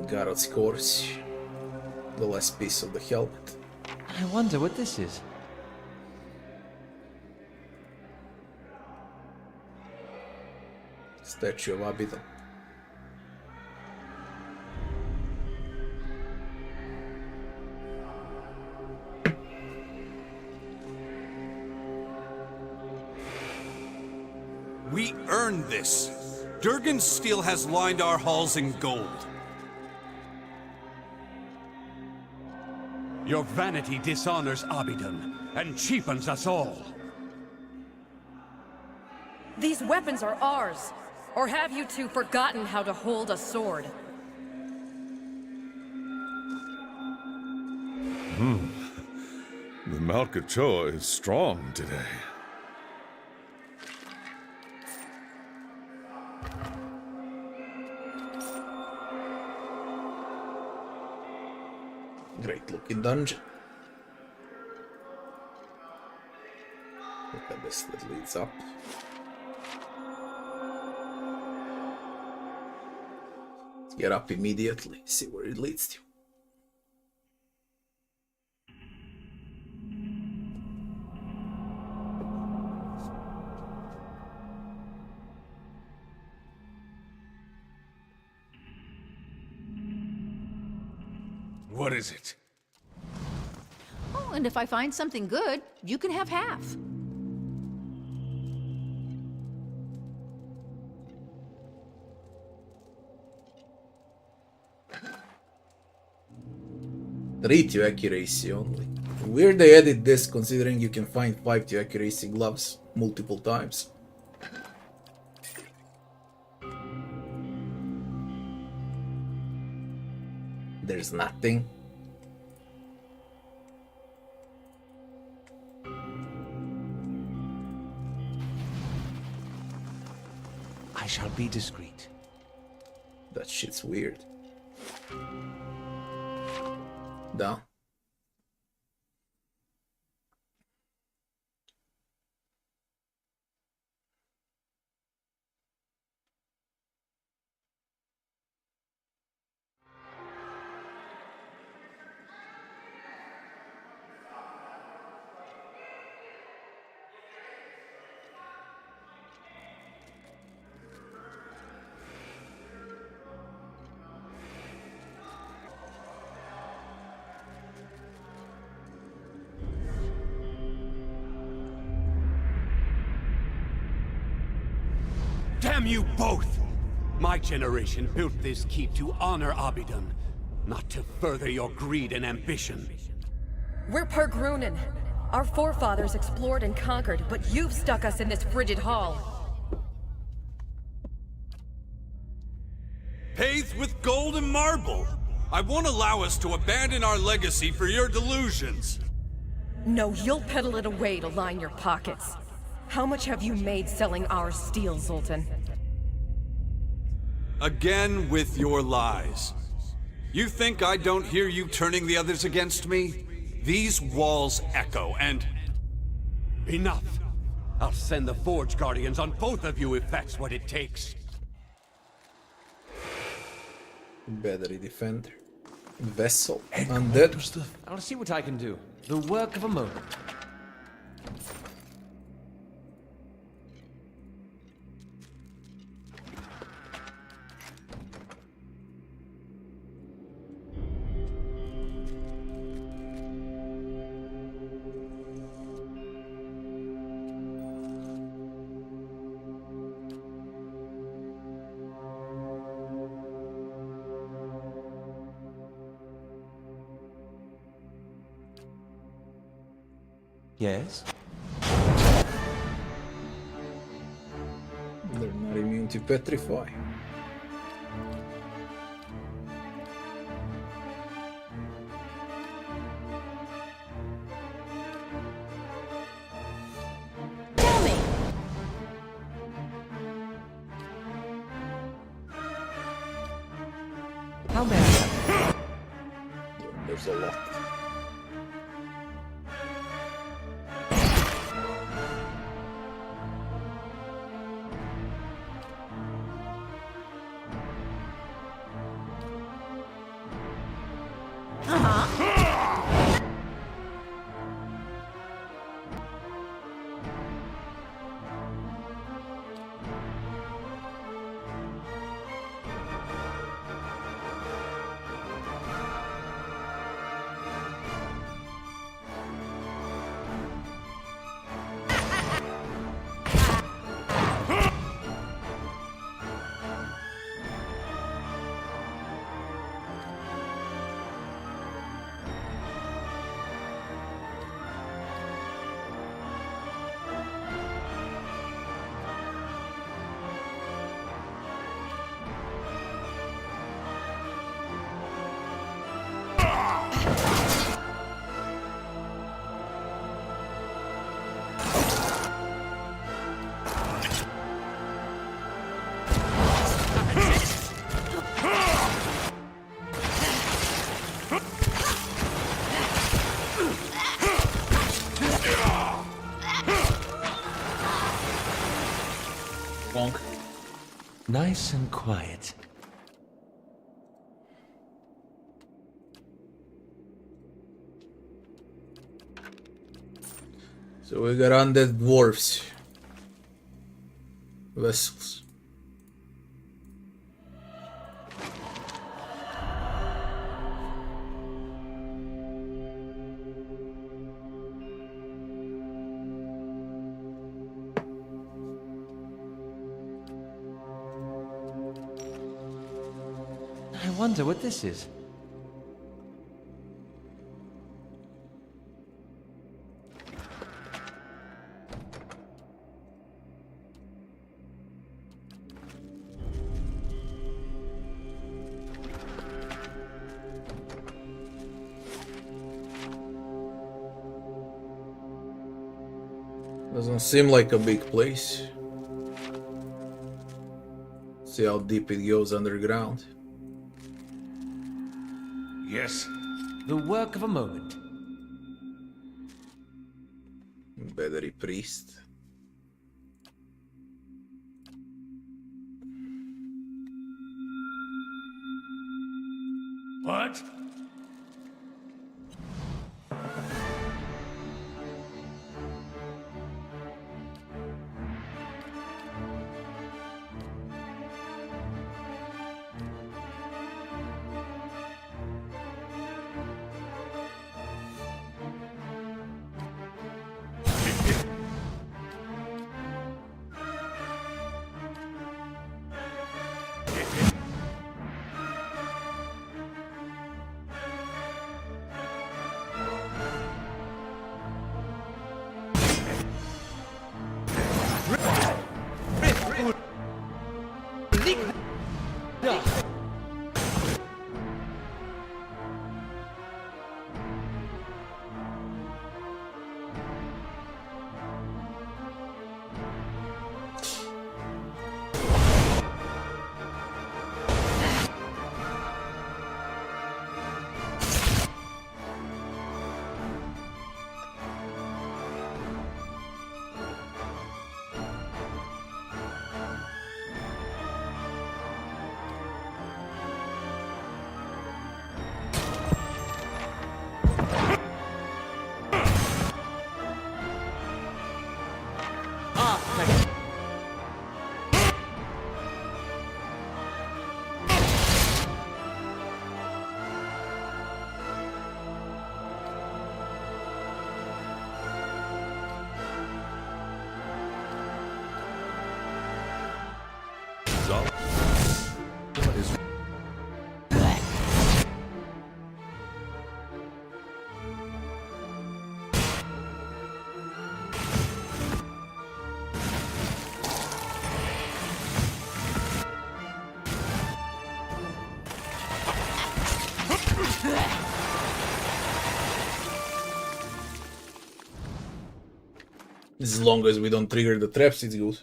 Garrett's course. The last piece of the helmet. I wonder what this is. Statue of Abidan. We earned this. Durgan's steel has lined our halls in gold. Your vanity dishonors Abidan and cheapens us all. These weapons are ours. Or have you two forgotten how to hold a sword? The Malkachoa is strong today. Great looking dungeon. Look at this that leads up. Let's get up immediately, see where it leads to. What is it? Oh, and if I find something good, you can have half. Three to accuracy only. Weird they added this considering you can find 5 to accuracy gloves multiple times. There's nothing. I shall be discreet. That shit's weird. Down. Damn you both! My generation built this keep to honor Abidan, not to further your greed and ambition. We're Pergrunin. Our forefathers explored and conquered, but you've stuck us in this frigid hall. paved with gold and marble. I won't allow us to abandon our legacy for your delusions. No, you'll peddle it away to line your pockets. How much have you made selling our steel, Zoltan? Again with your lies. You think I don't hear you turning the others against me? These walls echo, and... Enough! I'll send the Forge Guardians on both of you if that's what it takes. Battery defender. Vessel. Undead. I'll see what I can do. The work of a moment. Yes? They're not immune to petrify. Tell me! How may I help? There's a lot. Bonk. Nice and quiet. So we got undead dwarves. Vessels. I wonder what this is. Doesn't seem like a big place. See how deep it goes underground. Yes. The work of a moment. Battery priest. What? As long as we don't trigger the traps, it's good.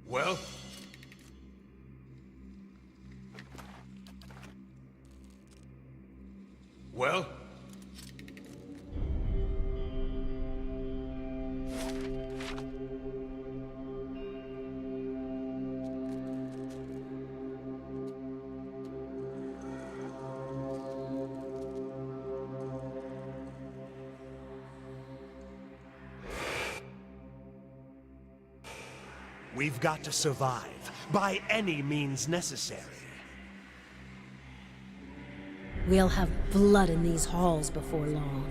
Well? Well? We've got to survive, by any means necessary. We'll have blood in these halls before long.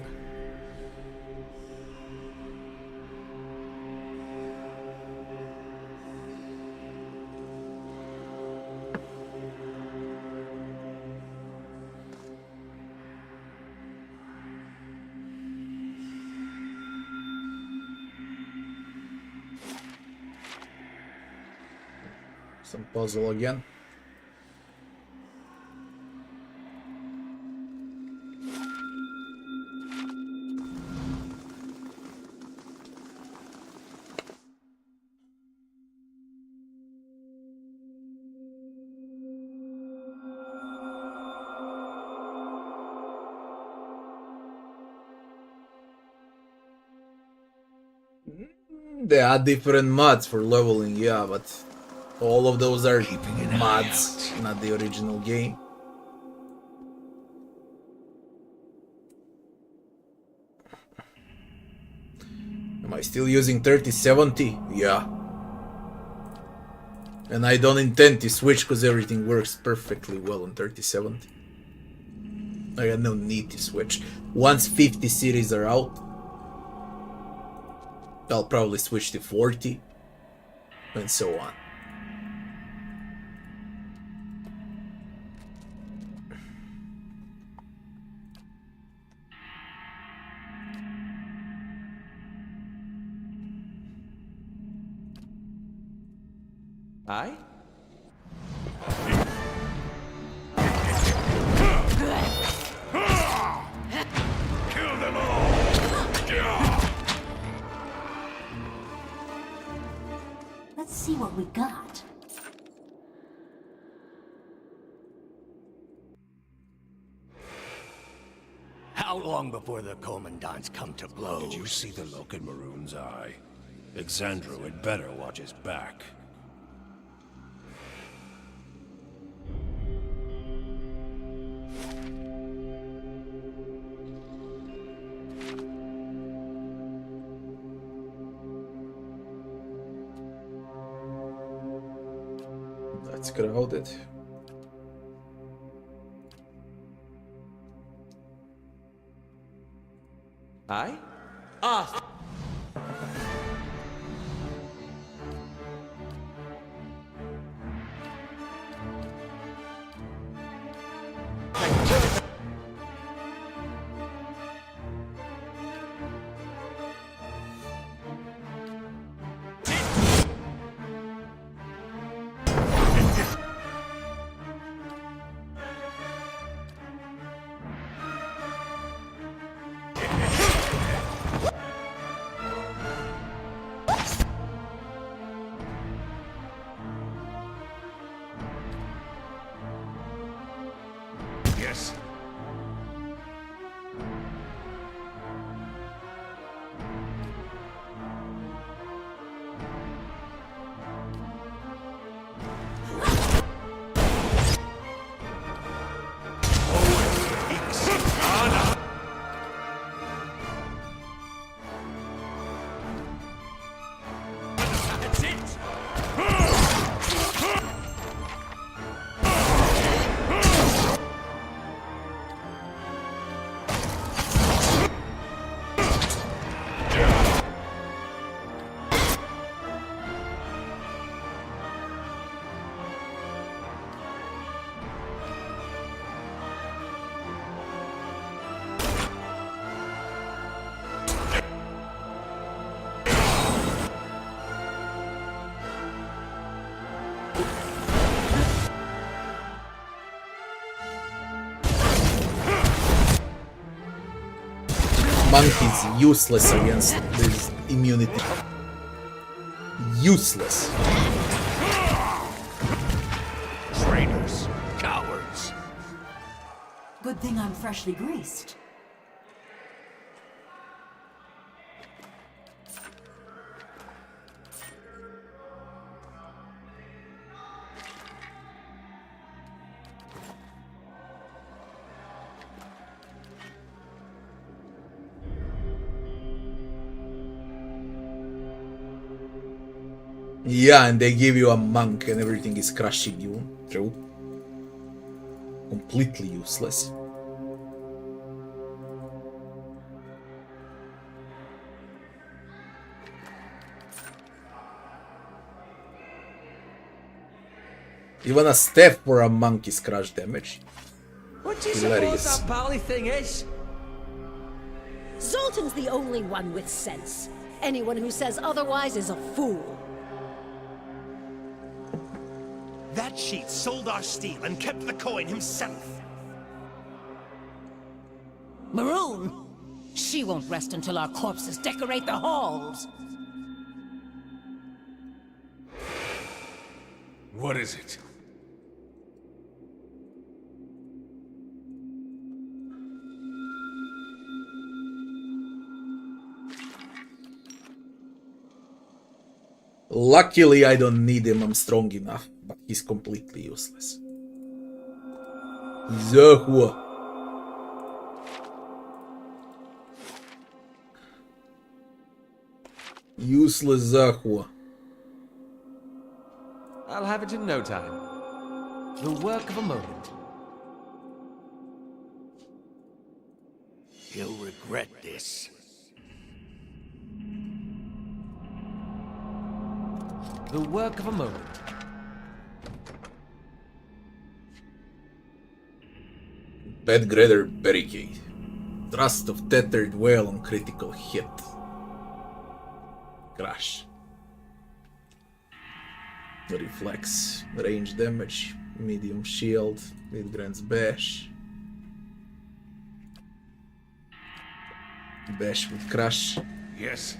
Some puzzle again. There are different mods for leveling, yeah, but all of those are mods, not the original game. Am I still using 3070? Yeah. And I don't intend to switch because everything works perfectly well on 3070. I got no need to switch. Once 50 series are out, I'll probably switch to 40, and so on. Aye? Kill them all! Let's see what we got. How long before the commandants come to blows? Did you see the look in Maroon's eye? Exandro had better watch his back. That's crowded. Aye? Ah! Yes. Monk is useless against this immunity. Useless. Traitors, cowards. Good thing I'm freshly greased. Yeah, and they give you a monk and everything is crushing you. True. Completely useless. Even a staff for a monk is crush damage. What do you suppose that bally thing is? Zoltan's the only one with sense. Anyone who says otherwise is a fool. That cheat sold our steel and kept the coin himself. Maroon? She won't rest until our corpses decorate the halls. What is it? Luckily, I don't need him, I'm strong enough, but he's completely useless. Zahua. Useless Zahua. I'll have it in no time. The work of a moment. He'll regret this. The work of a moment. Bad Greater Barricade. Thrust of Tethered Whale on critical hit. Crash. Reflex. Range damage. Medium shield. It grants bash. Bash with crush. Yes.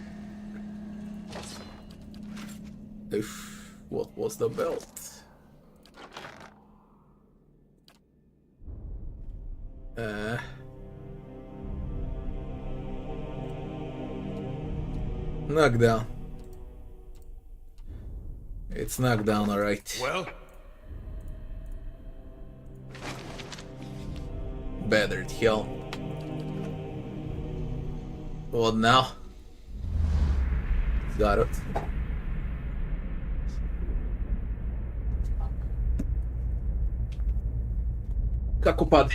Oof, what was the belt? Knockdown. It's knockdown, alright. Well? Battered hell. What now? Got it. Kako pade?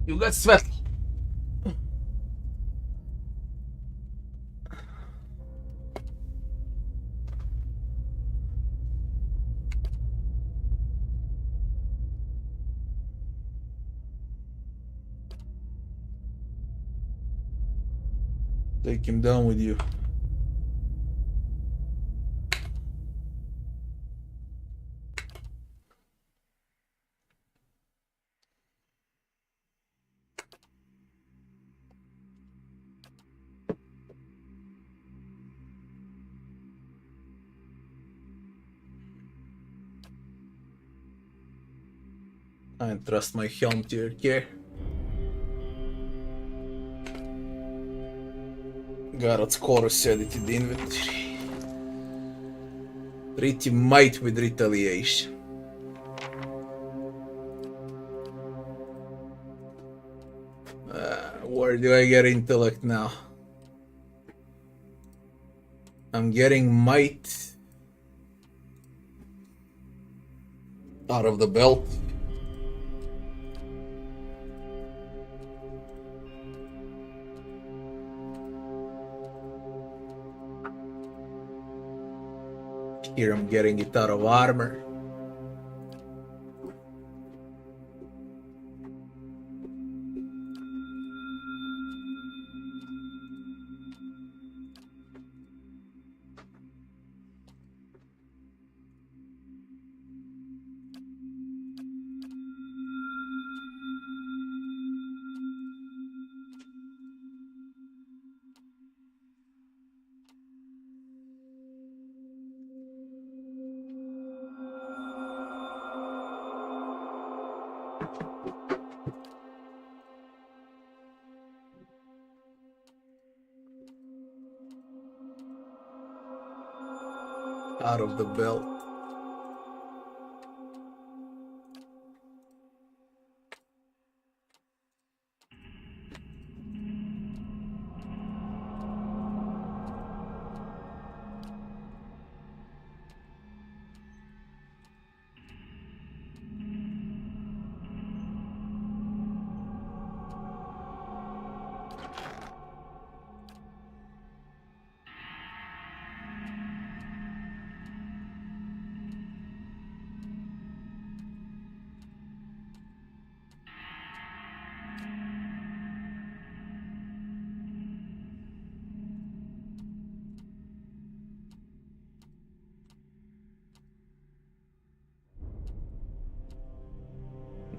Jugat svetlo. Take him down with you. I entrust my helm to your care. Garot skoro sediti the inventory. Treat your might with retaliation. Where do I get intellect now? I'm getting might out of the belt. Here I'm getting it out of armor. Out of the belt.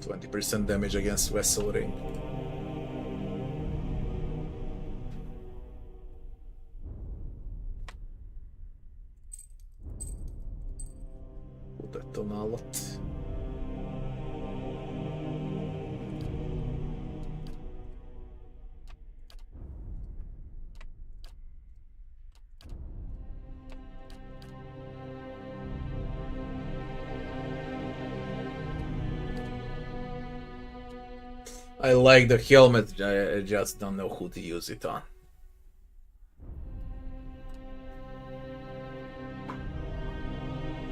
%20 damage against vessel ring. Otettu nallat. I like the helmet, I just don't know who to use it on.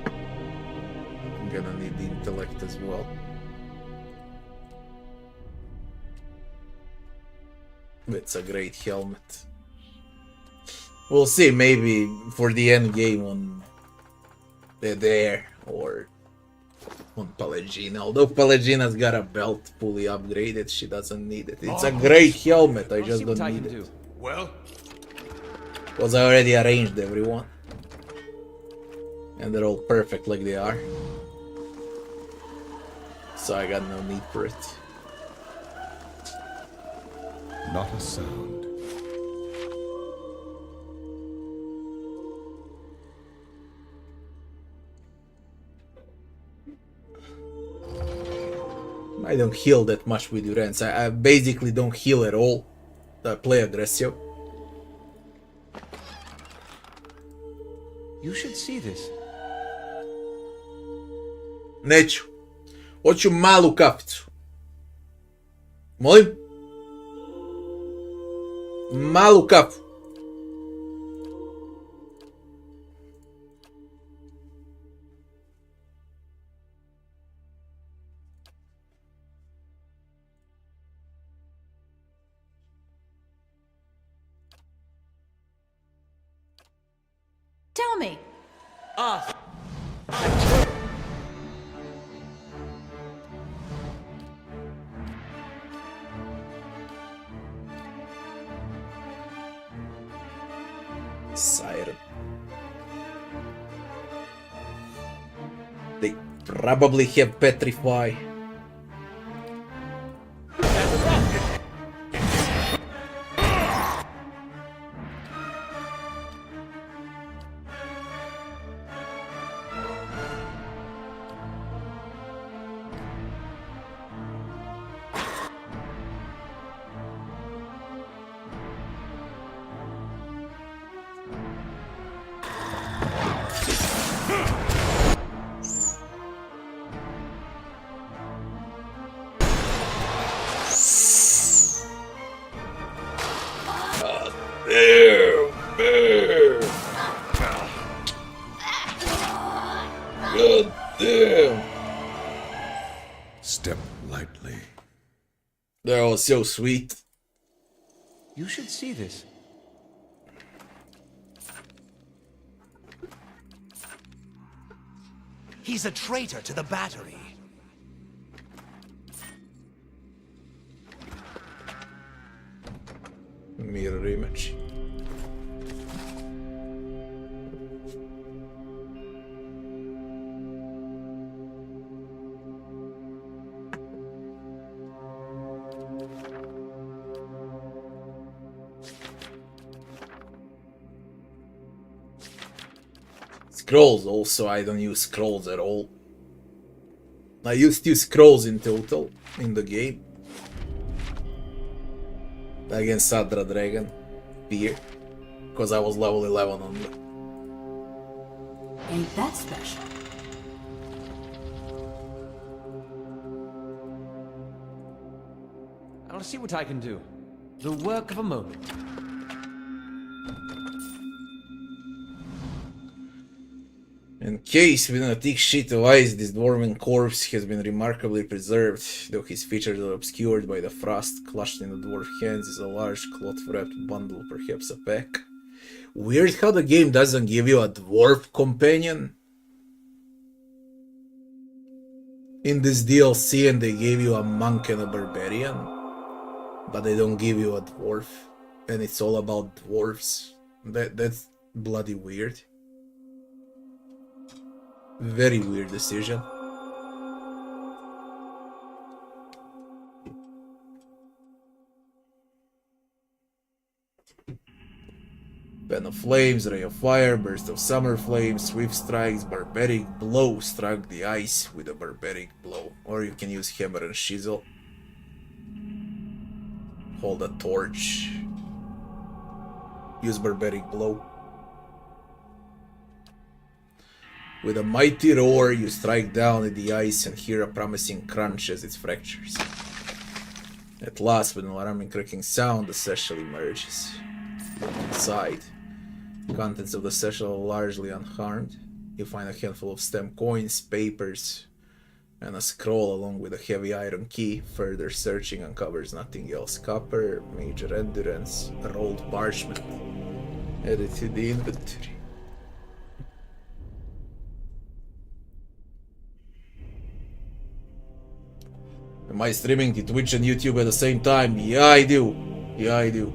I'm gonna need the intellect as well. It's a great helmet. We'll see, maybe for the end game when they're there, or on Pelagina. Although Pelagina's got a belt fully upgraded, she doesn't need it. It's a great helmet, I just don't need it. Well, Because I already arranged everyone. And they're all perfect like they are. So I got no need for it. Not a sound. I don't heal that much with Durance. I basically don't heal at all. I play aggressive. You should see this. Neću. Hoću malu kaficu. Molim? Malu kafu. me. Ah! Siren. They probably have Petrify. God damn. Step lightly. That was so sweet. You should see this. He's a traitor to the battery. Mirror image. Scrolls also, I don't use scrolls at all. I used to use scrolls in total in the game. Against Sadra Dragon, Beer, because I was level 11 only. Ain't that special? I'll see what I can do. The work of a moment. In case within a thick sheet of ice, this dwarven corpse has been remarkably preserved, though his features are obscured by the frost. Clutched in the dwarf hands is a large cloth-wrapped bundle, perhaps a pack. Weird how the game doesn't give you a dwarf companion in this DLC, and they gave you a monk and a barbarian, but they don't give you a dwarf, and it's all about dwarves. That's bloody weird. Very weird decision. Pen of Flames, Ray of Fire, Burst of Summer Flames, Swift Strikes, Barbaric Blow, struck the ice with a Barbaric Blow. Or you can use Hammer and Chisel. Hold a torch. Use Barbaric Blow. With a mighty roar, you strike down at the ice and hear a promising crunch as it fractures. At last, with an alarming cracking sound, the satchel emerges. Inside, the contents of the satchel are largely unharmed. You find a handful of stem coins, papers, and a scroll along with a heavy iron key. Further searching uncovers nothing else. Copper, major endurance, rolled parchment. Added to the inventory. Am I streaming to Twitch and YouTube at the same time? Yeah, I do. Yeah, I do.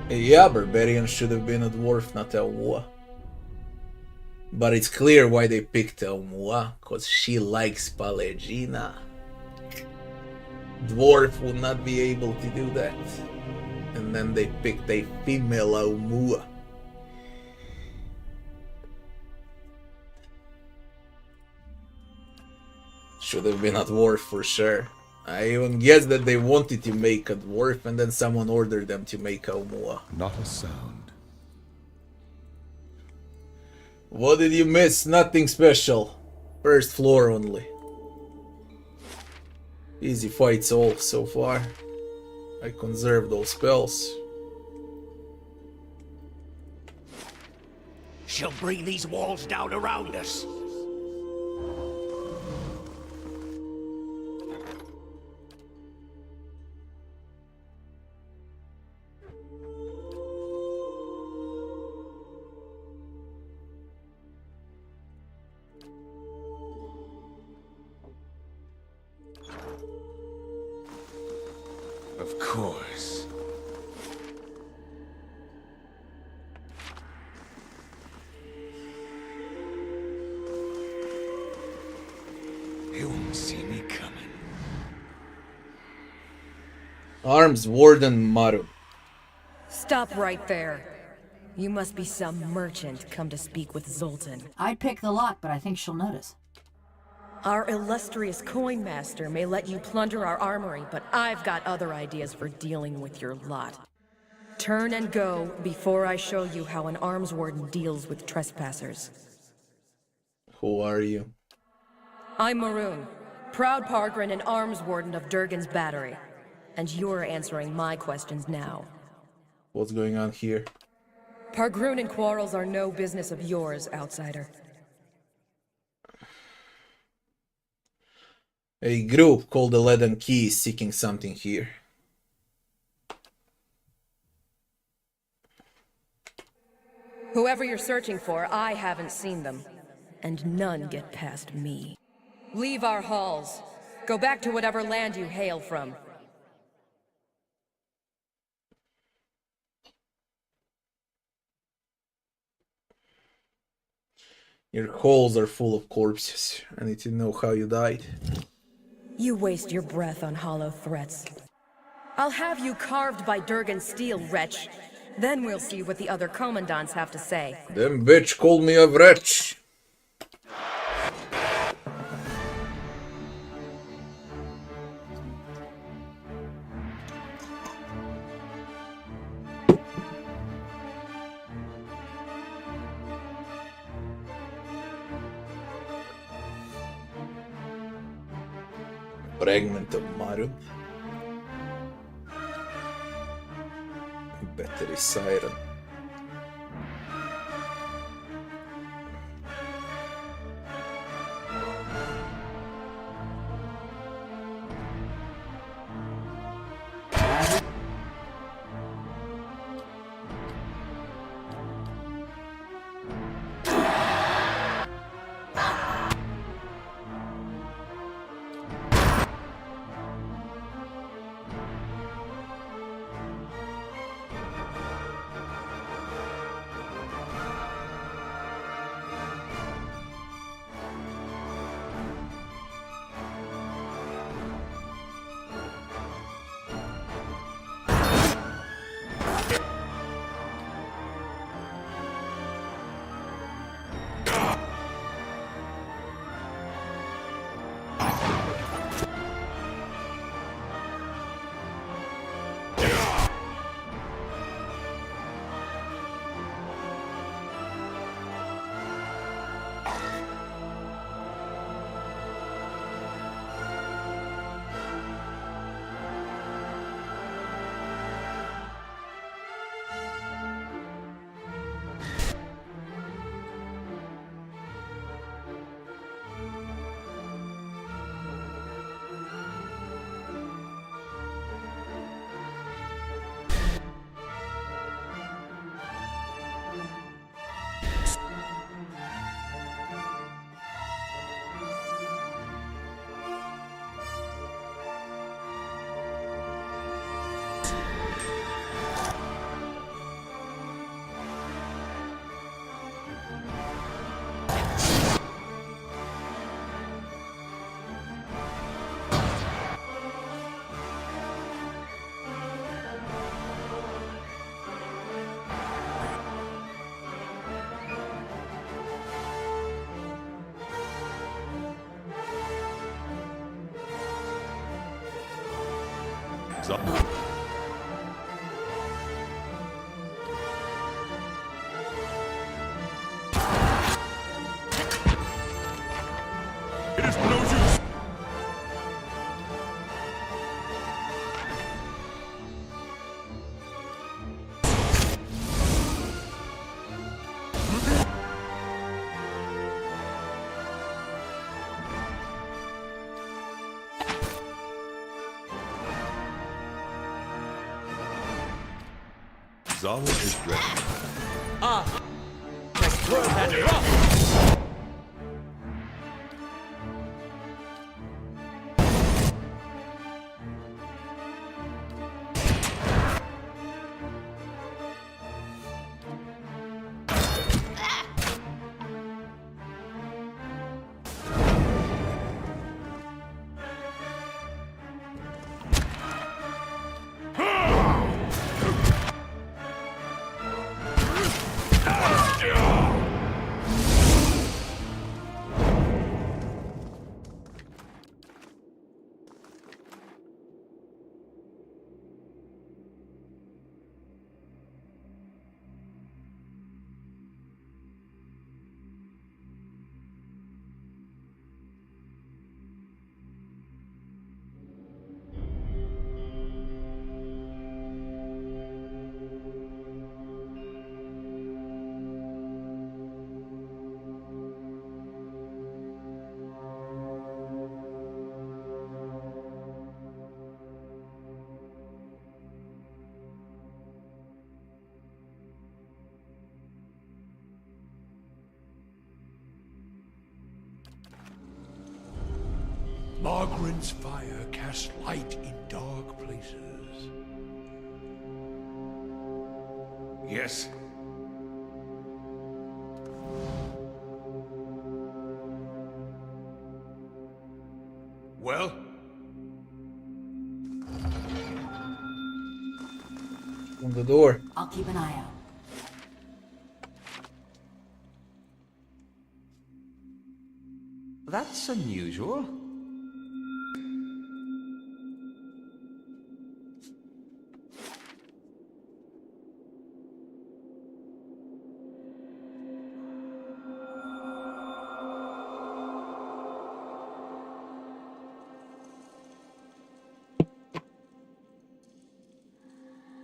Yeah, Barbarian should have been a dwarf, not Elmua. But it's clear why they picked Elmua, because she likes Pallegina. Dwarf would not be able to do that. And then they picked a female Elmua. Should have been a dwarf for sure. I even guess that they wanted to make a dwarf and then someone ordered them to make Elmua. Not a sound. What did you miss? Nothing special. First floor only. Easy fights all so far. I conserved those spells. She'll bring these walls down around us. Of course. They won't see me coming. Arms Warden Maru. Stop right there. You must be some merchant come to speak with Zoltan. I'd pick the lock, but I think she'll notice. Our illustrious coin master may let you plunder our armory, but I've got other ideas for dealing with your lot. Turn and go before I show you how an arms warden deals with trespassers. Who are you? I'm Maroon, proud Pargrin and arms warden of Durgan's Battery. And you're answering my questions now. What's going on here? Pargroon and quarrels are no business of yours, outsider. A group called the Leaden Key is seeking something here. Whoever you're searching for, I haven't seen them. And none get past me. Leave our halls. Go back to whatever land you hail from. Your halls are full of corpses. I need to know how you died. You waste your breath on hollow threats. I'll have you carved by Durgan's steel, wretch. Then we'll see what the other commandants have to say. Them bitch called me a wretch. Fragment of Marub. Battery Siren. It is no use. Zawa is ready. Ah! Next word and rough! Margaret's fire casts light in dark places. Yes. Well? On the door. I'll keep an eye out. That's unusual.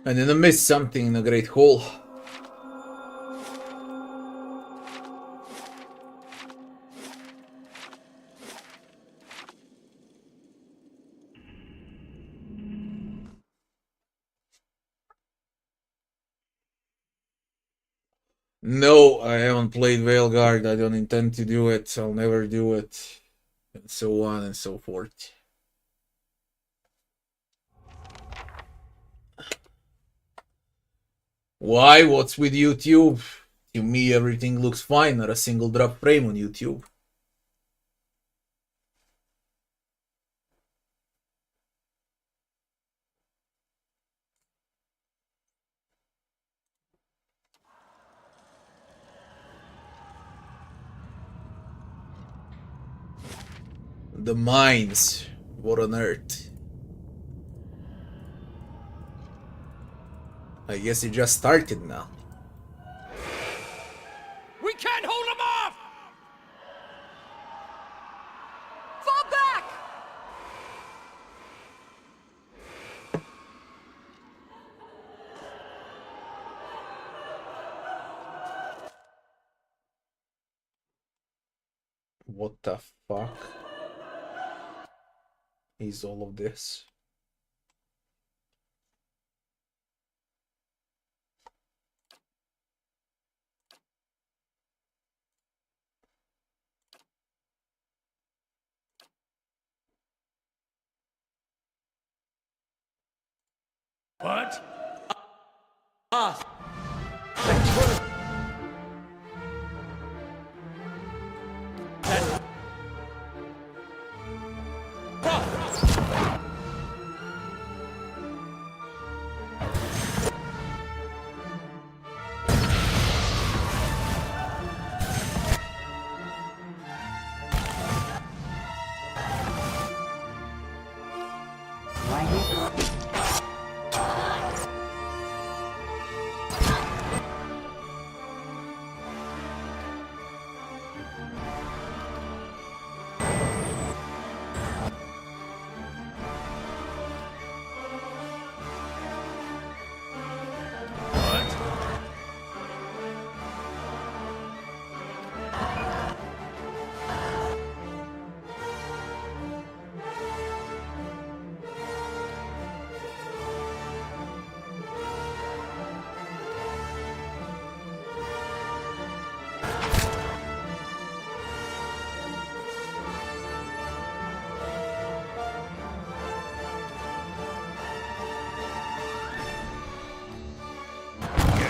I didn't miss something in the Great Hall. No, I haven't played Veilguard. I don't intend to do it. I'll never do it. And so on and so forth. Why? What's with YouTube? To me, everything looks fine. Not a single drop frame on YouTube. The mines. What on earth? I guess it just started now. We can't hold them off! Fall back! What the fuck is all of this? What? Right here.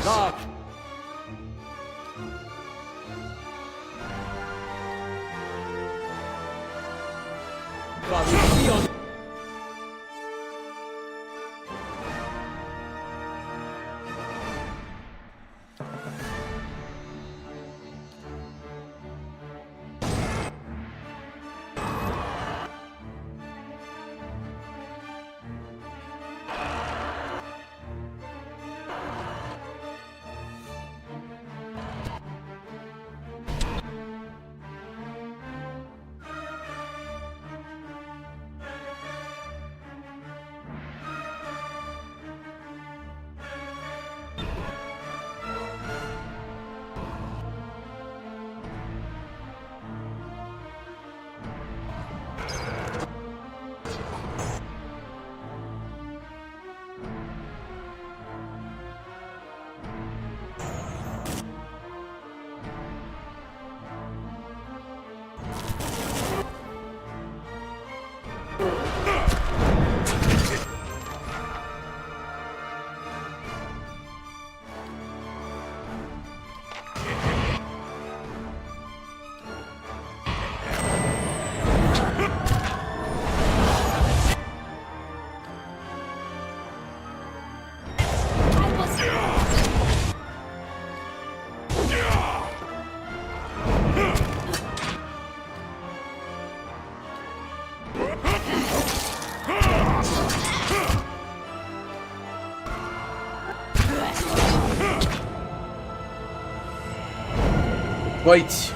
Lock! quite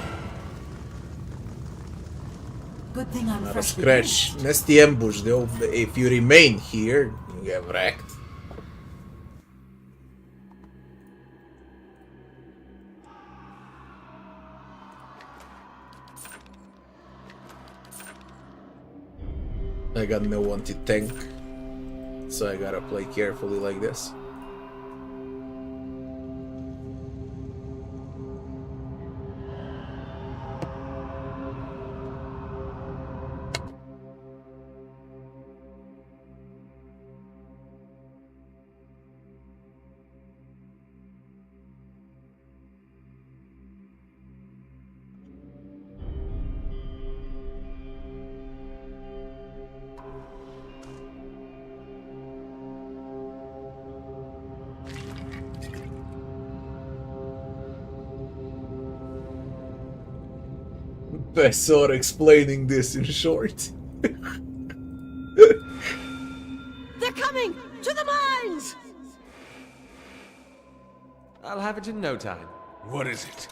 Good thing I'm not a freshly scratch. Nasty ambush though. If you remain here, you get wrecked. I got no one to tank, so I gotta play carefully like this. Professor explaining this in short. They're coming! To the mines! I'll have it in no time. What is it?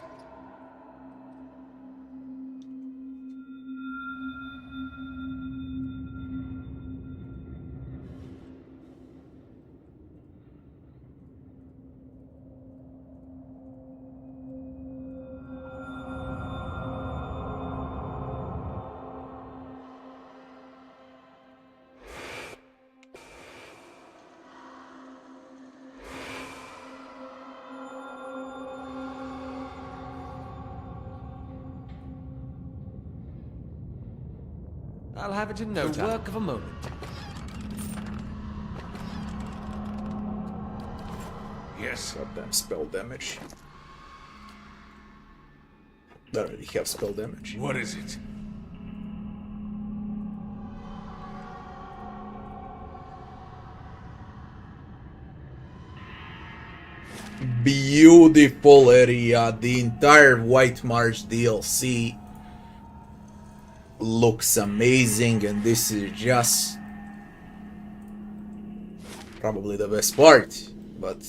I'll have it in no time. The work of a moment. Yes. Goddamn spell damage. Don't really have spell damage. What is it? Beautiful area. The entire White March DLC looks amazing, and this is just probably the best part, but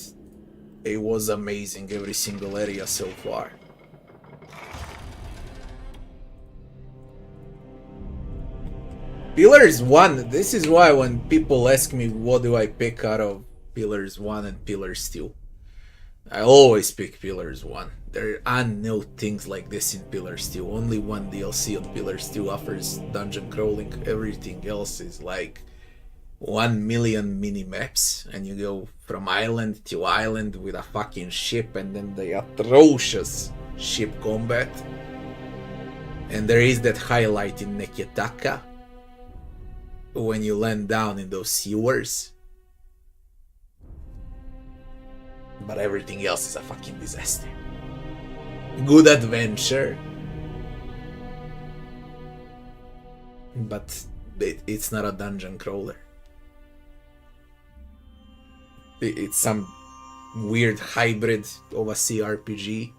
it was amazing every single area so far. Pillars 1, this is why when people ask me what do I pick out of Pillars 1 and Pillars 2, I always pick Pillars 1. There are no things like this in Pillars 2. Only one DLC on Pillars 2 offers dungeon crawling. Everything else is like 1 million mini-maps, and you go from island to island with a fucking ship, and then the atrocious ship combat. And there is that highlight in Neketaka when you land down in those sewers. But everything else is a fucking disaster. Good adventure, but it's not a dungeon crawler. It's some weird hybrid of a CRPG,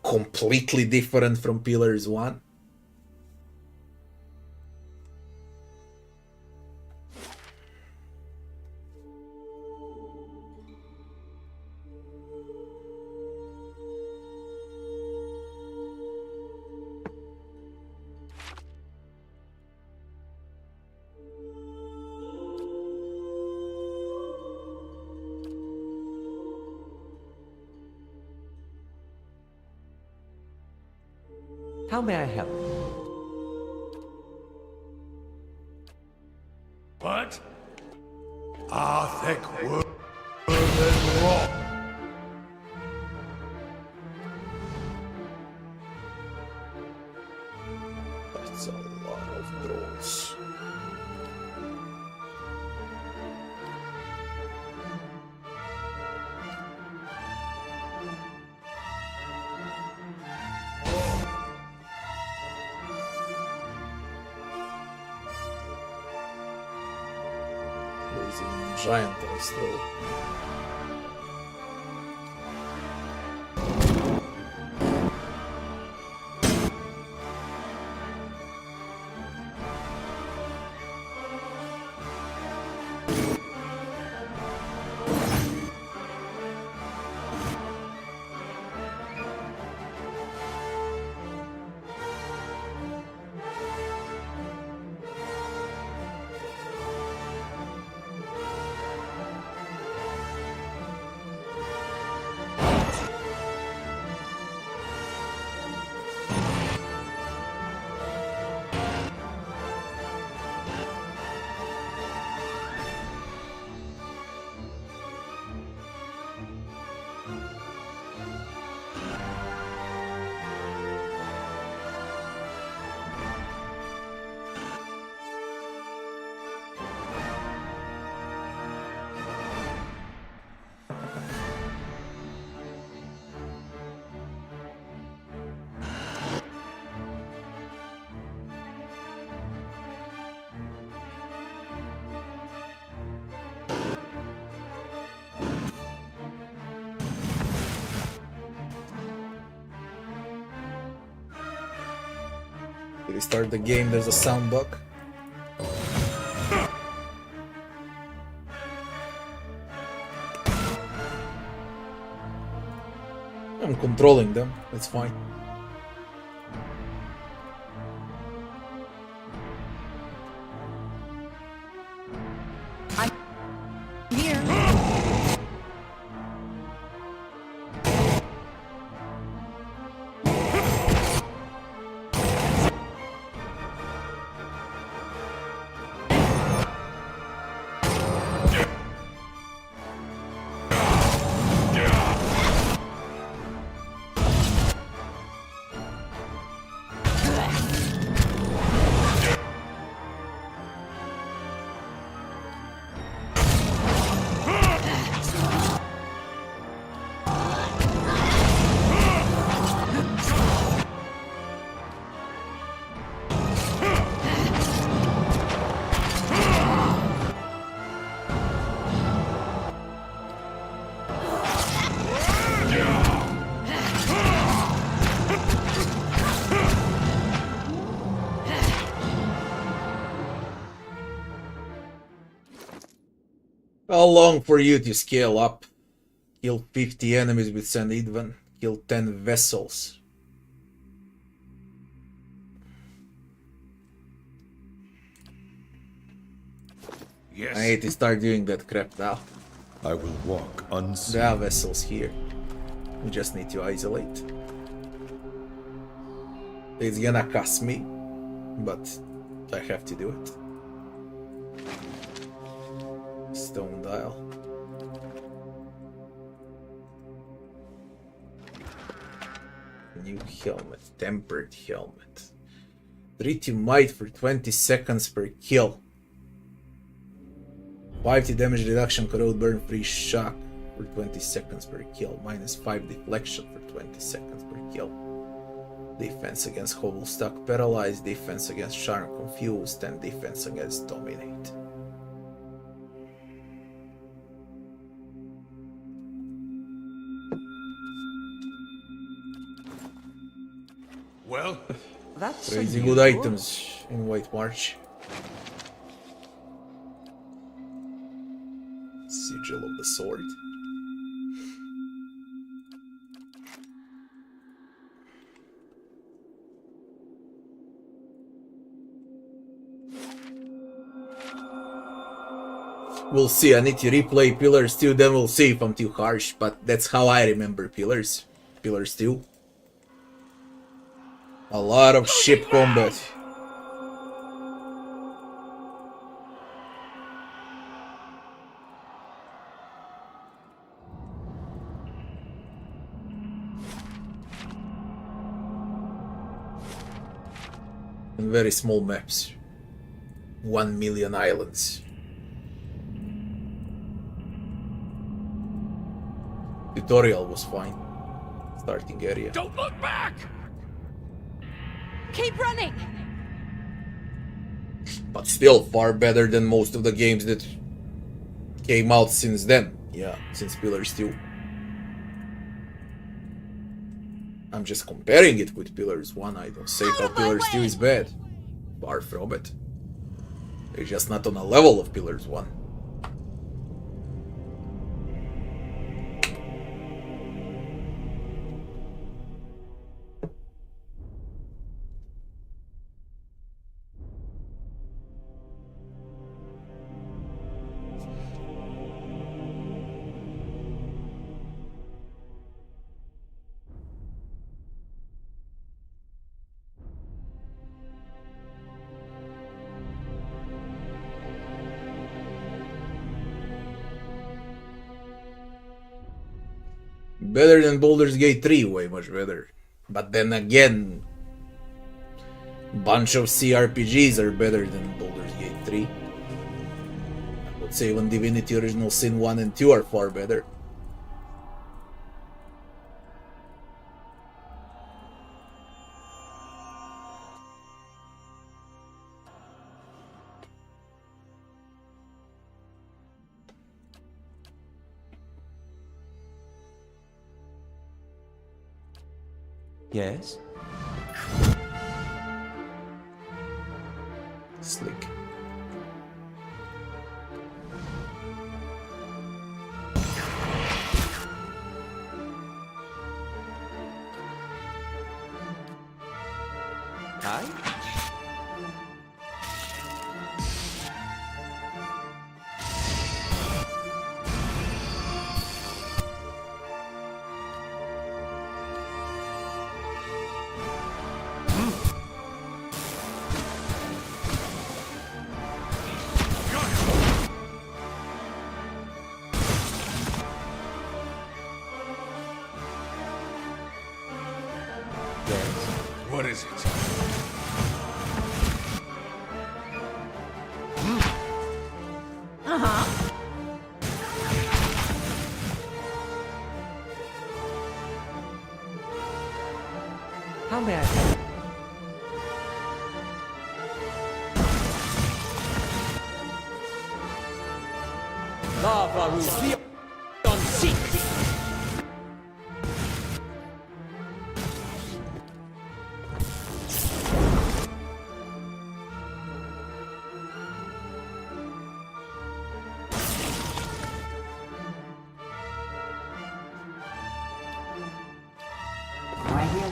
completely different from Pillars 1. How may I help? What? Thick wood and raw. That's a lot of drones. Giant ice throw. we start the game, there's a sound bug. I'm controlling them, that's fine. I'm here. How long for you to scale up? Kill 50 enemies with St. Edwin. Kill 10 vessels. Yes. I need to start doing that crap now. I will walk unseen. There are vessels here. We just need to isolate. It's gonna cost me, but I have to do it. Stone dial. New helmet, tempered helmet. 3 to might for 20 seconds per kill. 5 to damage reduction, corrode burn, free shock for 20 seconds per kill. -5 deflection for 20 seconds per kill. Defense against Hovelstock paralyzed, defense against Charm confused, and defense against dominate. Well, that's Crazy good items in White March. Sigil of the Sword. We'll see, I need to replay Pillars 2, then we'll see if I'm too harsh, but that's how I remember Pillars. Pillars 2. A lot of ship combat. And very small maps. 1 million islands. Tutorial was fine. Starting area. Don't look back! Keep running! But still far better than most of the games that came out since then. Yeah, since Pillars 2. I'm just comparing it with Pillars 1. I don't say how Pillars 2 is bad. Far from it. It's just not on a level of Pillars 1. Better than Baldur's Gate 3, way much better. But then again, bunch of CRPGs are better than Baldur's Gate 3. I would say even Divinity Original Sin 1 and 2 are far better. Yes? Justice League. Hi? What is it? Uh-huh. How may I help? Lava Rubion Seek! Right here.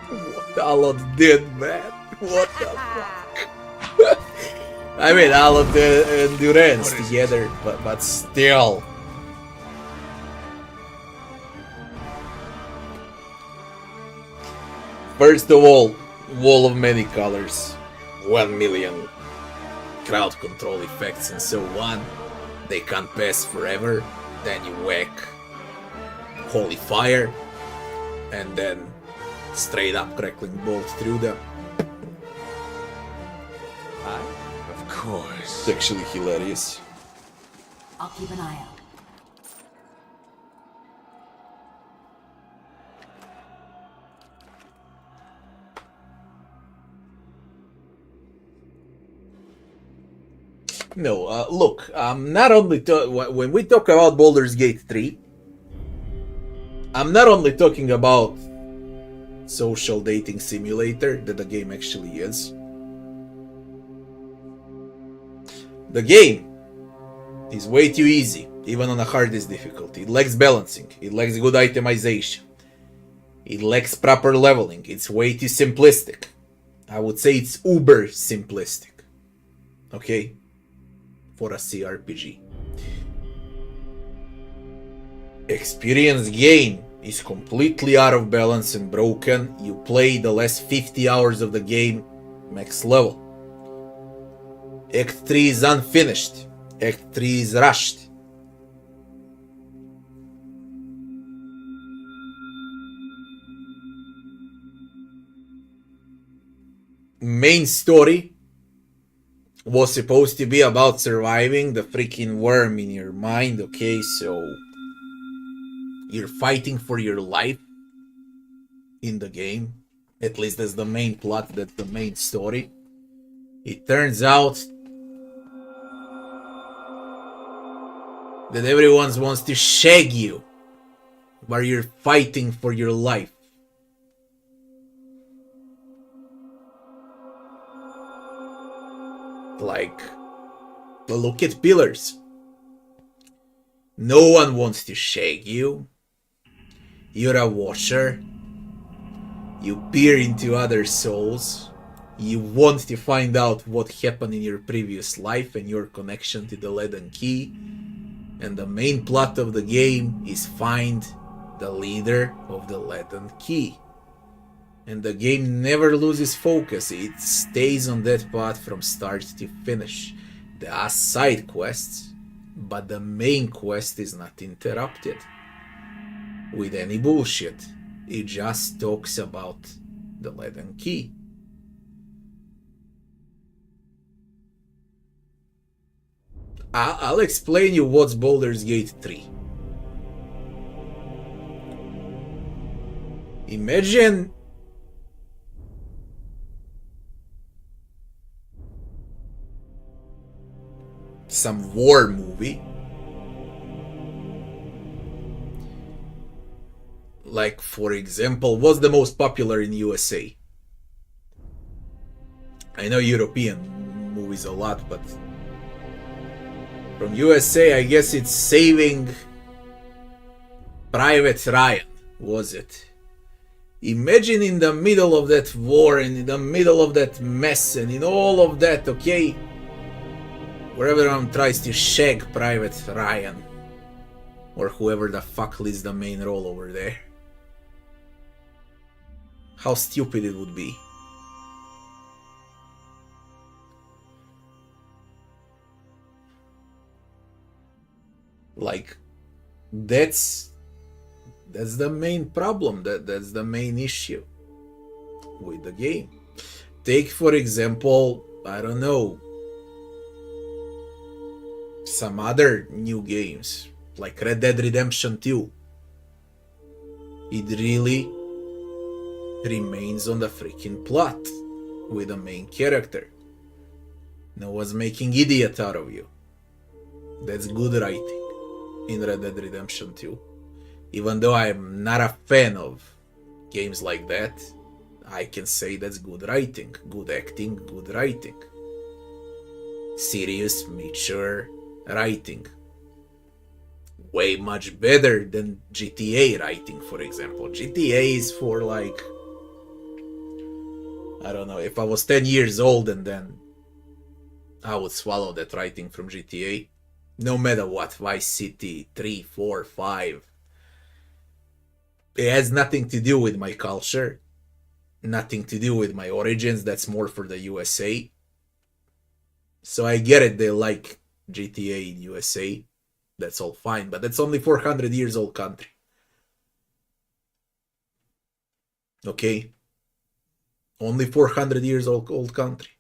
What Alan did, man? What the fuck? I mean, Alan and Endurance together, but still. First of all, wall of many colors, 1 million crowd control effects and so on. They can't pass forever. Then you whack holy fire, and then straight up crackling bolt through them. Of course. It's actually hilarious. I'll keep an eye out. No, look, not only when we talk about Baldur's Gate 3, I'm not only talking about social dating simulator that the game actually is. The game is way too easy, even on the hardest difficulty. It lacks balancing, it lacks good itemization, it lacks proper leveling, it's way too simplistic. I would say it's uber simplistic. Okay? For a CRPG. Experience gain is completely out of balance and broken. You play the last 50 hours of the game max level. Act 3 is unfinished. Act 3 is rushed. Main story was supposed to be about surviving the freaking worm in your mind, okay? So you're fighting for your life in the game. At least that's the main plot, that's the main story. It turns out that everyone wants to shag you while you're fighting for your life. Like, look at Pillars. No one wants to shag you. You're a watcher. You peer into other souls. You want to find out what happened in your previous life and your connection to the Leaden Key. And the main plot of the game is find the leader of the Leaden Key. And the game never loses focus, it stays on that path from start to finish. There are side quests, but the main quest is not interrupted with any bullshit. It just talks about the Leaden Key. I'll explain you what's Baldur's Gate 3. Imagine some war movie. Like, for example, what's the most popular in USA? I know European movies a lot, but from USA, I guess it's Saving Private Ryan, was it? Imagine in the middle of that war and in the middle of that mess and in all of that, okay? Where everyone tries to shag Private Ryan. Or whoever the fuck leads the main role over there. How stupid it would be. Like, that's the main problem, that's the main issue with the game. Take, for example, I don't know, some other new games, like Red Dead Redemption 2. It really remains on the freaking plot with the main character. No one's making idiot out of you. That's good writing in Red Dead Redemption 2. Even though I'm not a fan of games like that, I can say that's good writing, good acting, good writing. Serious, mature writing. Way much better than GTA writing, for example. GTA is for like, I don't know, if I was 10 years old and then I would swallow that writing from GTA. No matter what, Vice City, 3, 4, 5. It has nothing to do with my culture. Nothing to do with my origins. That's more for the USA. So I get it, they like GTA in USA. That's all fine. But that's only 400 years old country. Okay? Only 400 years old country.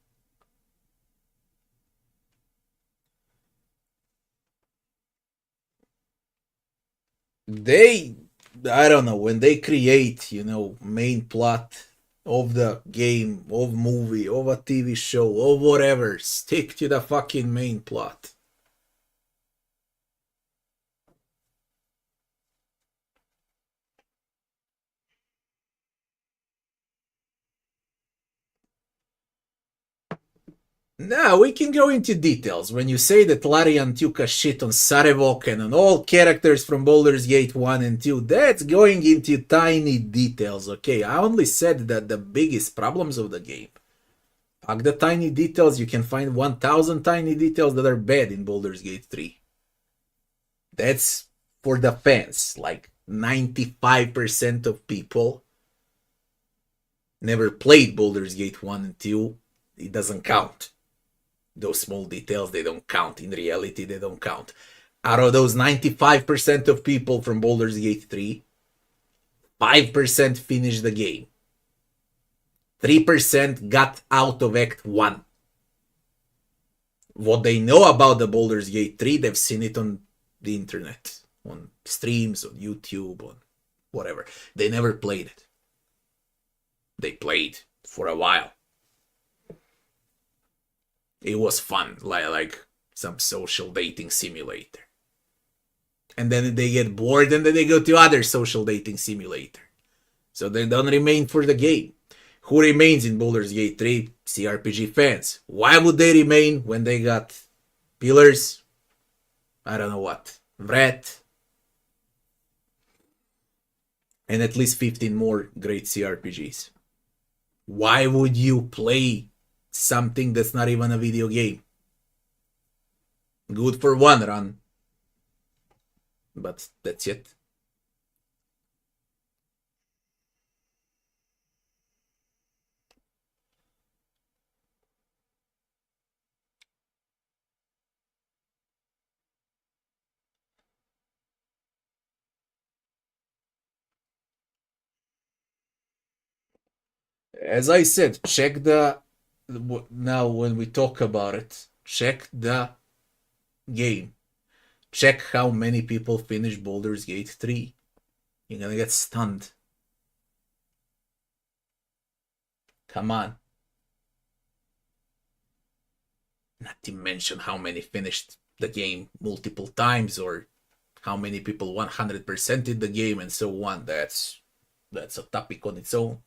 They, I don't know, when they create, you know, main plot of the game, of movie, of a TV show, of whatever, stick to the fucking main plot. Now, we can go into details. When you say that Larian took a shit on Sarevok and on all characters from Baldur's Gate 1 and 2, that's going into tiny details, okay? I only said that the biggest problems of the game. Fuck the tiny details, you can find 1000 tiny details that are bad in Baldur's Gate 3. That's for the fans. Like, 95% of people never played Baldur's Gate 1 and 2. It doesn't count. Those small details, they don't count. In reality, they don't count. Out of those 95% of people from Baldur's Gate 3, 5% finished the game. 3% got out of Act 1. What they know about the Baldur's Gate 3, they've seen it on the internet. On streams, on YouTube, on whatever. They never played it. They played for a while. It was fun, like some social dating simulator. And then they get bored and then they go to other social dating simulator. So they don't remain for the game. Who remains in Baldur's Gate 3? CRPG fans. Why would they remain when they got Pillars? I don't know what. Vret. And at least 15 more great CRPGs. Why would you play something that's not even a video game? Good for one run. But that's it. As I said, check the... Now, when we talk about it, check the game. Check how many people finish Baldur's Gate 3. You're gonna get stunned. Come on. Not to mention how many finished the game multiple times, or how many people 100%ed the game and so on. That's a topic on its own.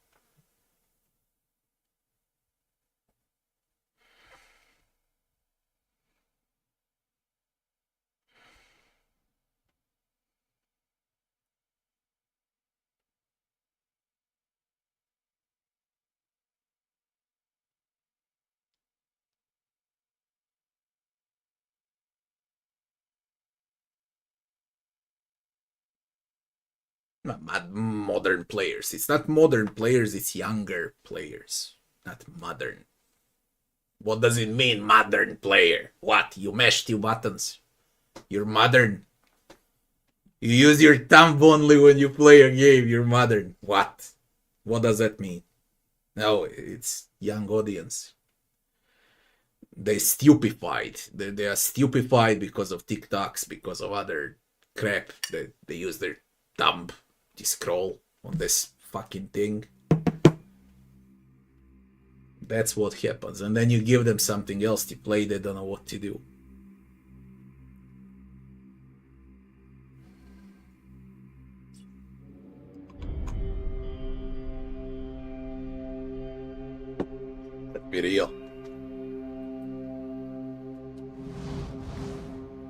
Modern players. It's not modern players, it's younger players. Not modern. What does it mean, modern player? What? You mash 2 buttons? You're modern. You use your thumb only when you play a game. You're modern. What? What does that mean? No, it's young audience. They're stupefied. They are stupefied because of TikToks, because of other crap. They use their thumb to scroll on this fucking thing. That's what happens. And then you give them something else to play, they don't know what to do. Let's be real.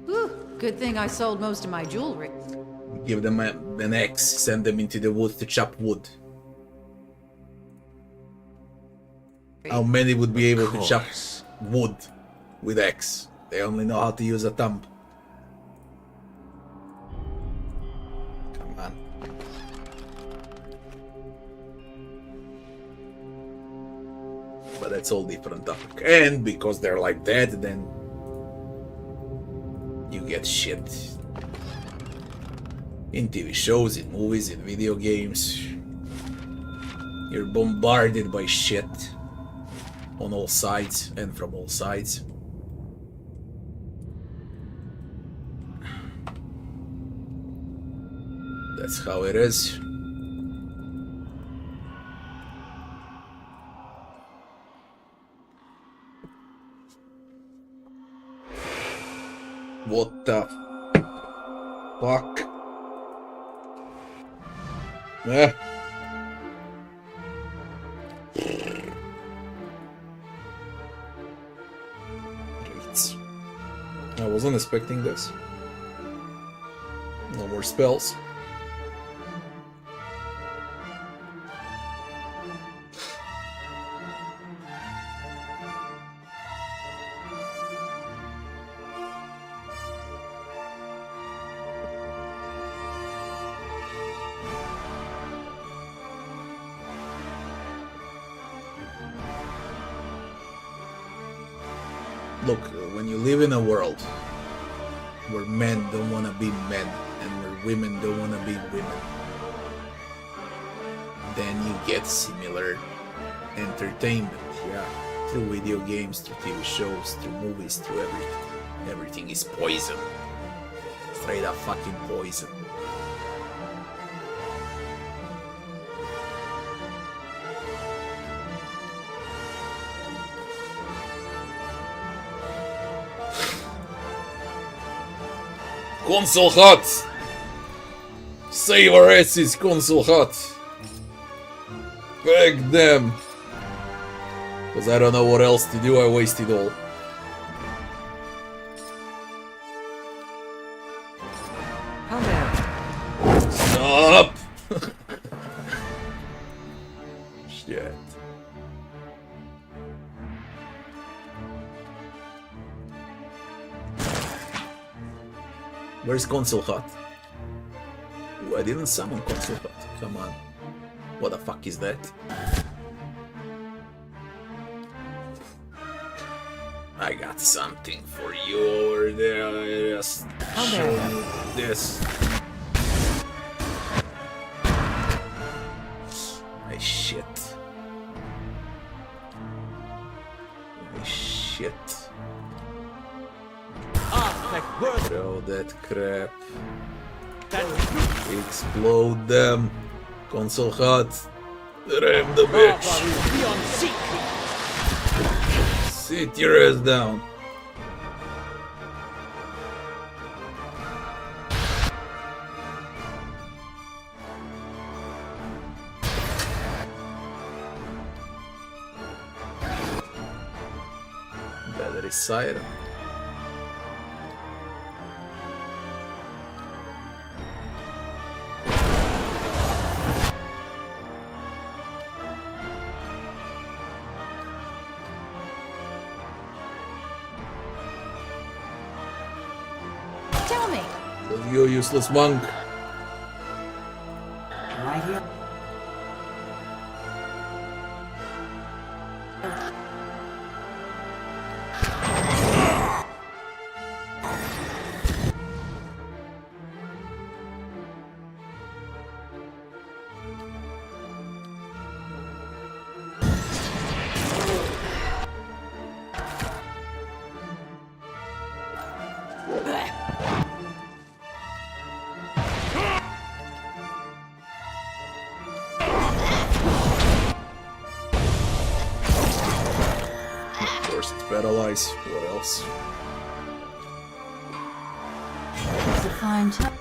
Whew, good thing I sold most of my jewelry. Give them an axe, send them into the woods to chop wood. How many would be able to chop wood with axe? They only know how to use a thumb. Come on. But that's all different topic. And because they're like that, then you get shit. In TV shows, in movies, in video games. You're bombarded by shit. On all sides and from all sides. That's how it is. What the fuck? I wasn't expecting this. No more spells. Look, when you live in a world where men don't want to be men and where women don't want to be women, then you get similar entertainment, yeah, through video games, through TV shows, through movies, through everything. Everything is poison. Straight up fucking poison. Console hut! Save our asses, console hut! Beg them! Because I don't know what else to do, I wasted all. How now? Stop! Shit. Where's console hut? Ooh, I didn't summon console hut. Come on. What the fuck is that? I got something for you over there. Just show you this. My shit. My shit. Throw that crap. Explode them. Console hut. Ram the bitch. Sit your ass down. Battery siren. Tell me. You useless monk. course, it's paralyzed. What else? It's a fine time.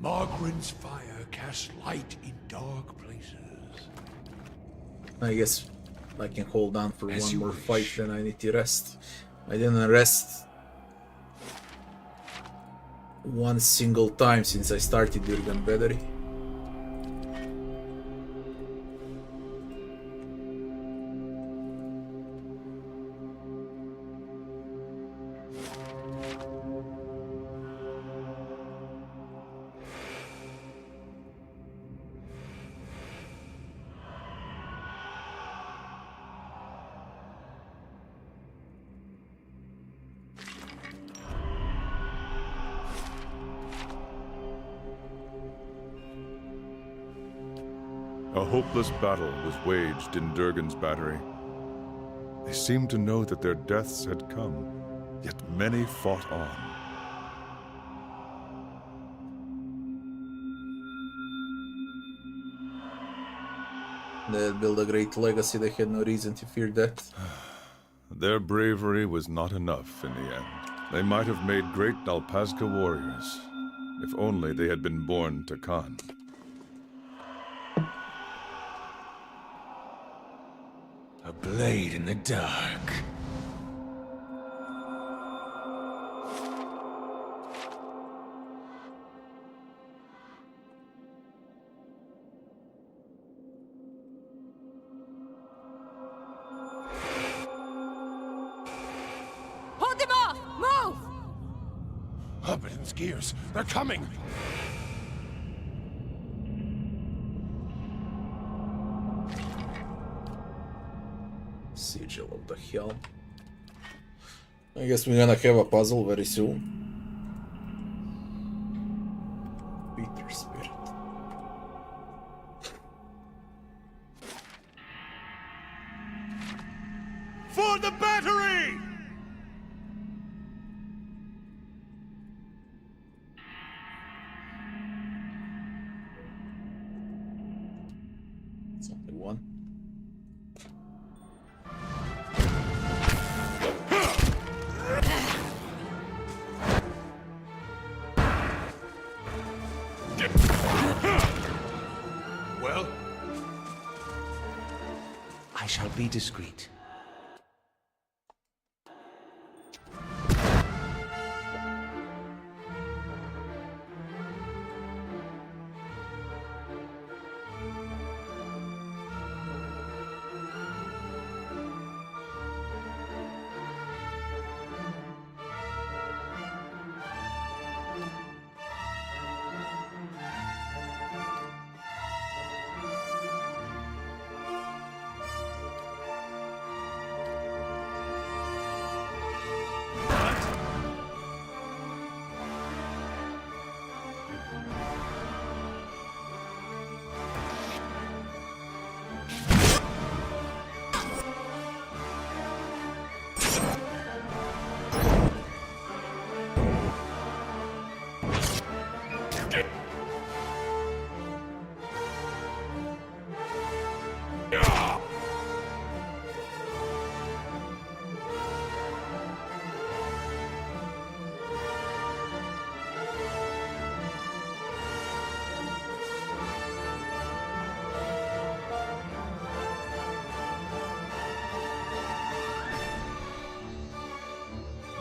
Margaren's fire casts light in dark places. I guess I can hold on for As one you more wish. fight, then I need to rest. I didn't rest one single time since I started Durgan Battery. A hopeless battle was waged in Durgan's battery. They seemed to know that their deaths had come, yet many fought on. They had built a great legacy, they had no reason to fear death. Their bravery was not enough in the end. They might have made great Alpazka warriors, if only they had been born to Khan. A blade in the dark. Hold them off! Move! Hubbardson's gears. They're coming! Sigil of the Helm. I guess we're gonna have a puzzle very soon. Peter Spirit. For the battery! It's only one. Well? I shall be discreet.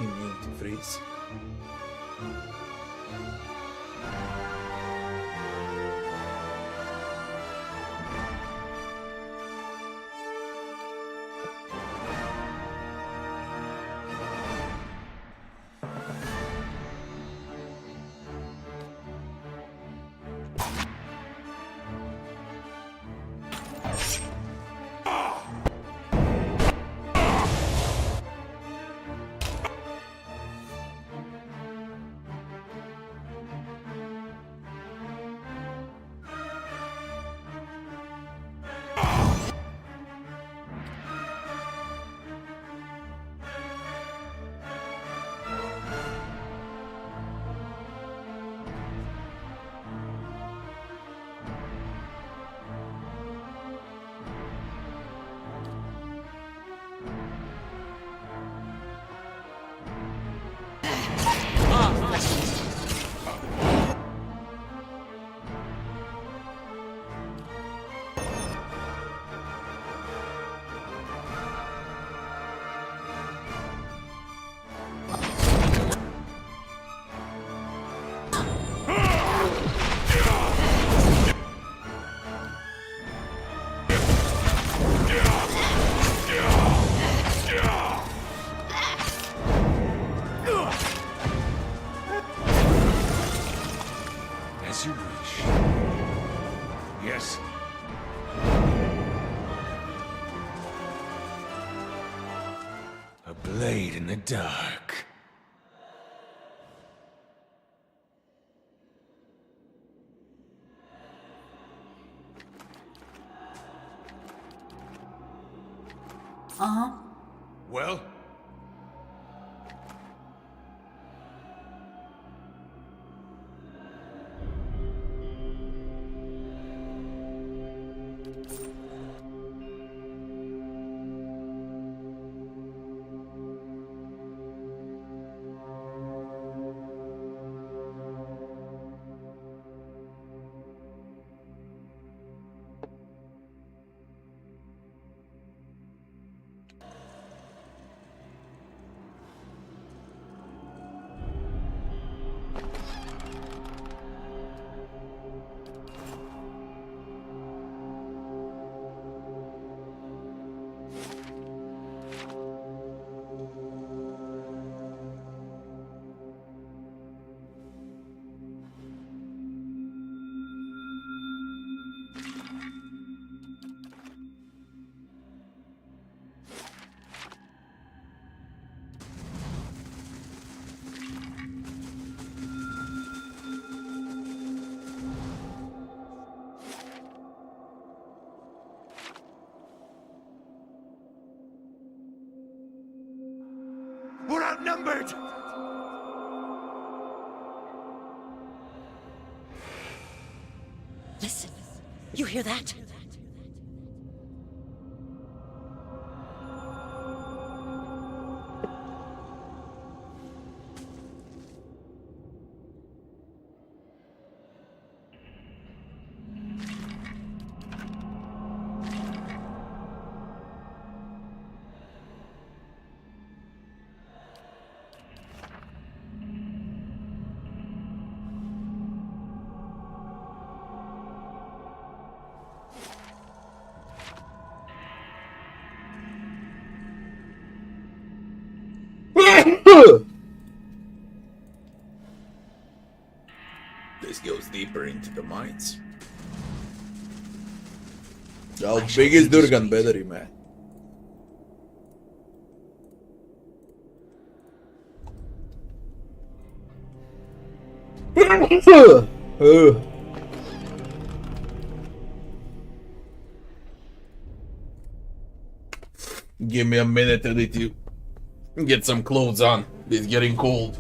Immune to freeze. As you wish. Yes. A blade in the dark. Uh-huh. Well? We're outnumbered! Listen, you hear that? This goes deeper into the mines. How big is Durgan battery, man? Give me a minute to need to get some clothes on. It's getting cold.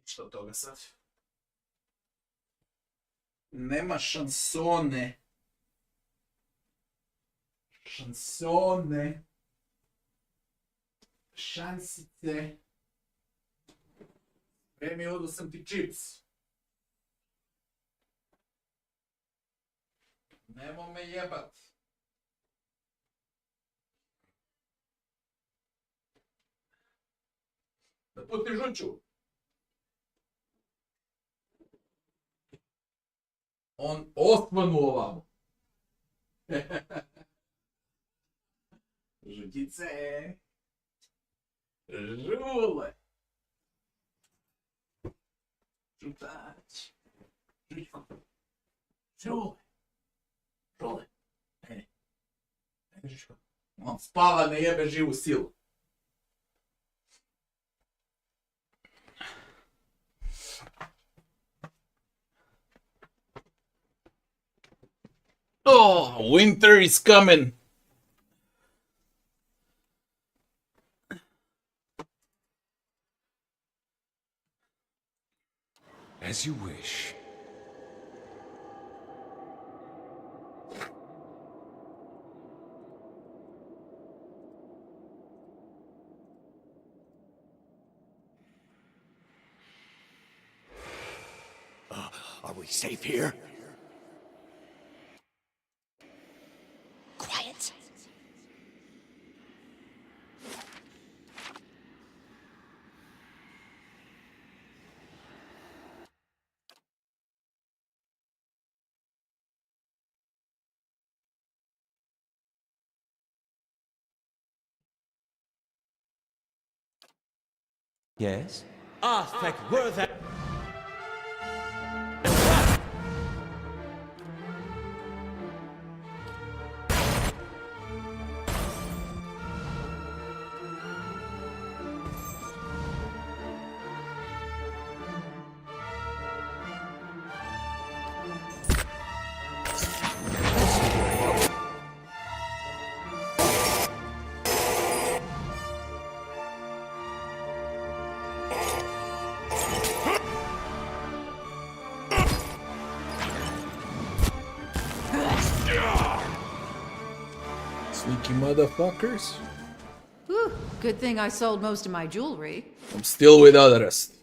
Što toga sad? Nema šansone. Šansone. Šansice. Spremi, odu sam ti čips. Nemo me jebat. Da pusti žuču. On osvanu ovamo. Žutice. Žule. Žutać. Žučko. Žule. Žule. Ajde. Ajde, Žučko. On spava, ne jebe živu silu. Oh, winter is coming. As you wish. Are we safe here? Quiet. Yes? Thank Werglia. Sneaky motherfuckers. Whew, good thing I sold most of my jewelry. I'm still without the rest.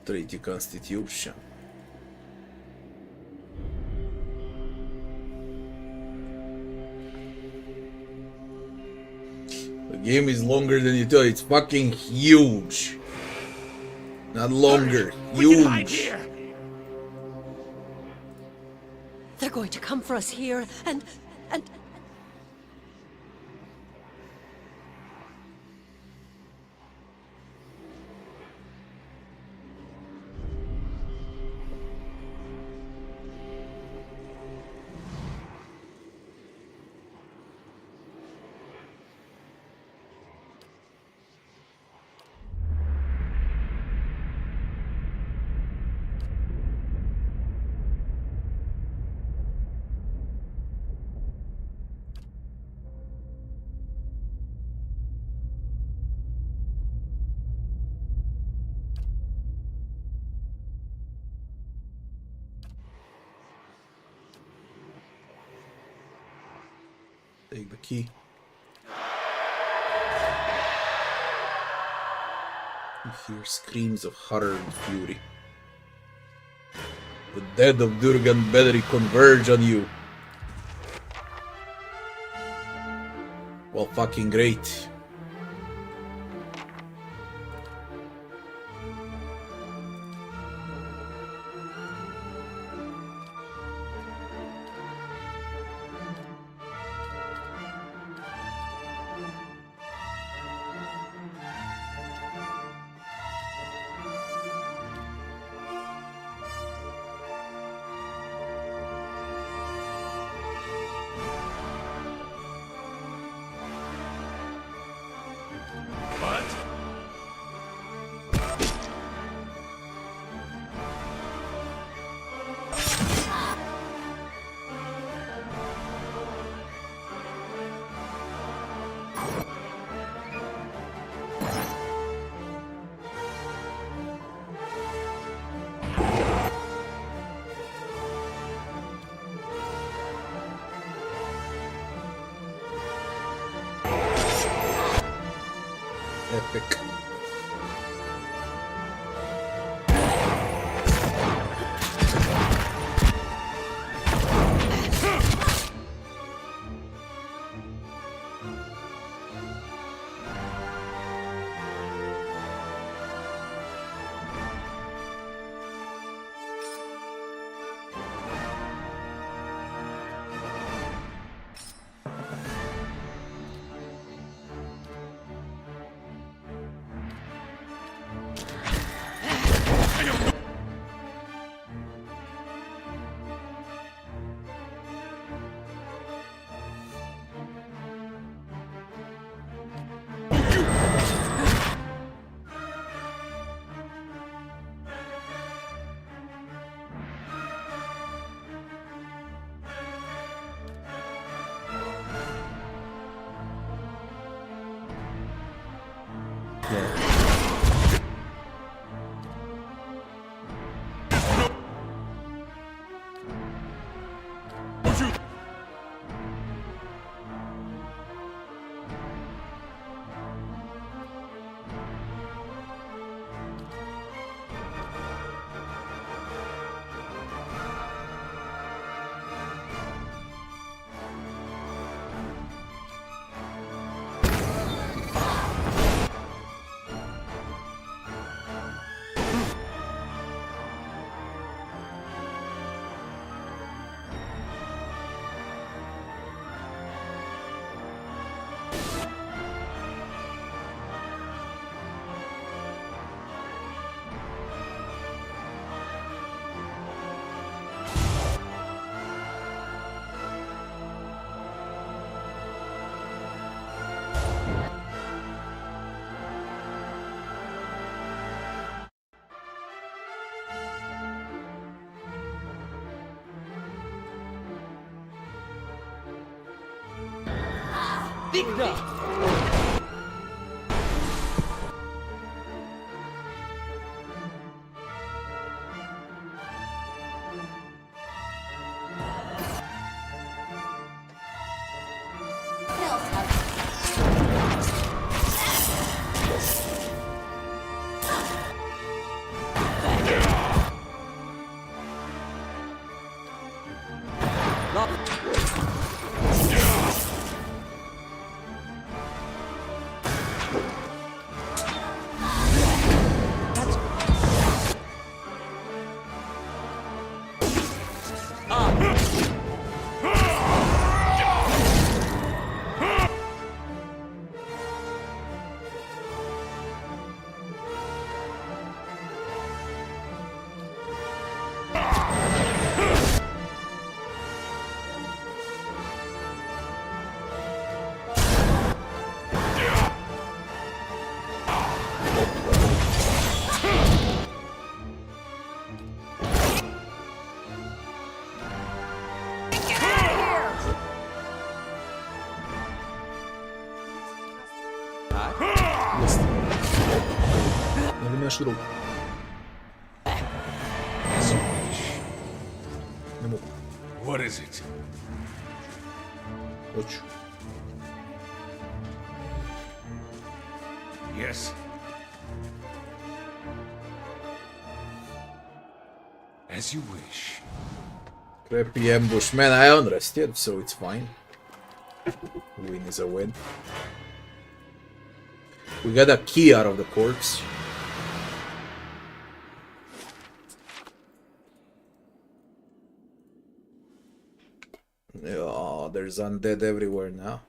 Treaty Constitution. The game is longer than you thought. It's fucking huge. Not longer. Huge. They're going to come for us here, and... Take the key. You hear screams of horror and fury. The dead of Durgan Bedri converge on you. Well, fucking great. Epic. Digna! Ne mi nešto drugo? Ne mogu. What is it? Hoću. Yes. As you wish. Crappy ambush. Man, I unrested, so it's fine. Win is a win. We got a key out of the corpse. Oh, there's undead everywhere now.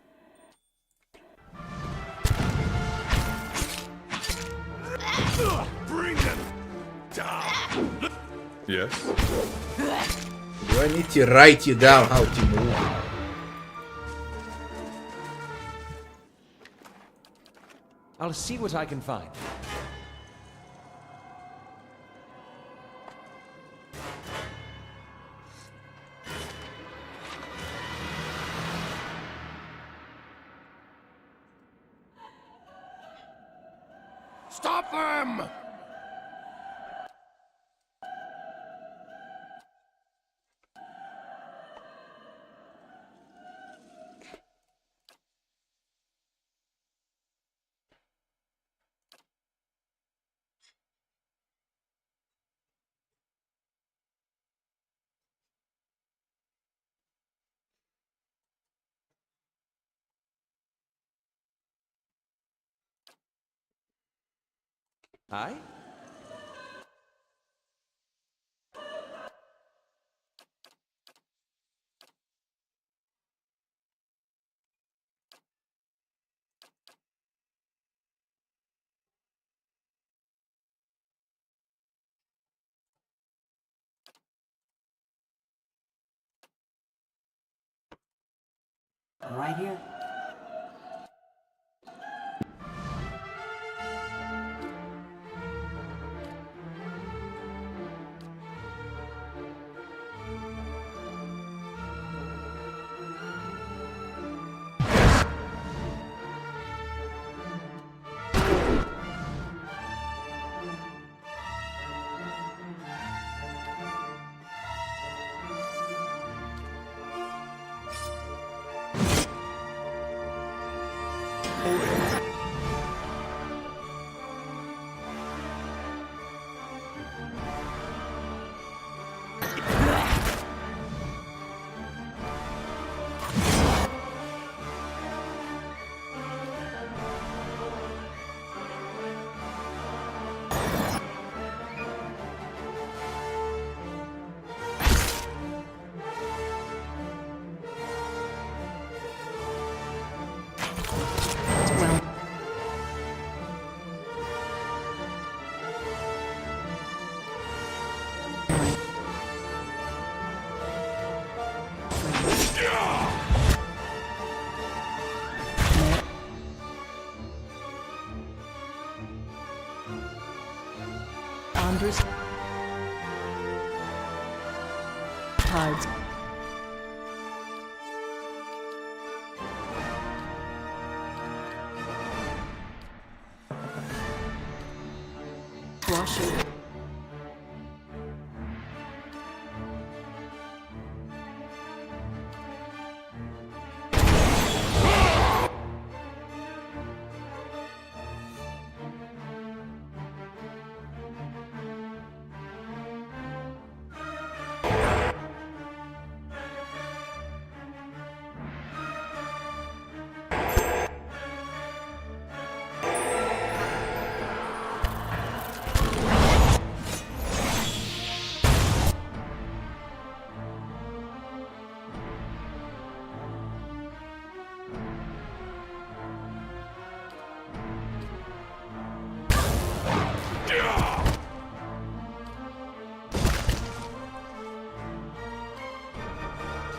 Bring them down. Yes? Do I need to write you down how to move? I'll see what I can find. Stop them! Aye? Right here. Andres. Cards. Washer.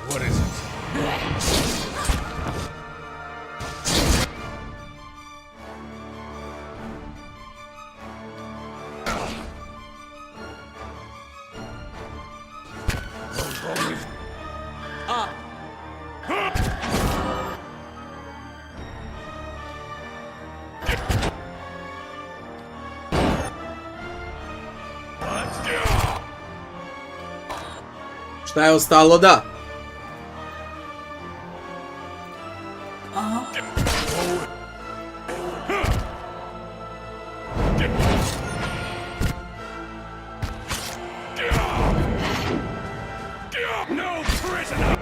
What is it? Šta je ostalo da? No prisoner!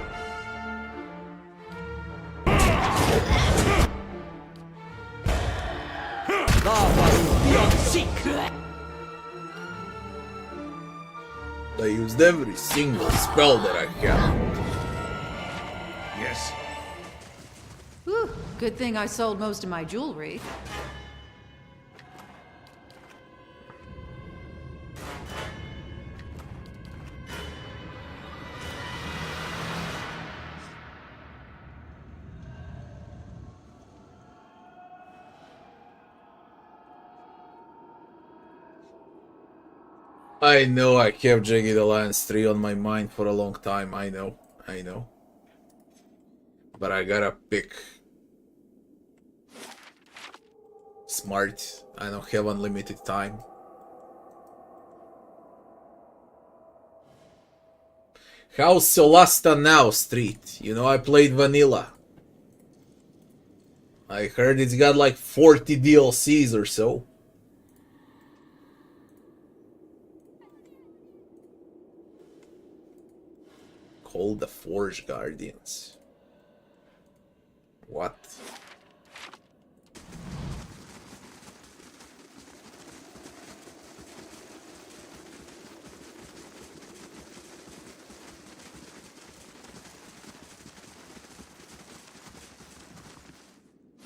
I used every single spell that I have. Yes. Whew, good thing I sold most of my jewelry. I know I kept Jagged Alliance 3 on my mind for a long time, I know. But I gotta pick smart. I don't have unlimited time. How's Solasta now, Street? You know, I played vanilla. I heard it's got like 40 DLCs or so. Call the Forge Guardians. What?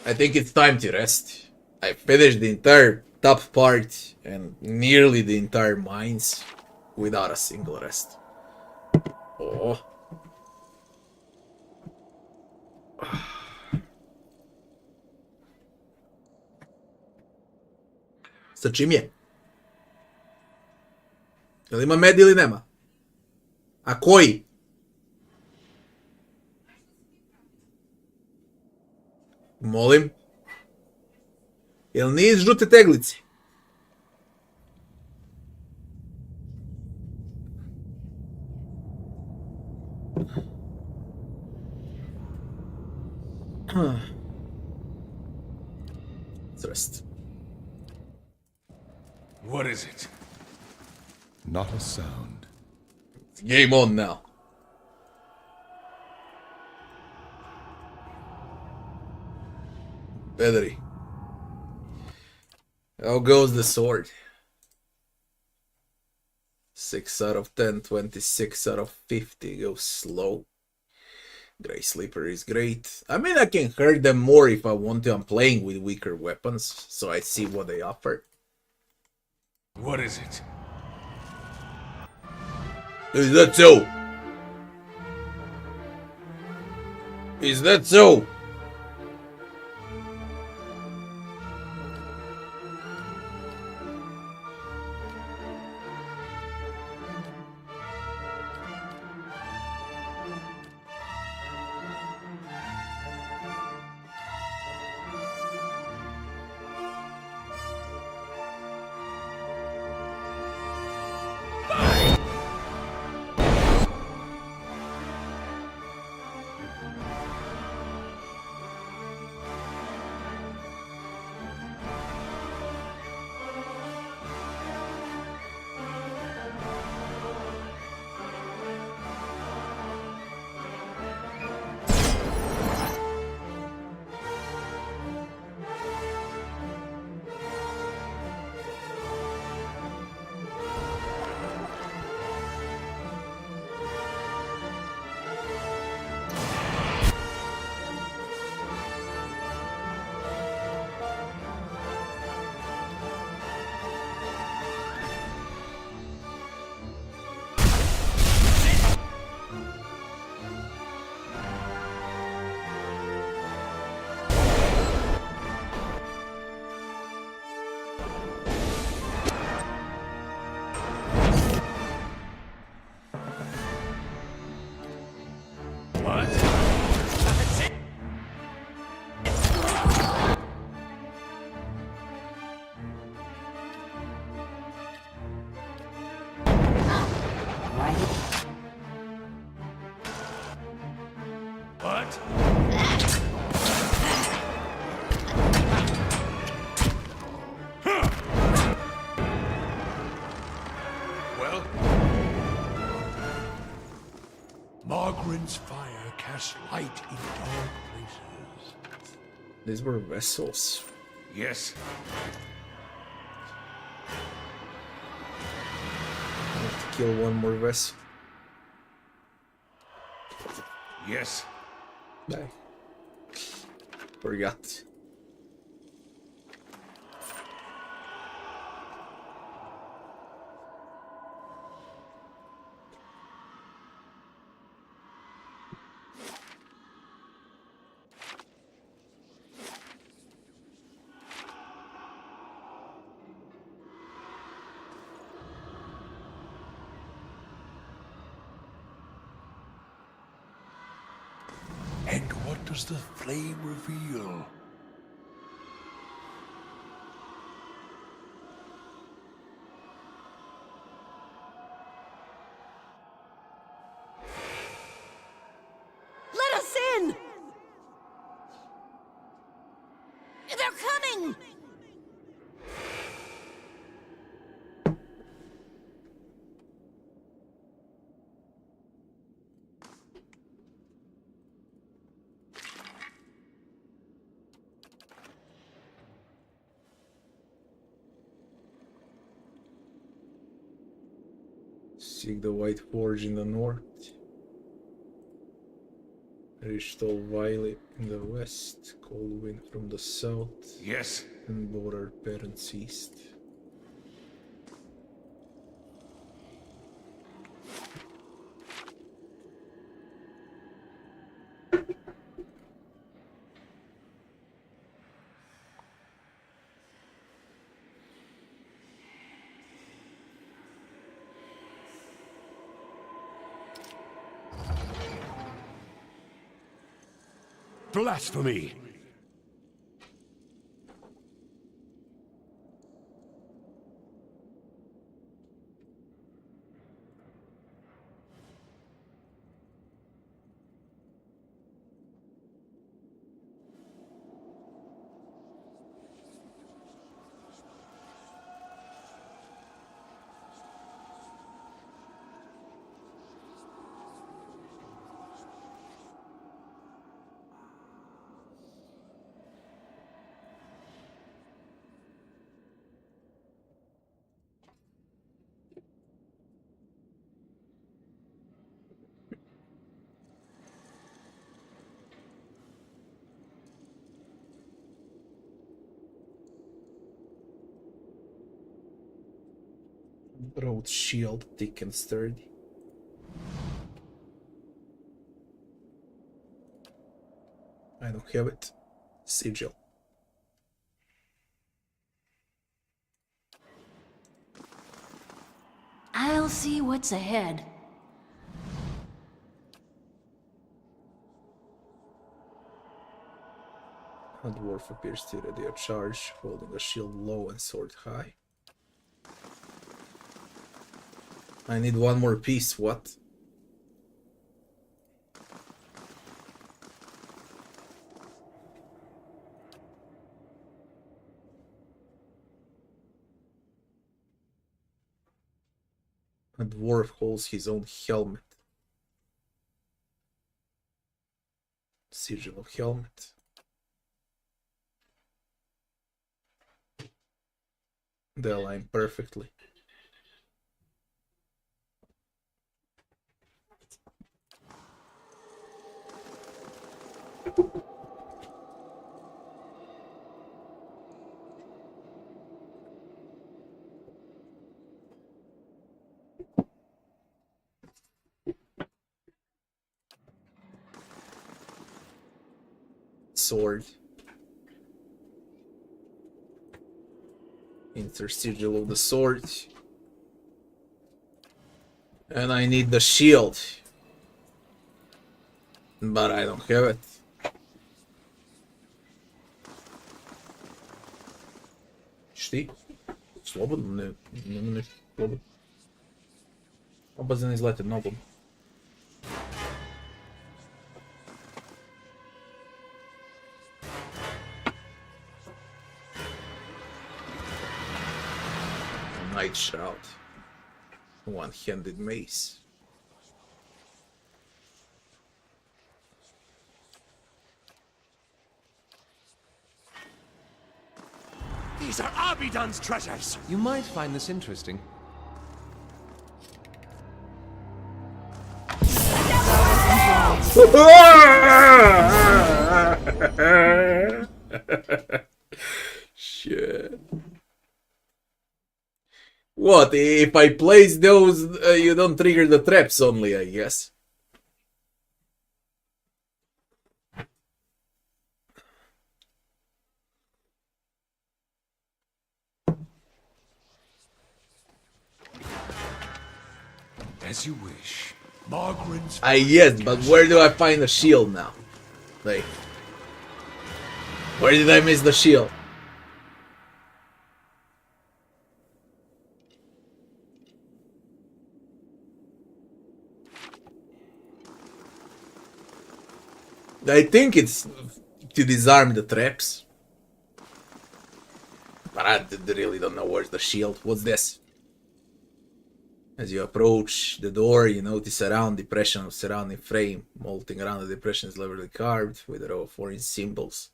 I think it's time to rest. I finished the entire top part and nearly the entire mines without a single rest. Oh. Sa čim je? Jel ima med ili nema? A koji? Molim? Jel nije iz žute teglice? Rest. What is it? Not a sound. It's game on now. Battery. How goes the sword? 6 out of 10, 26 out of 50. Goes slow. Grey Sleeper is great. I mean, I can hurt them more if I want to. I'm playing with weaker weapons, so I see what they offer. What is it? Is that so? Is that so? Margaret's fire casts light in dark places. These were vessels. Yes. I have to kill one more vessel. Yes. Die. Forgot. And what does the flame reveal? Let us in! They're coming! Seek the White Forge in the north. Restore Wiley in the west, cold wind from the south. Yes. And both our parents east. Blasphemy! Broad shield, thick and sturdy. I don't have it. Sigil. I'll see what's ahead. A dwarf appears to ready a charge, holding a shield low and sword high. I need one more piece, what? A dwarf holds his own helmet. Sigil of helmet. They align perfectly. Sword. Intersigil of the sword. And I need the shield. But I don't have it. Šti? Slobodno? Ne, slobodno. Obazen izlete nogom. Night Shroud. One-handed mace. These are Abidan's treasures! You might find this interesting. Shit. What, if I place those, you don't trigger the traps only, I guess. As you wish. Margaret's... Yes, but where do I find the shield now? Like, where did I miss the shield? I think it's to disarm the traps. But I really don't know where's the shield. What's this? As you approach the door, you notice a round depression of surrounding frame. Molting around the depression is cleverly carved with a row of 4-inch symbols.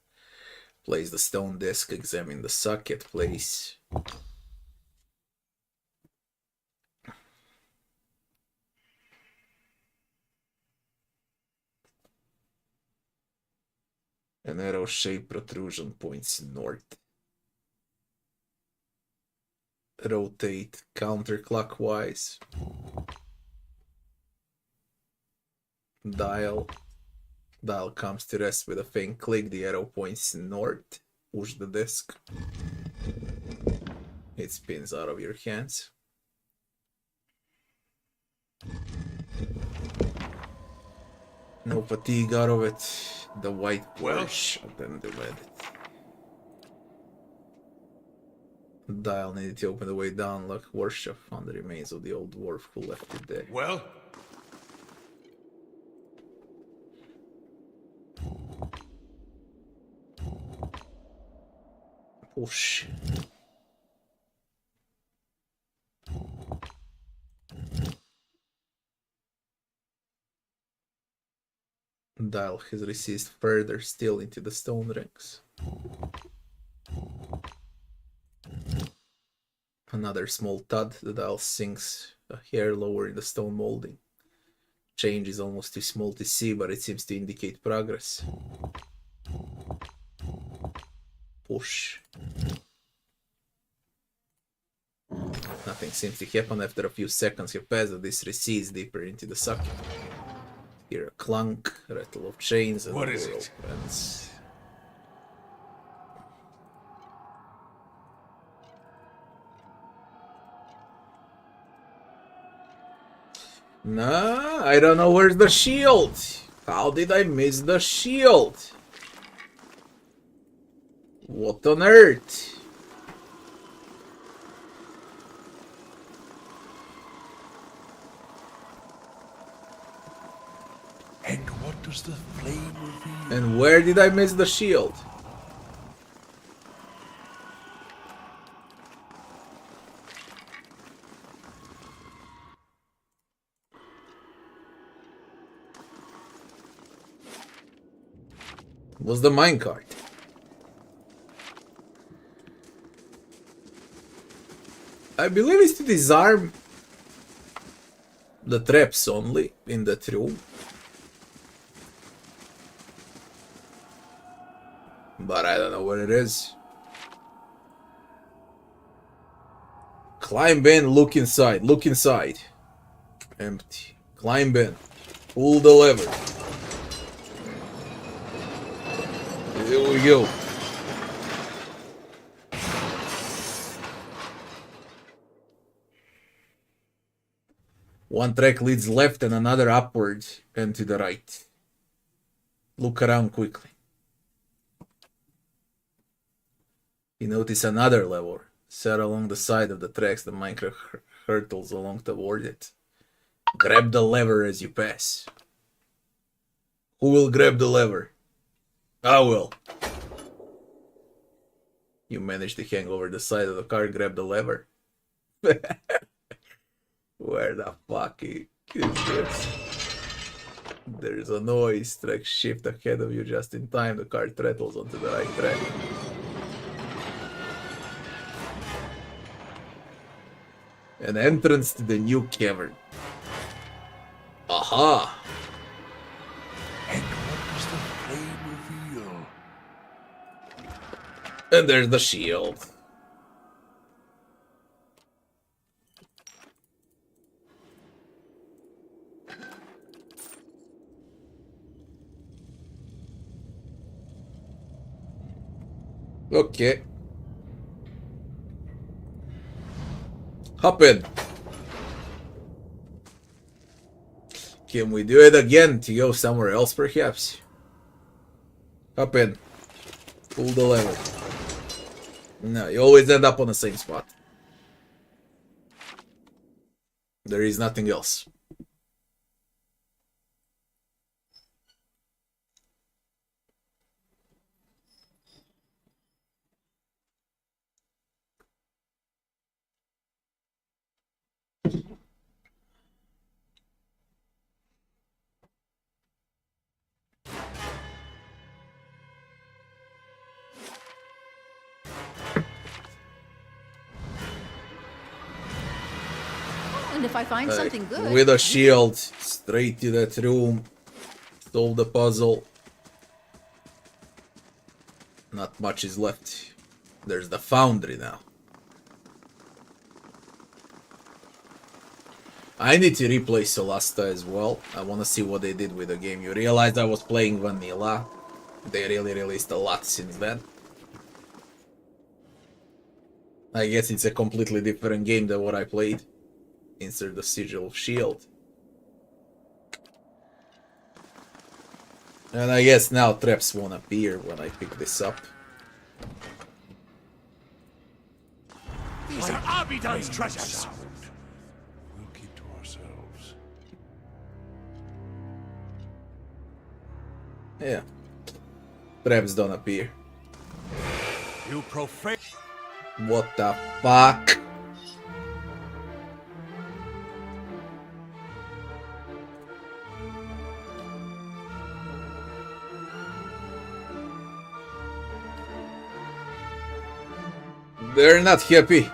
Place the stone disc, examine the socket, place. An arrow-shaped protrusion points north. Rotate counterclockwise. Dial comes to rest with a faint click. The arrow points north. Push the disc. It spins out of your hands. No fatigue out of it. The white Porsche attended with it. Dial needed to open the way down. Like worship found the remains of the old dwarf who left it there. Well? Push. Dial has recessed further still into the stone rings. Another small thud. The dial sinks a hair lower in the stone molding. Change is almost too small to see, but it seems to indicate progress. Push. Nothing seems to happen. After a few seconds have passed, the disc recedes deeper into the socket. Hear a clunk, rattle of chains, and what the is door it? opens. Nah, I don't know where's the shield. How did I miss the shield? What on earth? And what does the flame reveal? And where did I miss the shield? Was the minecart? I believe it's to disarm the traps only in that room. But I don't know where it is. Climb in, look inside, look inside. Empty. Climb in. Pull the lever. Here we go. One track leads left and another upward and to the right. Look around quickly. You notice another lever set along the side of the tracks. The minecart hurtles along toward it. Grab the lever as you pass. Who will grab the lever? I will. You manage to hang over the side of the car, grab the lever. Where the fuck is this? There's a noise. Track shift ahead of you just in time. The car throttles onto the right track. An entrance to the new cavern. Aha! And what does the flame reveal? And there's the shield. Okay. Hop in. Can we do it again to go somewhere else, perhaps? Hop in. Pull the lever. No, you always end up on the same spot. There is nothing else. And if I find something good... With a shield, straight to that room. Solve the puzzle. Not much is left. There's the foundry now. I need to replay Solasta as well. I want to see what they did with the game. You realize I was playing vanilla. They really released a lot since then. I guess it's a completely different game than what I played. Insert the Sigil of Shield. And I guess now traps won't appear when I pick this up. These are Abidan's treasures. We'll keep to ourselves. Yeah. Traps don't appear. You profane. What the fuck? They're not happy.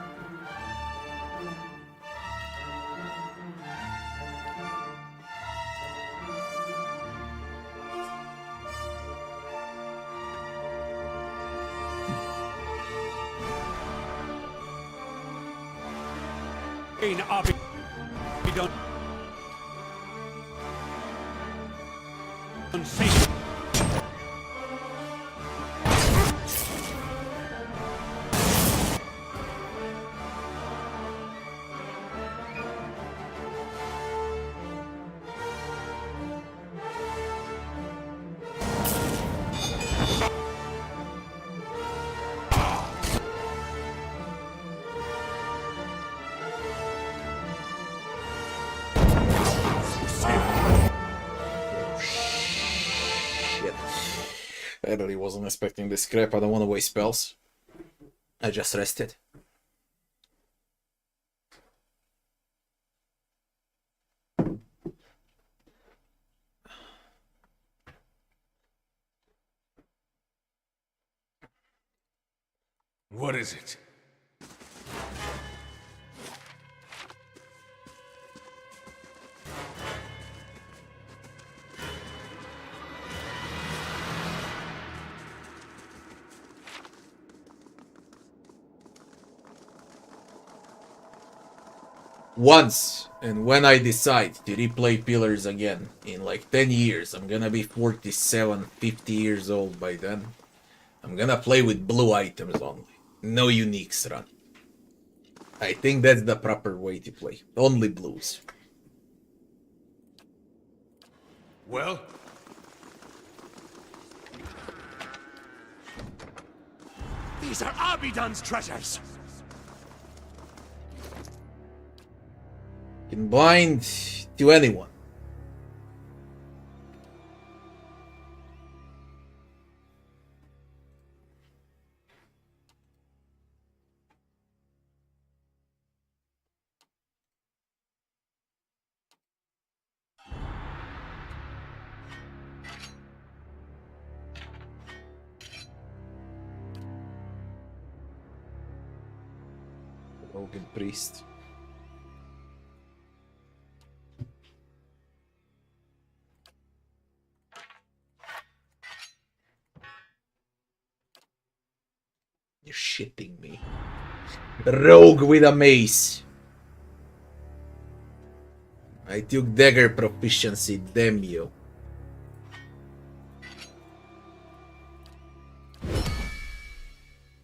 I really wasn't expecting this crap. I don't want to waste spells. I just rested. What is it? Once, and when I decide to replay Pillars again, in like 10 years, I'm gonna be 47, 50 years old by then. I'm gonna play with blue items only. No uniques run. I think that's the proper way to play. Only blues. Well? These are Abidan's treasures! Can blind to anyone. Rogan priest. You're shitting me. Rogue with a mace. I took dagger proficiency, damn you.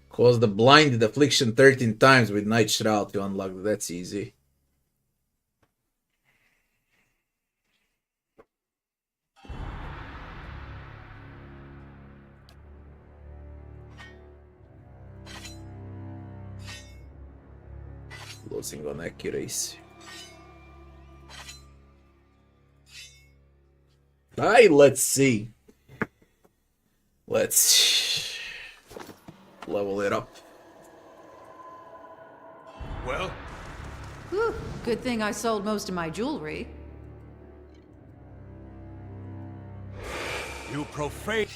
Cause the blinded affliction 13 times with Night Shroud to unlock. That's easy. Losing on accuracy. Alright, let's see. Let's level it up. Well? Whew, good thing I sold most of my jewelry. You profane.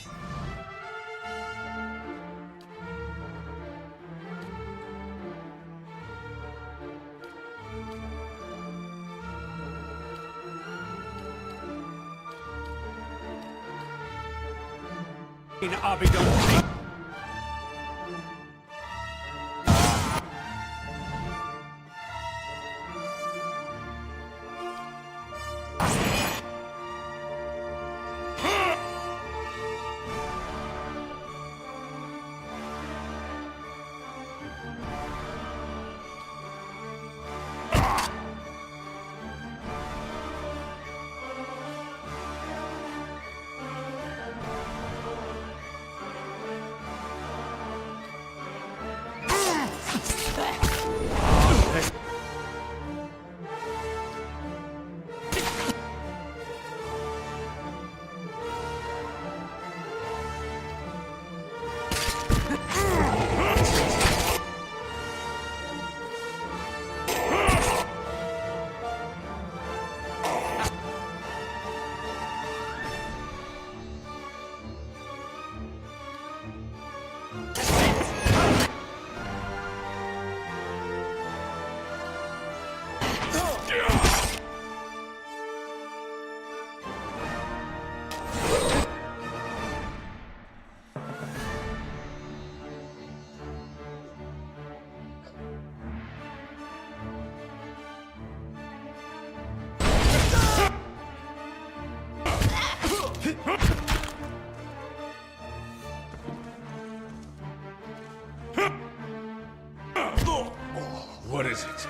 What is it?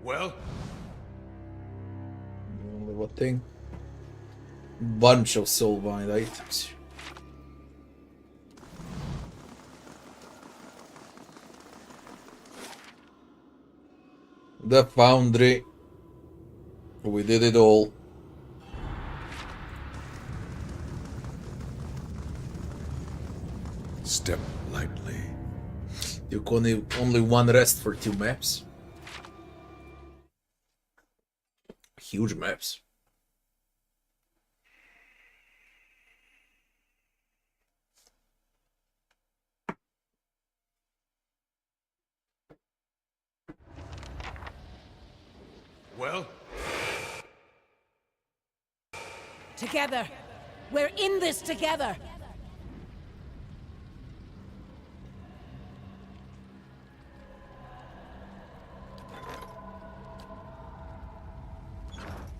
Well? Only what thing? Bunch of soulbind items. The foundry. We did it all. Step lightly. Took only one rest for 2 maps. Huge maps. Well? Together. We're in this together.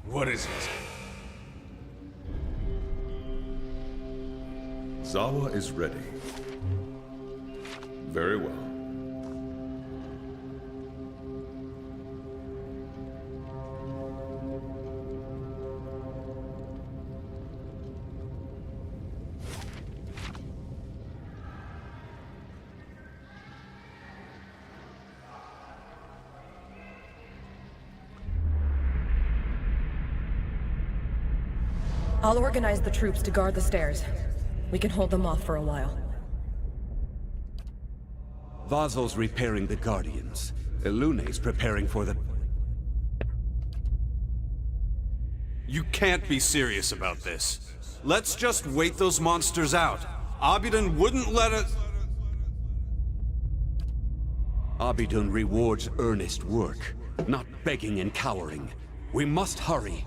What is it? Zawa is ready. Very well. I'll organize the troops to guard the stairs. We can hold them off for a while. Vazo's repairing the Guardians. Ilune's preparing for the... You can't be serious about this. Let's just wait those monsters out. Abidun wouldn't let us... Abidun rewards earnest work, not begging and cowering. We must hurry.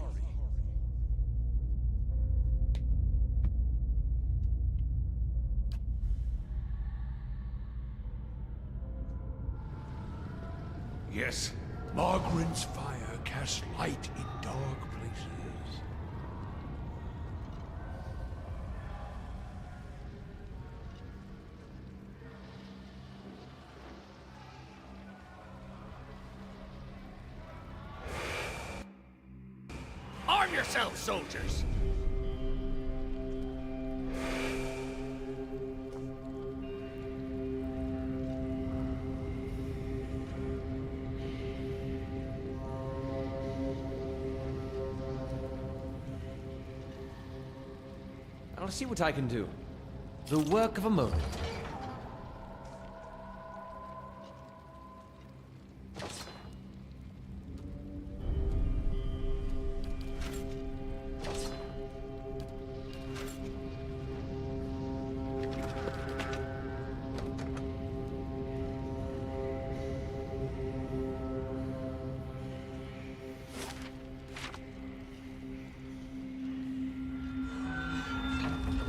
Yes, Margaren's fire casts light in dark places. Arm yourselves, soldiers! I'll see what I can do. The work of a moment.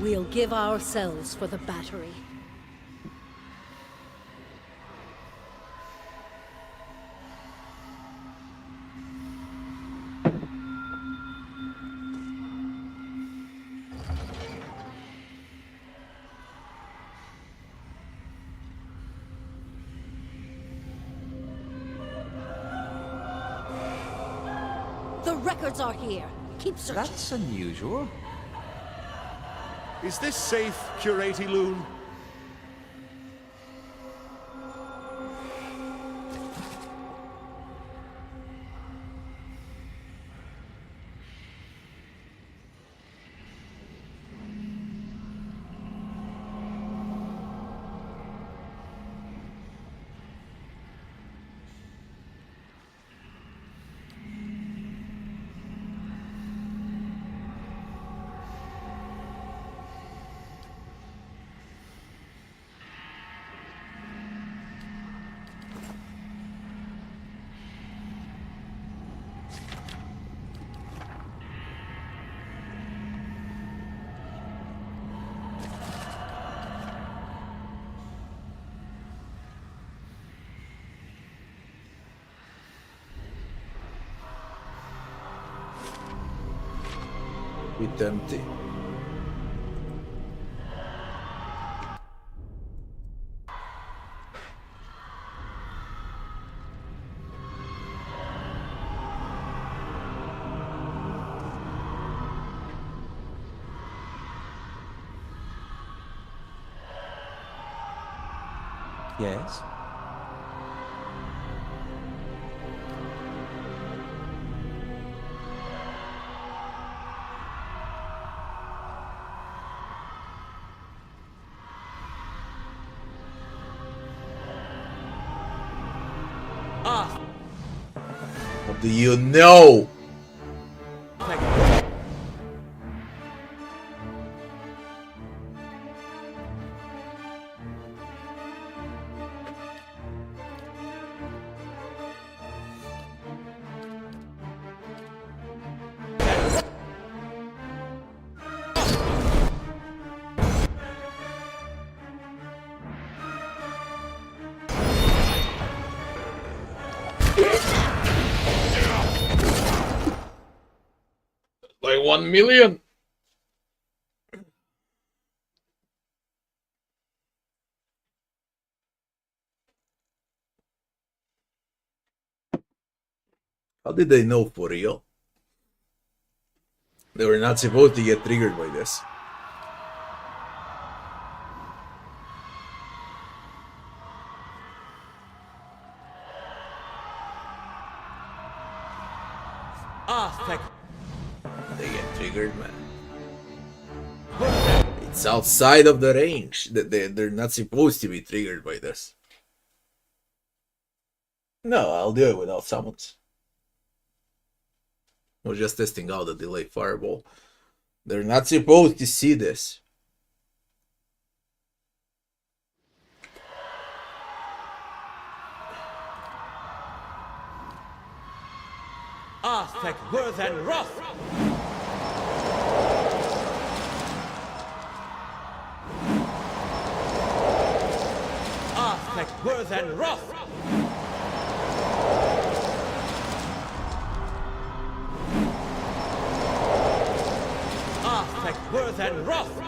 We'll give ourselves for the battery. The records are here. Keep searching. That's unusual. Is this safe, Curate Loon? bit empty. Yes? Ah! What do you know? Like 1 million? How did they know for real? They were not supposed to get triggered by this. Ah, thank They get triggered, man. It's outside of the range. They're not supposed to be triggered by this. No, I'll do it without summons. We're just testing out the delay fireball. They're not supposed to see this. Aztec worth and wrath! Aztec worth and wrath! Aztec worth and wrath!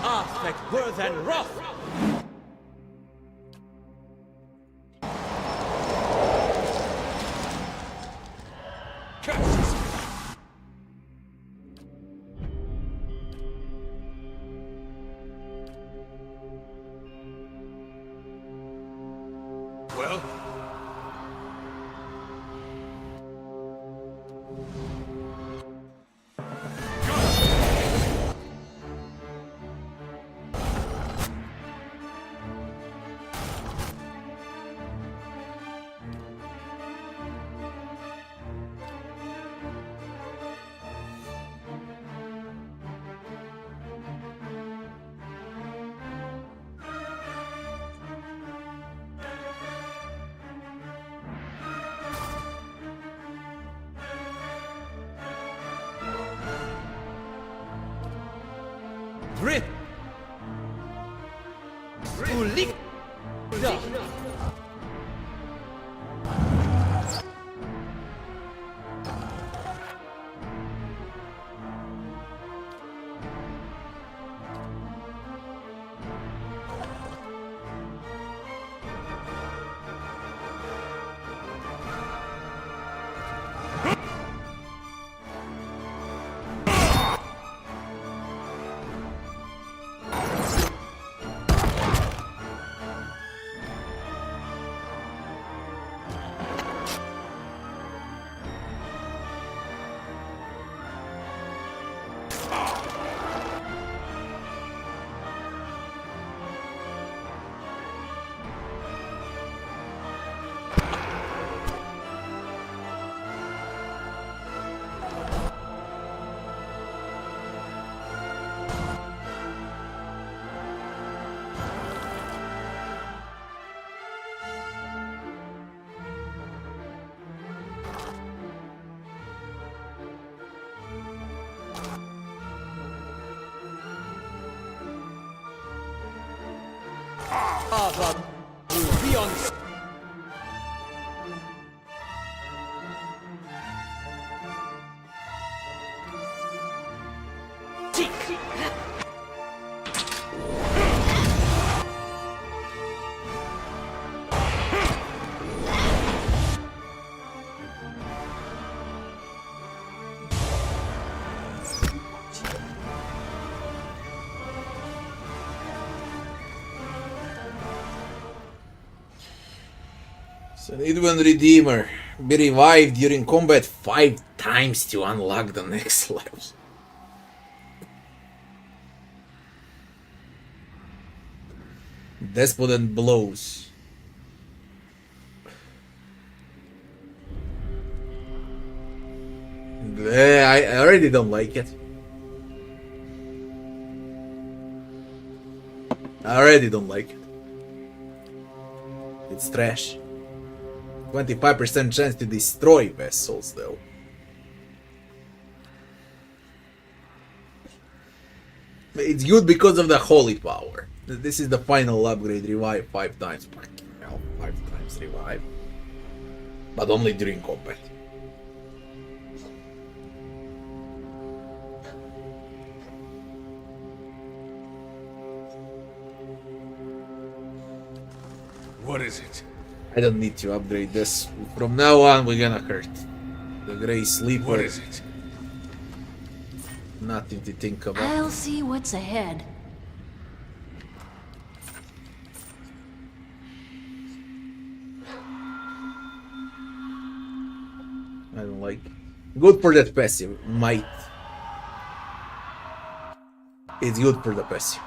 Aztec worth and wrath! Well? Grit! Ulik! Ava will be on So even Redeemer. Be revived during combat 5 times to unlock the next level. Despot blows. I already don't like it. I already don't like it. It's trash. 25% chance to destroy vessels, though. It's good because of the holy power. This is the final upgrade. Revive 5 times. Fucking hell, 5 times revive. But only during combat. What is it? I don't need to upgrade this. From now on, we're gonna hurt. The Grey Sleeper. What is it? Nothing to think about. I'll see what's ahead. I don't like it. Good for that passive. Might. It's good for the passive.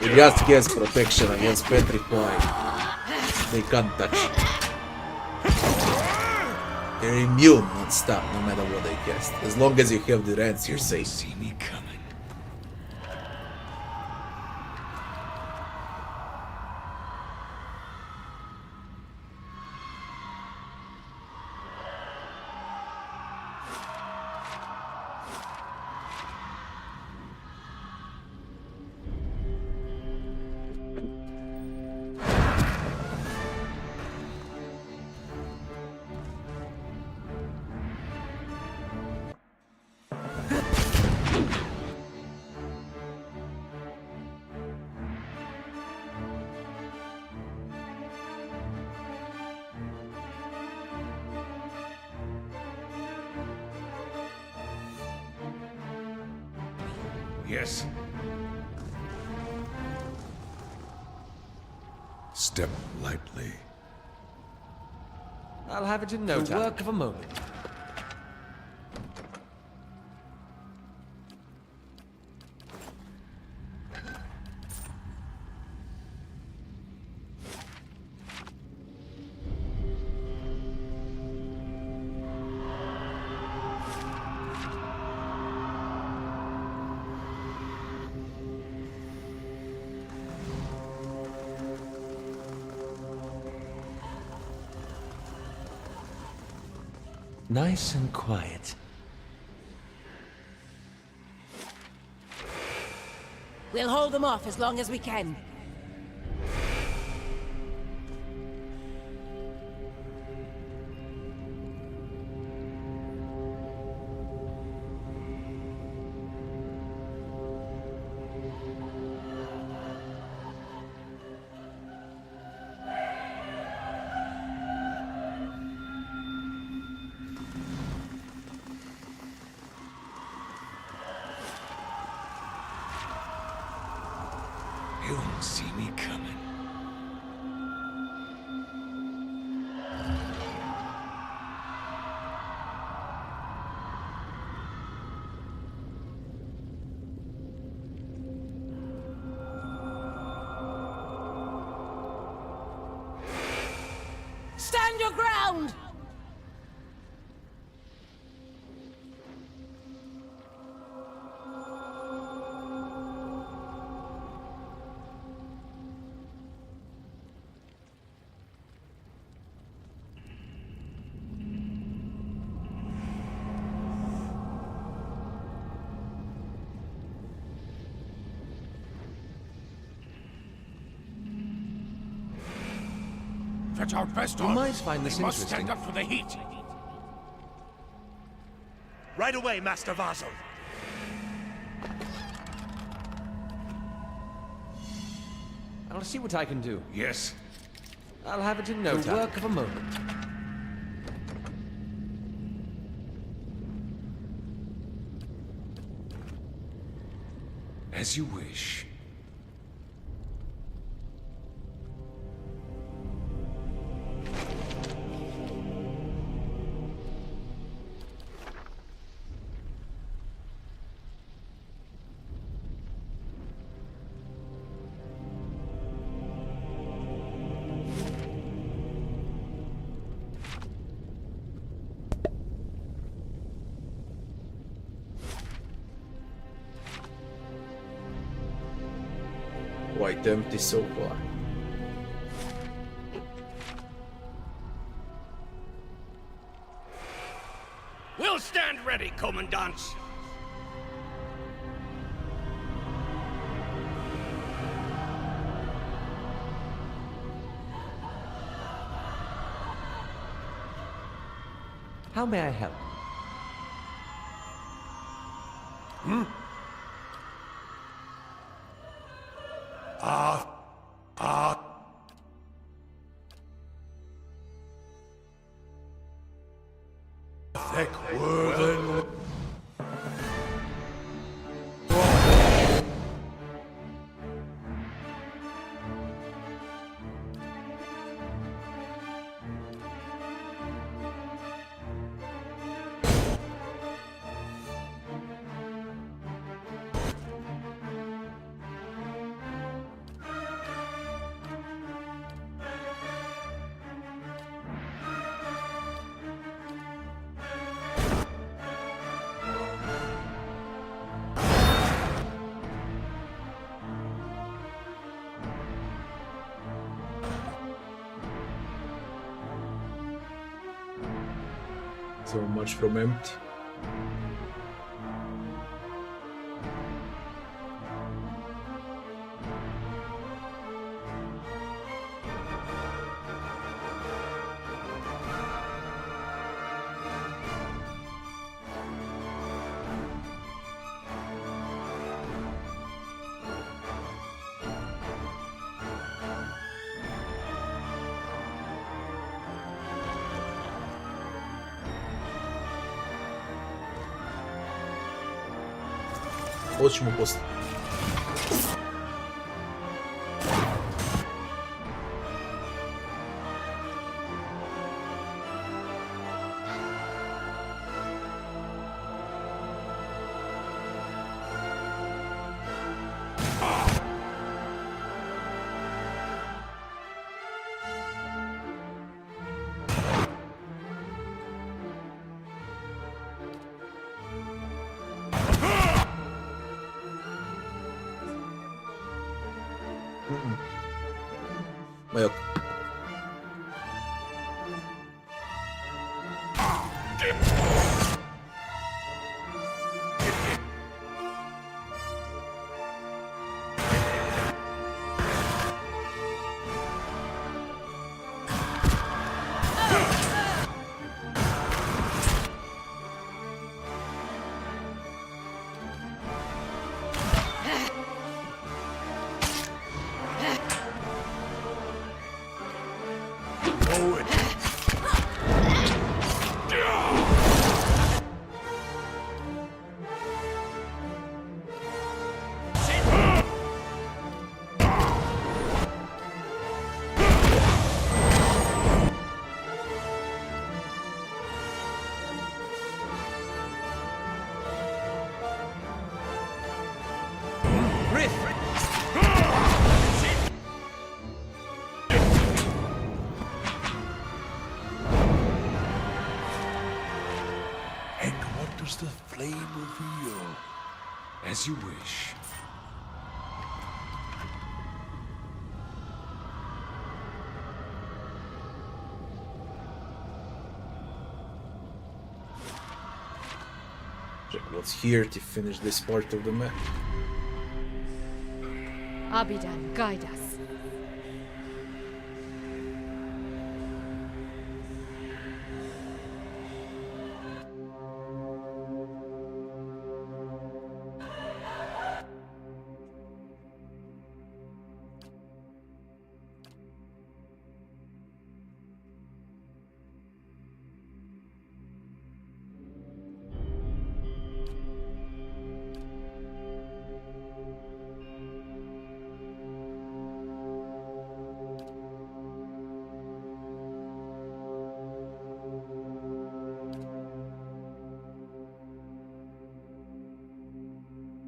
It just gets protection against petrify. They can't touch it. They're immune, not stop, no matter what they cast. As long as you have the rants, you're safe. See me coming. Yes. Step lightly. I'll have it in no time. The work of a moment. Nice and quiet. We'll hold them off as long as we can. You won't see me coming. Stand your ground! Fetch our best You arms. might find this We must interesting. stand up for the heat. Right away, Master Vaso. I'll see what I can do. Yes. I'll have it in no The time. work of a moment. As you wish. Quite empty so far. We'll stand ready, Commandants. How may I help? So much from empty. Hoćemo posle. Ma yok. As you wish. Check what's here to finish this part of the map. Abidan, guide us.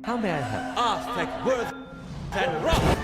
How may I help? Aspect worth and rock!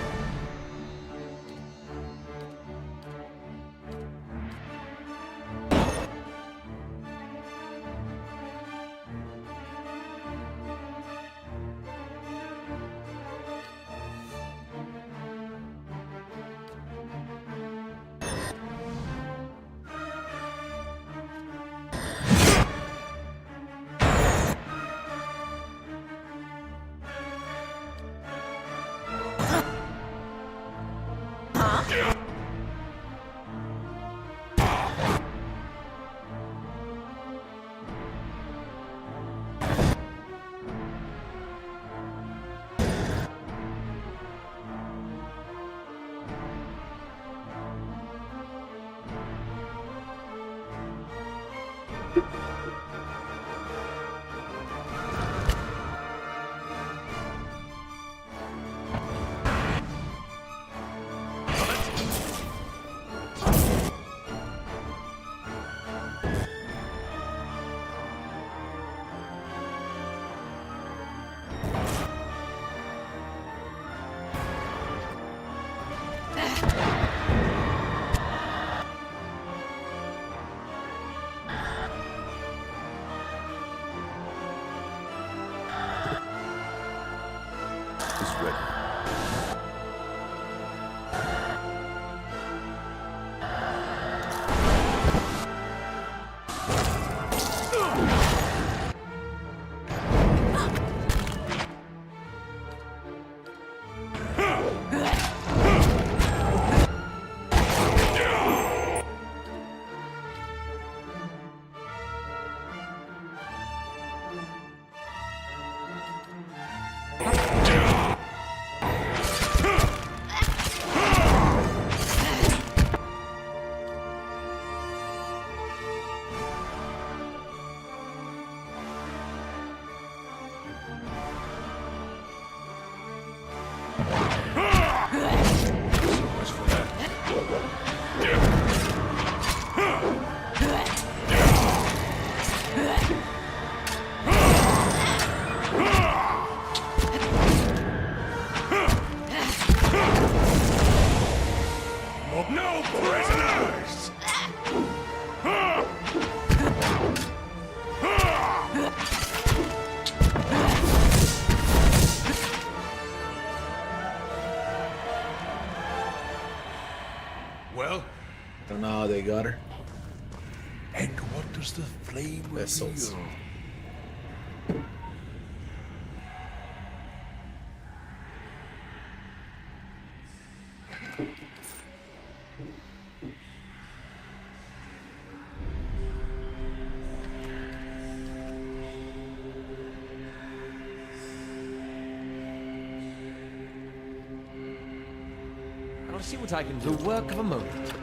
No prisoners! Well? Don't know how they got her. And what does the flame Vessels. reveal? I'll see what I can do. The work of a moment.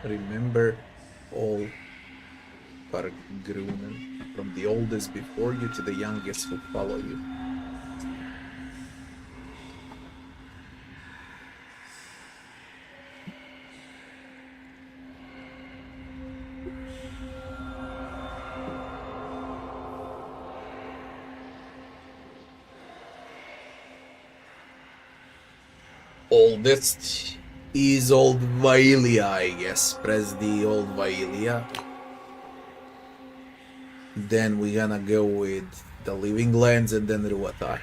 Remember all Pargrunen, from the oldest before you to the youngest who follow you. Oldest is Old Werglia, I guess. Press the Old Werglia. Then we're gonna go with the Living Lands and then Ruatai.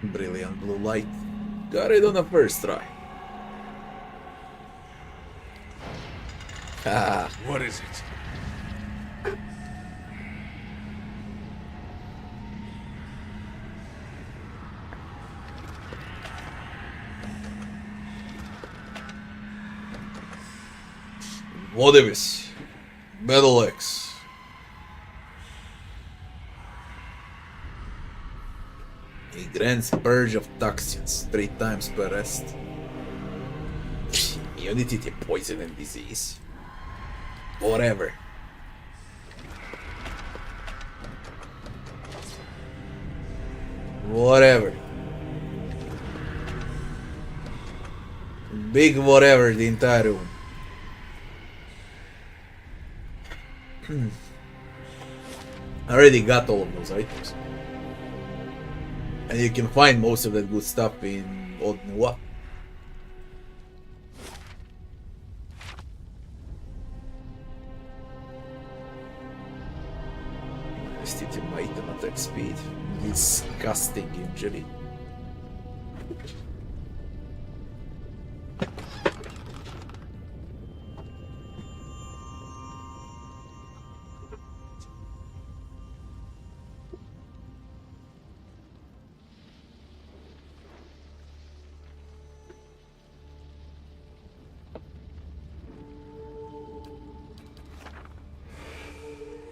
Brilliant blue light. Got it on the first try. Ah. What is it? What is this? Battle X. A grants purge of toxins 3 times per rest. Immunity to poison and disease. Whatever. Whatever. Big whatever the entire room. I already got all of those items. And you can find most of that good stuff in Old Nuwa. City might and attack speed. Disgusting injury.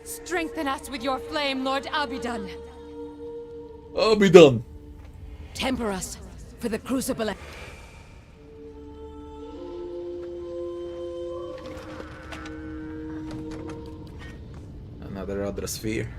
Strengthen us with your flame, Lord Abidan. Abidan. Temper us for the crucible. Another other sphere.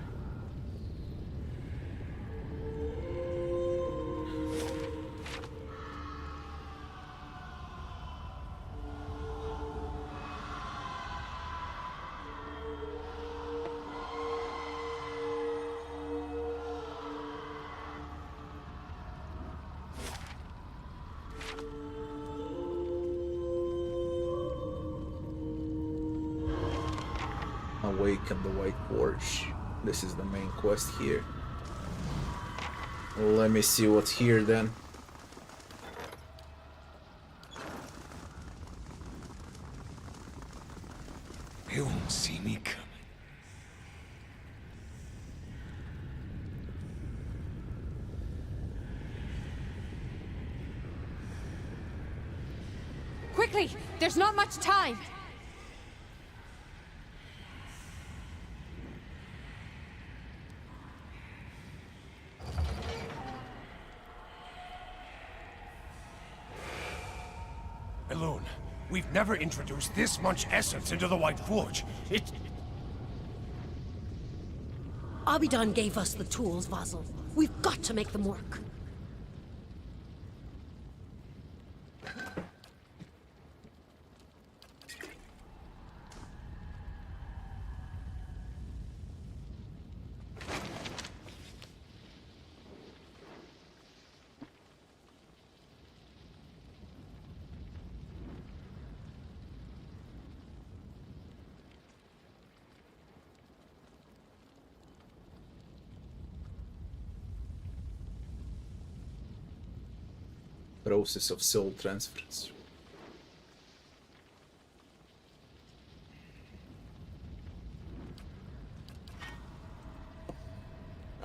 Awaken the White Forge. This is the main quest here. Let me see what's here then. They won't see me coming. Quickly! There's not much time! Alone, we've never introduced this much essence into the White Forge. Abidan gave us the tools, Vasil. We've got to make them work. Process of soul transference.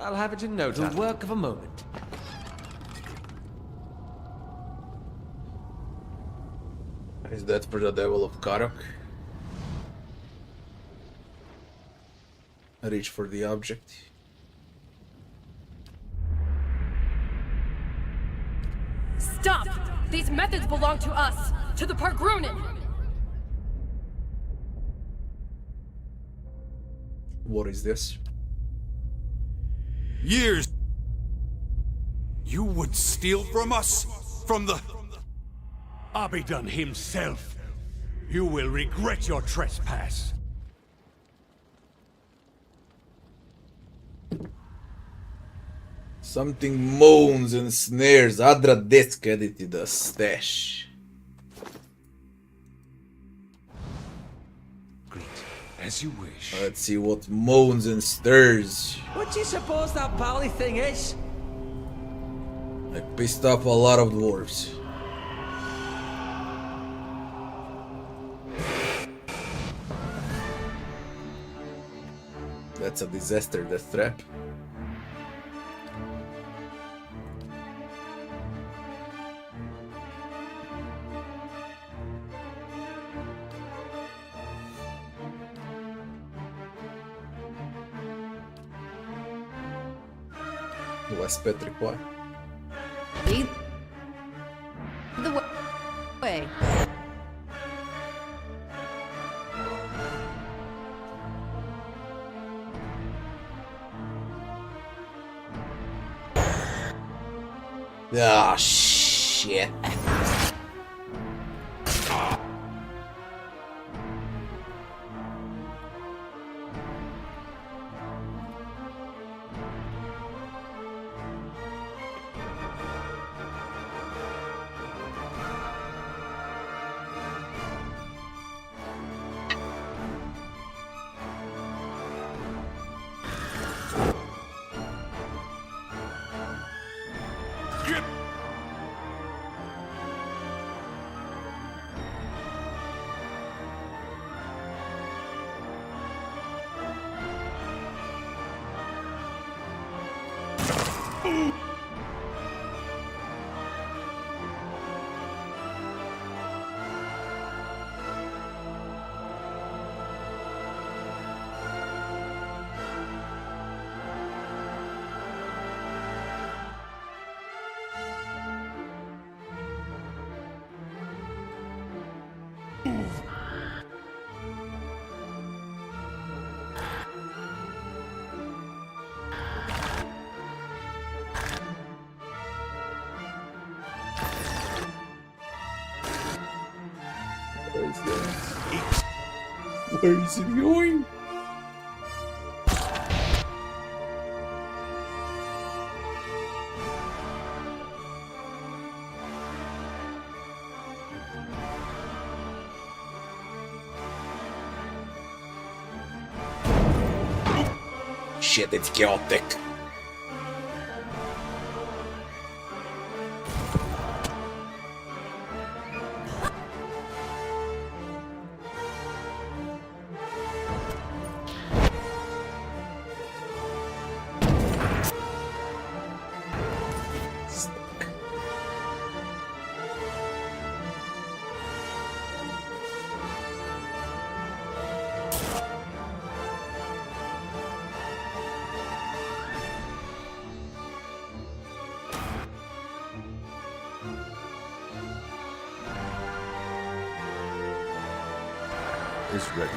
I'll have it in no time. The work of a moment. Is that for the Devil of Karak? Reach for the object. Stop! These methods belong to us! To the Pargrunin! What is this? Years. You would steal from us? From the... Abidan himself. You will regret your trespass. Something moans and snares. Adra desk edited a stash. As you wish. Let's see what moans and stirs. What do you suppose that bally thing is? I pissed off a lot of dwarves. That's a disaster death trap. West Petriqua. Lead the way. Ah, shit. Where is it going? Shit, it's chaotic. Is ready.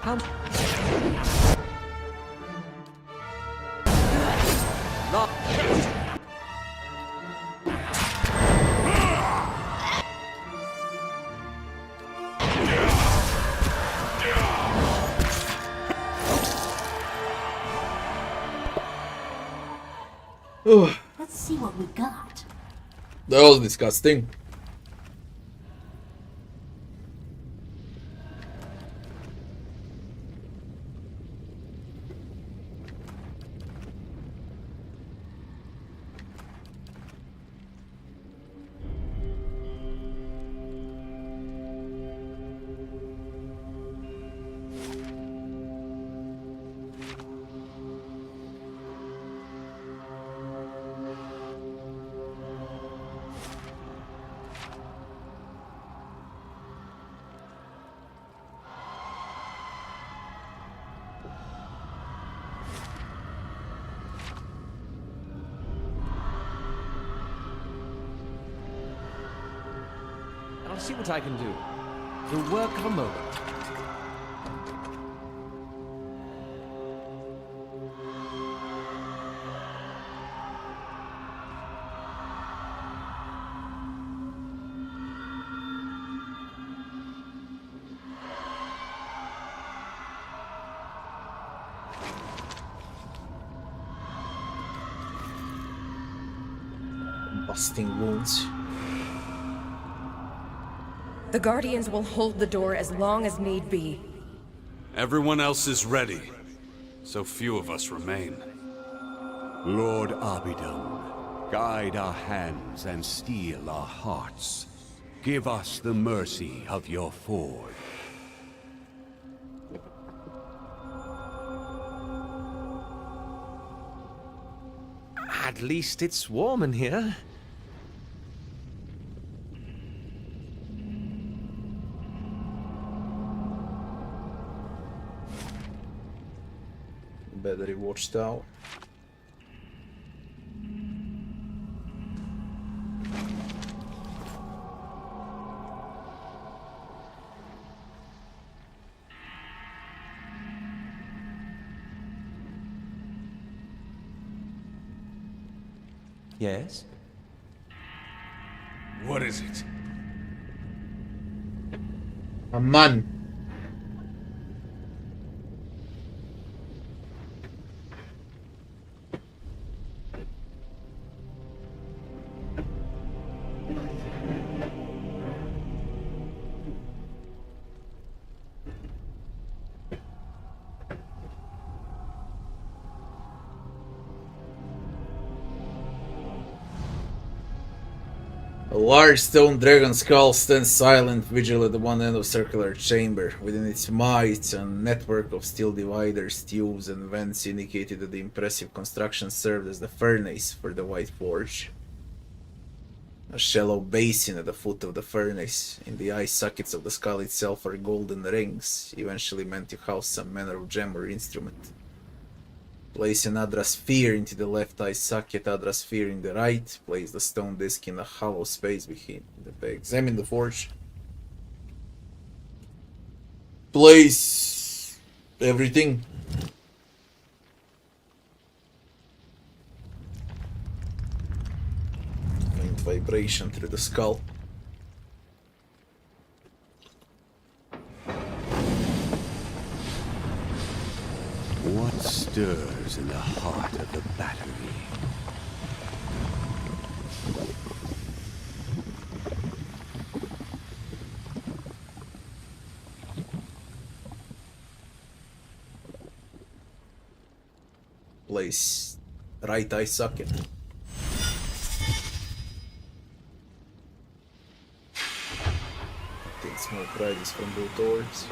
How... Let's see what we got. That was disgusting. I'll see what I can do. The work of a moment. Busting wounds. The Guardians will hold the door as long as need be. Everyone else is ready. So few of us remain. Lord Abidam, guide our hands and steel our hearts. Give us the mercy of your forge. At least it's warm in here. Battery watchtower. Yes? What is it? A man. A large stone dragon skull stands silent, vigil at the one end of the circular chamber. Within its might, a network of steel dividers, tubes, and vents indicated that the impressive construction served as the furnace for the White Forge. A shallow basin at the foot of the furnace. In the eye sockets of the skull itself are golden rings, eventually meant to house some manner of gem or instrument. Place an Adra sphere into the left eye socket, Adra sphere in the right. Place the stone disc in a hollow space behind the bag. Examine the forge. Place everything. Faint vibration through the skull. What stirs in the heart of the battery? Place right eye socket. Take smoke rises from both orbs.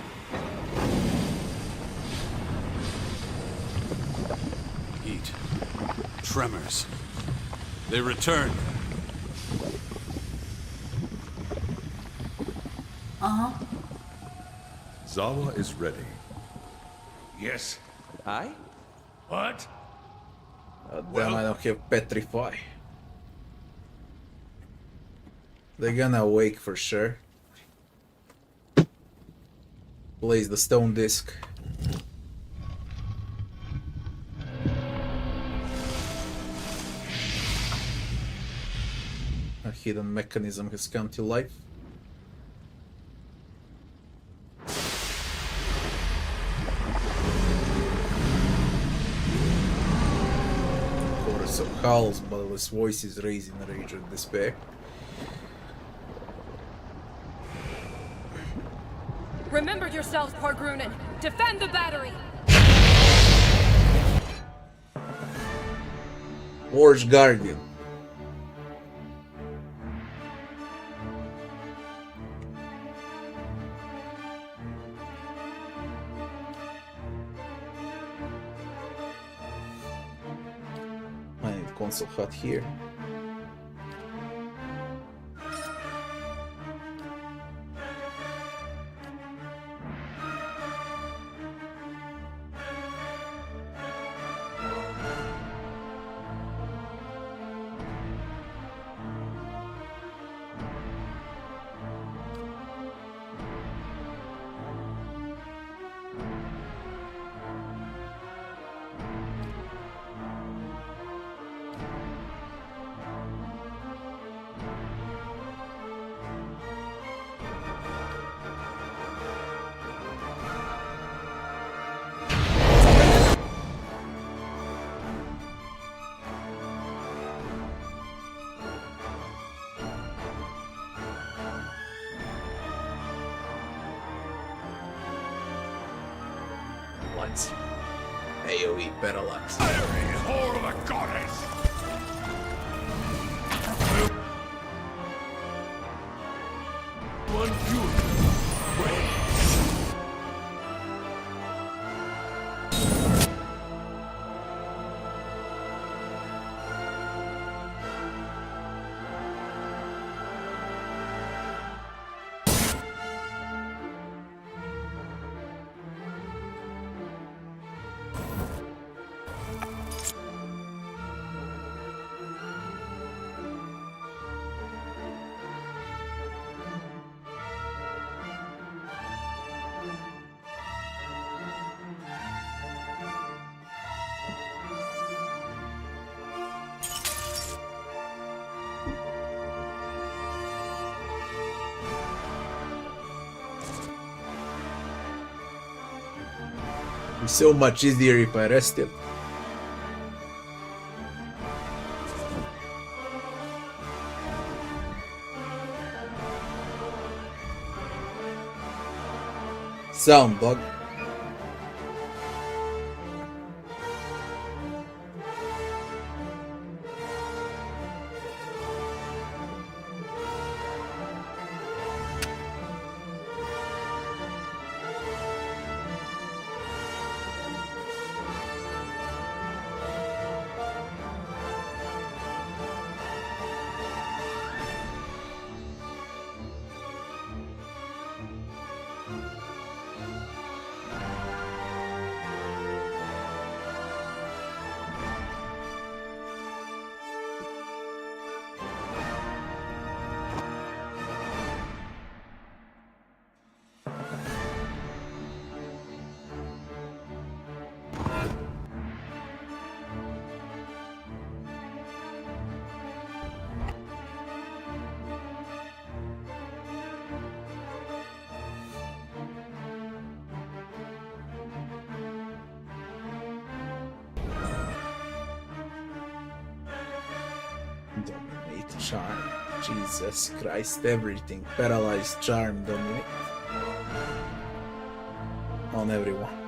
Heat. Tremors. They return. Uh-huh. Zawa is ready. Yes. Aye? What? Then I don't have petrify. They're gonna awake for sure. Place the stone disc. hidden mechanism has come to life. Chorus of howls, bodiless voices raising rage and despair. Remember yourselves, Pargrunen! Defend the battery! Forge Guardian. I need console hut here. Once. AoE parallax. Whore of a goddess! One good way. It's so much easier if I rest it. Sound bug. Dominate, charm. Jesus Christ, everything. Paralyzed, charm, dominate. On everyone.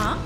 Huh?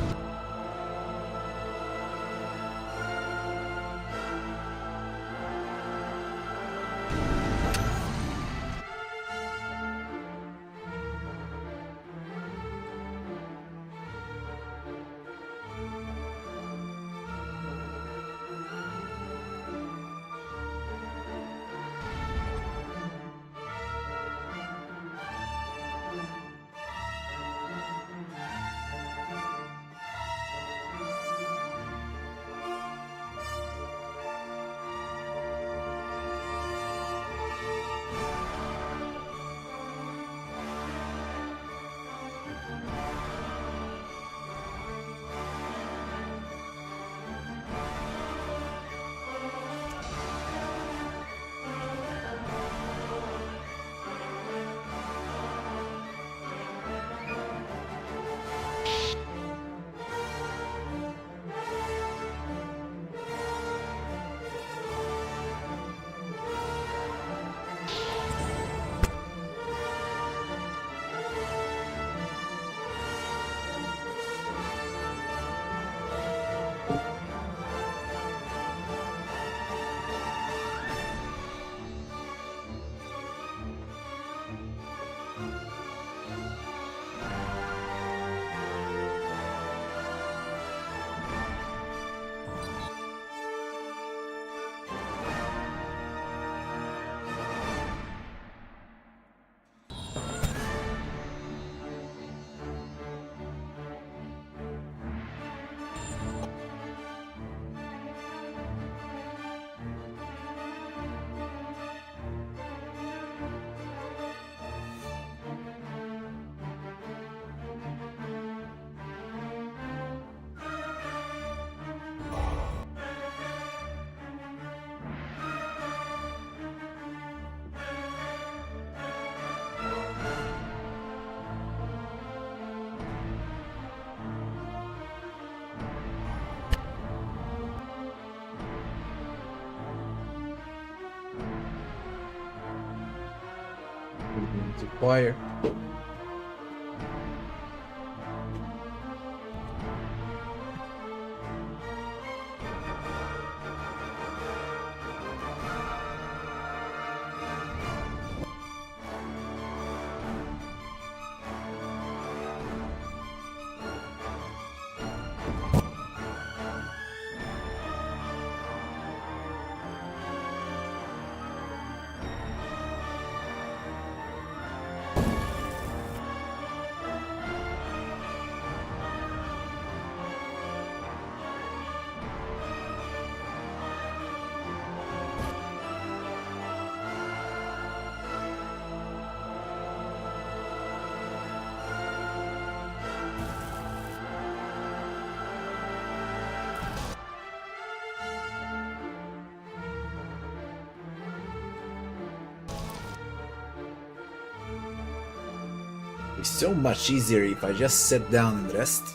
To acquire. It's so much easier if I just sit down and rest.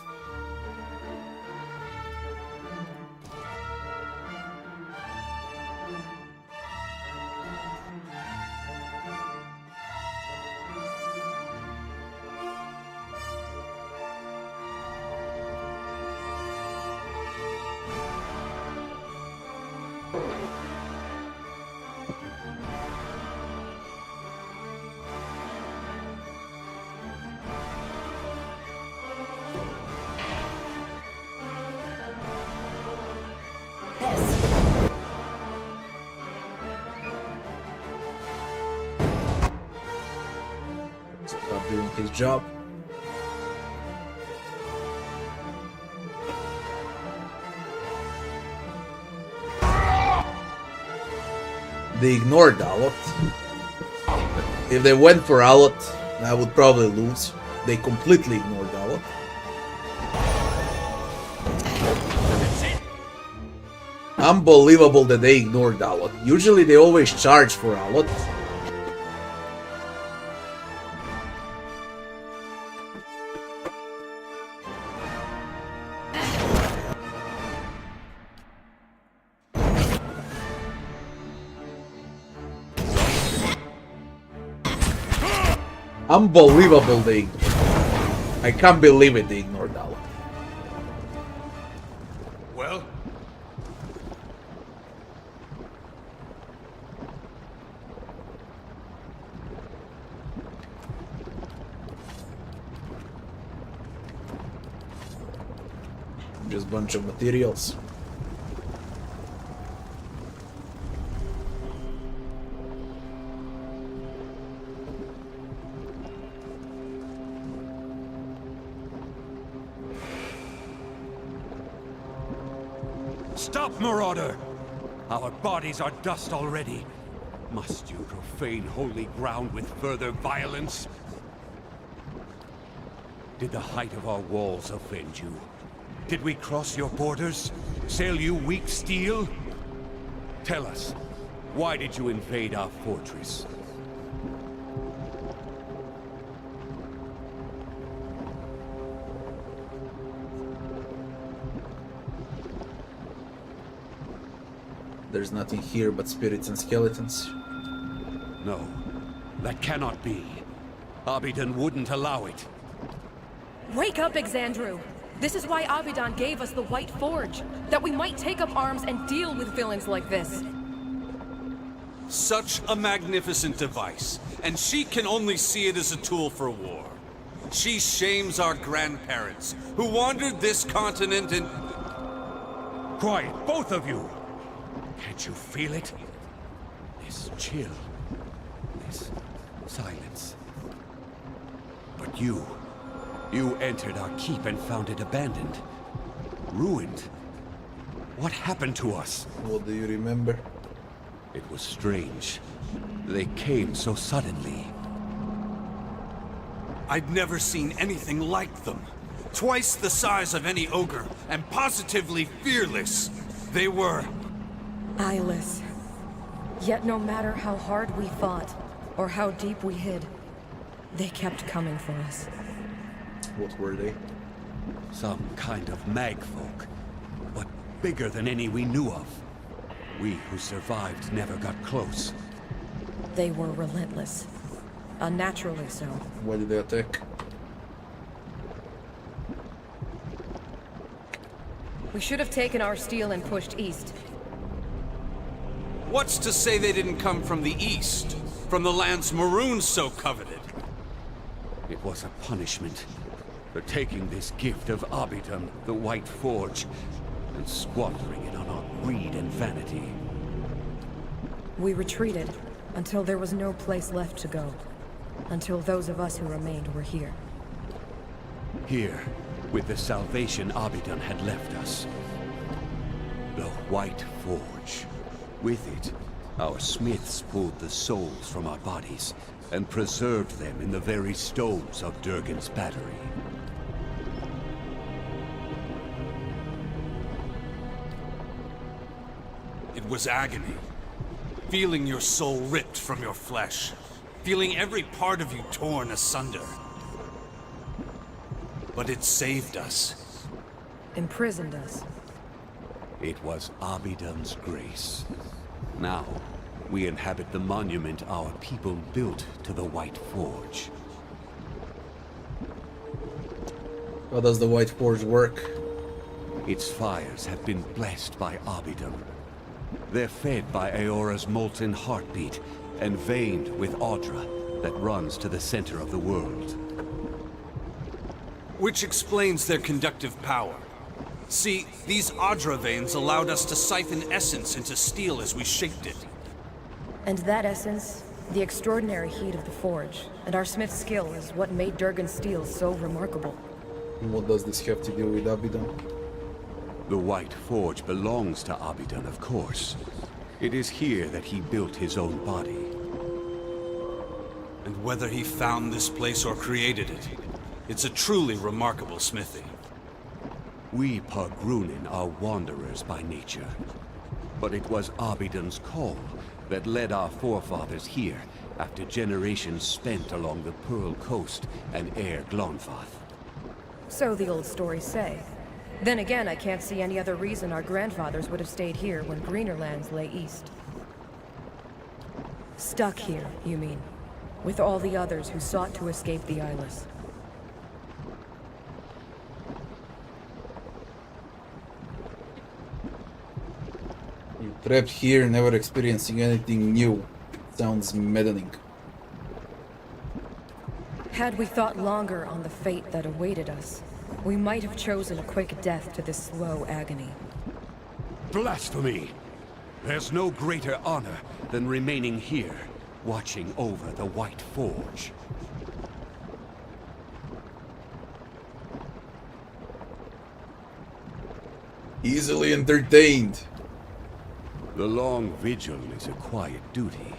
Stop doing his job. They ignored Alot. If they went for Alot, I would probably lose. They completely ignored Alot. Unbelievable that they ignored Alot. Usually they always charge for Alot. Unbelievable they ignored. I can't believe it, they ignored Alot. Just bunch of materials. Stop, Marauder! Our bodies are dust already. Must you profane holy ground with further violence? Did the height of our walls offend you? Did we cross your borders? Sell you weak steel? Tell us, why did you invade our fortress? There's nothing here but spirits and skeletons. No, that cannot be. Abidan wouldn't allow it. Wake up, Exandru! This is why Abidan gave us the White Forge, that we might take up arms and deal with villains like this. Such a magnificent device, and she can only see it as a tool for war. She shames our grandparents, who wandered this continent and... Quiet, both of you! Can't you feel it? This chill, this silence. But you entered our keep and found it abandoned, ruined. What happened to us? What do you remember? It was strange. They came so suddenly. I'd never seen anything like them. Twice the size of any ogre, and positively fearless. They were... Eyeless. Yet no matter how hard we fought, or how deep we hid, they kept coming for us. What were they? Some kind of magfolk, but bigger than any we knew of. We who survived never got close. They were relentless. Unnaturally so. Why did they attack? We should have taken our steel and pushed east. What's to say they didn't come from the east? From the lands Maroon so coveted? It was a punishment for taking this gift of Abidan, the White Forge, and squandering it on our greed and vanity. We retreated until there was no place left to go. Until those of us who remained were here. Here, with the salvation Abidan had left us. The White Forge. With it, our smiths pulled the souls from our bodies and preserved them in the very stones of Durgan's battery. It was agony. Feeling your soul ripped from your flesh. Feeling every part of you torn asunder. But it saved us. Imprisoned us. It was Abidan's grace. Now, we inhabit the monument our people built to the White Forge. How does the White Forge work? Its fires have been blessed by Abidan. They're fed by Aora's molten heartbeat and veined with Audra that runs to the center of the world. Which explains their conductive power. See, these Audra veins allowed us to siphon essence into steel as we shaped it. And that essence, the extraordinary heat of the forge, and our smith's skill is what made Durgan's steel so remarkable. And what does this have to do with Abidan? The White Forge belongs to Abidan, of course. It is here that he built his own body. And whether he found this place or created it, it's a truly remarkable smithy. We Pargrunin are wanderers by nature. But it was Abidan's call that led our forefathers here after generations spent along the Pearl Coast and Air Glonfath. So the old stories say. Then again, I can't see any other reason our grandfathers would have stayed here when greener lands lay east. Stuck here, you mean? With all the others who sought to escape the Eyeless. You trapped here, never experiencing anything new. Sounds maddening. Had we thought longer on the fate that awaited us, We might have chosen a quick death to this slow agony. Blasphemy! There's no greater honor than remaining here, watching over the White Forge. Easily entertained. The long vigil is a quiet duty,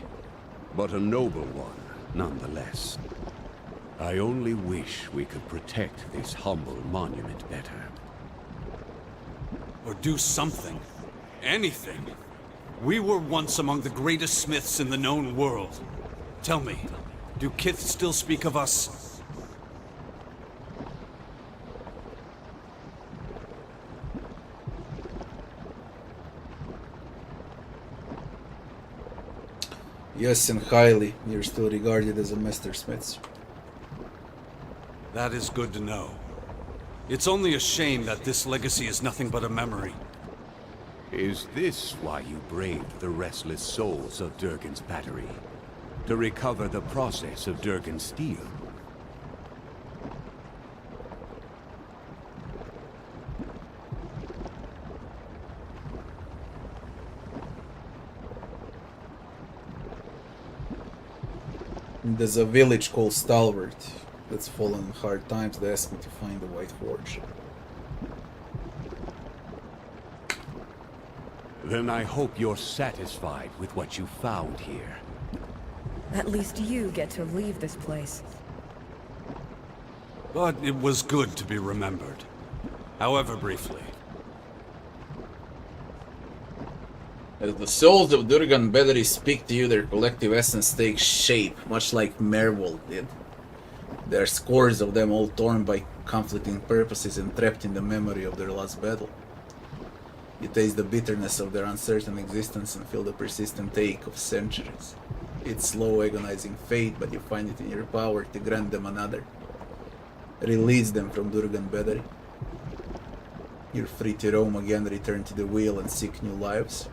but a noble one nonetheless. I only wish we could protect this humble monument better. Or do something. Anything. We were once among the greatest smiths in the known world. Tell me, do Kith still speak of us? Yes, and highly. You're still regarded as a master smith. That is good to know. It's only a shame that this legacy is nothing but a memory. Is this why you braved the restless souls of Durgan's battery? To recover the process of Durgan's steel? There's a village called Stalwart that's fallen in hard times. They asked me to find the White Forge. Then I hope you're satisfied with what you found here. At least you get to leave this place. But it was good to be remembered. However briefly. As the souls of Durgan Bedri speak to you, their collective essence takes shape, much like Merwold did. There are scores of them, all torn by conflicting purposes and trapped in the memory of their last battle. You taste the bitterness of their uncertain existence and feel the persistent ache of centuries. It's slow, agonizing fate, but you find it in your power to grant them another. Release them from Durgan Bedri. You're free to roam again, return to the wheel and seek new lives.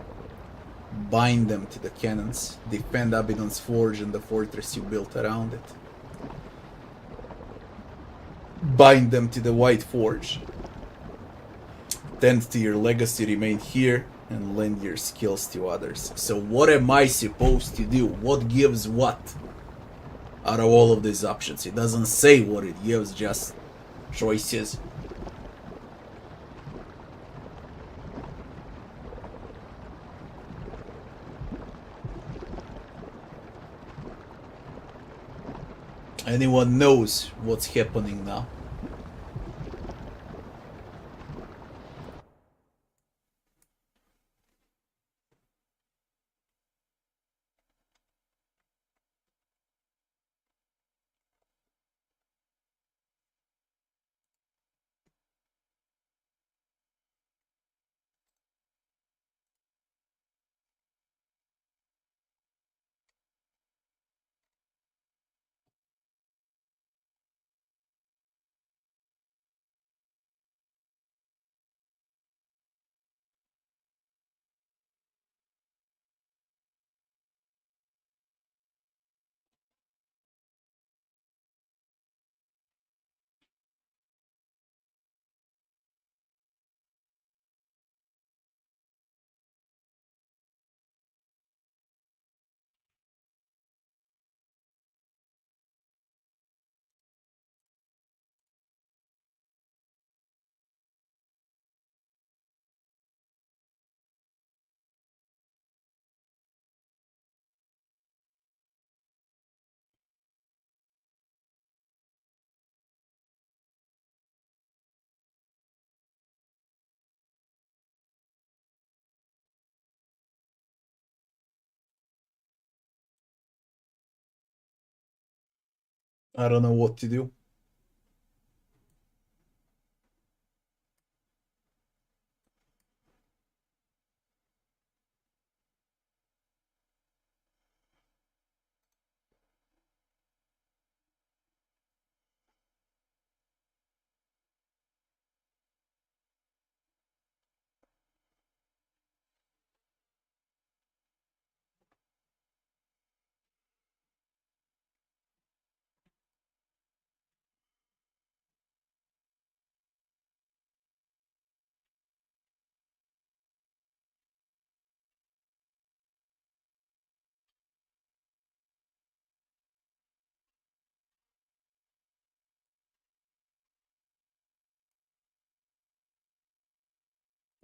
Bind them to the cannons, defend Abaddon's forge and the fortress you built around it. Bind them to the White Forge. Tend to your legacy, remain here, and lend your skills to others. So what am I supposed to do? What gives what? Out of all of these options. It doesn't say what it gives, just choices. Anyone knows what's happening now? I don't know what to do.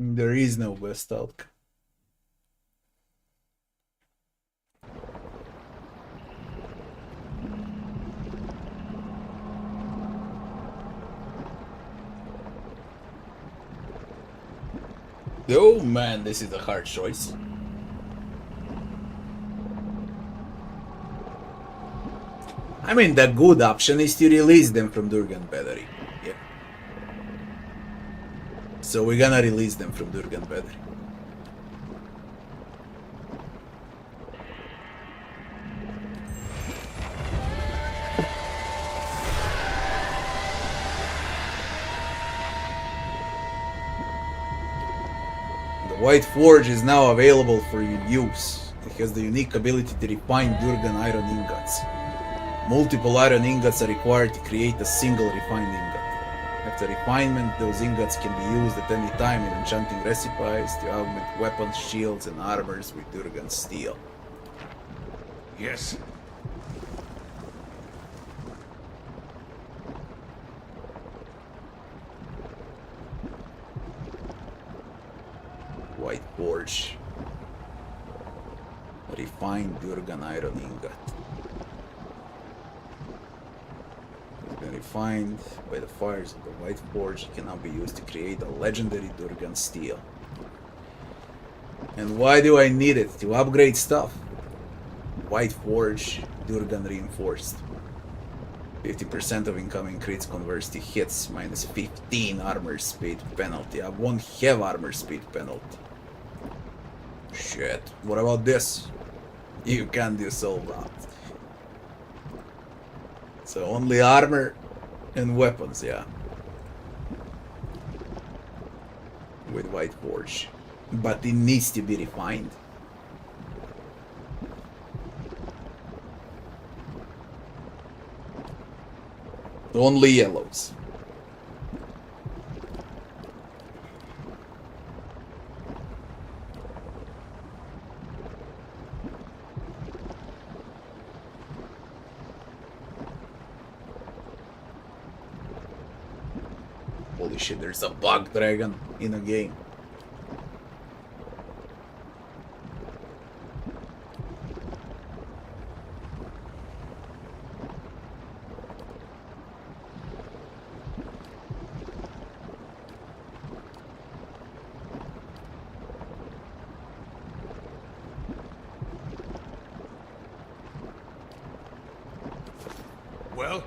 There is no West Elk. Oh man, this is a hard choice. I mean, the good option is to release them from Durgan Battery. Yeah. So we're gonna release them from Durgan Battery. The White Forge is now available for your use. It has the unique ability to refine Durgan iron ingots. Multiple iron ingots are required to create a single refined ingot. After refinement, those ingots can be used at any time in enchanting recipes to augment weapons, shields, and armors with Durgan steel. Yes. White Forge. Refined Durgan iron ingot. It's been refined by the fires of the White Forge. It can now be used to create a legendary Durgan steel. And why do I need it? To upgrade stuff. White Forge, Durgan reinforced. 50% of incoming crits converts to hits, minus 15 armor speed penalty. I won't have armor speed penalty. Shit. What about this? You can't dissolve that. So only armor and weapons, yeah. With White Forge. But it needs to be refined. Only yellows. Holy shit, there's a bug dragon in a game. Well?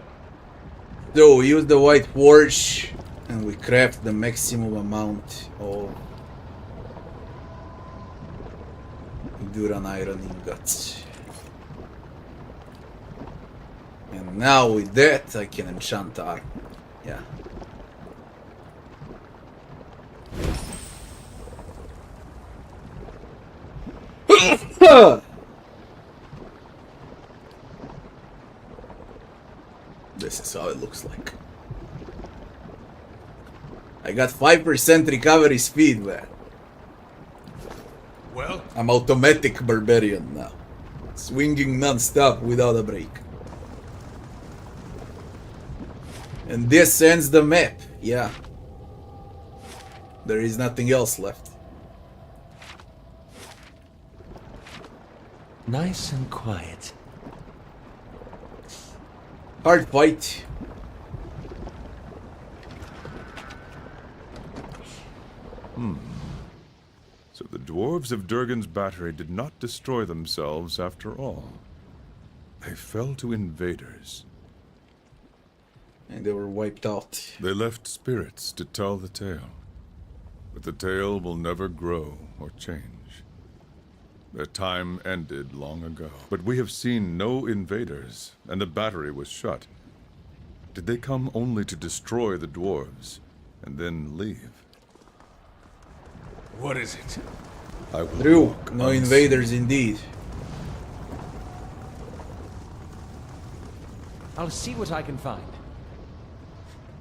So we use the White Forge and we craft the maximum amount of Duran iron ingots. And now with that I can enchant armor. Yeah. This is how it looks like. I got 5% recovery speed, man. Well? I'm automatic barbarian now. Swinging non-stop without a break. And this ends the map. Yeah. There is nothing else left. Nice and quiet. Hard fight. So the dwarves of Durgan's battery did not destroy themselves after all. They fell to invaders. And they were wiped out. They left spirits to tell the tale. But the tale will never grow or change. Their time ended long ago. But we have seen no invaders, and the battery was shut. Did they come only to destroy the dwarves, and then leave? What is it? I will True. walk No unseen. invaders indeed. I'll see what I can find.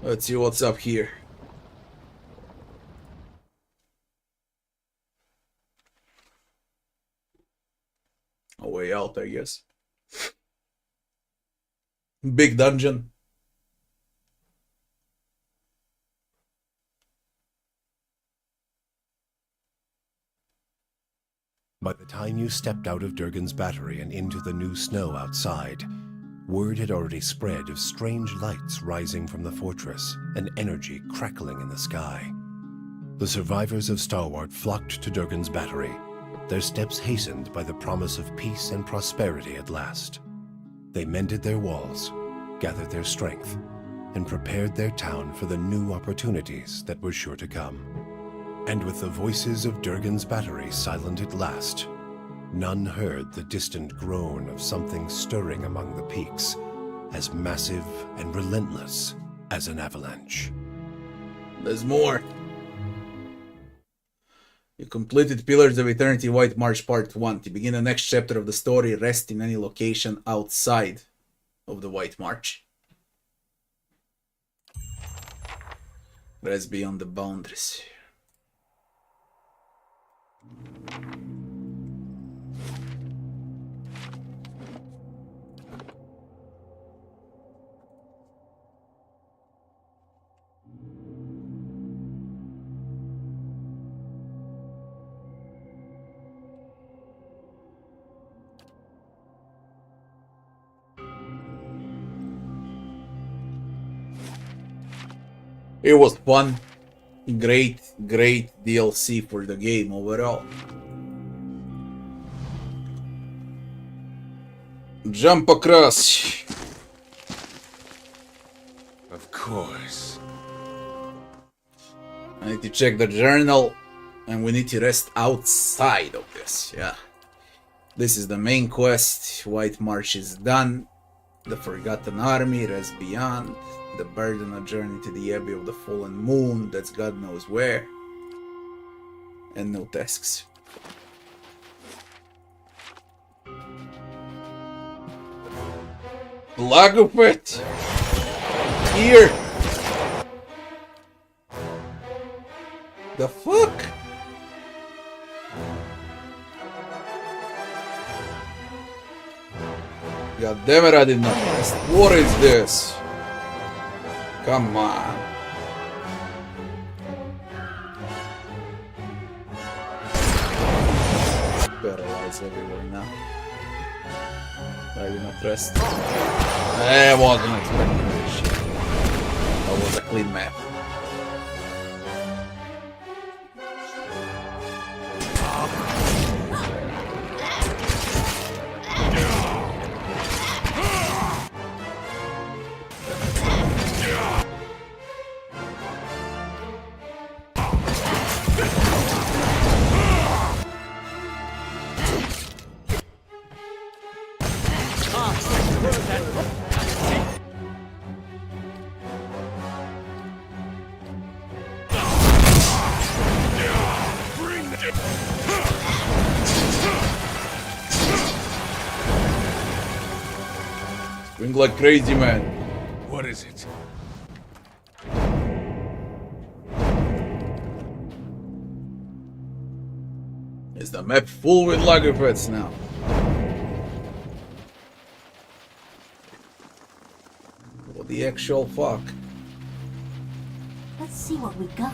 Let's see what's up here. A way out, I guess. Big dungeon. By the time you stepped out of Durgan's battery and into the new snow outside, word had already spread of strange lights rising from the fortress and energy crackling in the sky. The survivors of Starward flocked to Durgan's battery, their steps hastened by the promise of peace and prosperity at last. They mended their walls, gathered their strength, and prepared their town for the new opportunities that were sure to come. And with the voices of Durgan's battery silent at last, none heard the distant groan of something stirring among the peaks, as massive and relentless as an avalanche. There's more. You completed Pillars of Eternity White March Part 1. To begin the next chapter of the story, rest in any location outside of the White March. Rest beyond the boundaries. It was fun. Great DLC for the game overall. Jump across. Of course. I need to check the journal, and we need to rest outside of this. Yeah. This is the main quest. White March is done. The Forgotten Army, rest beyond. The burden, a journey to the Abbey of the Fallen Moon, that's God knows where. And no tasks. Lagopet! Here! The fuck? God damn it, I did not rest. What is this? Come on. Paralyzed everywhere now. I did not rest. I wasn't expecting this shit. That was a clean map. Swing like crazy, man. What is it? Is the map full with Lagerfeds now? What the actual fuck? Let's see what we got.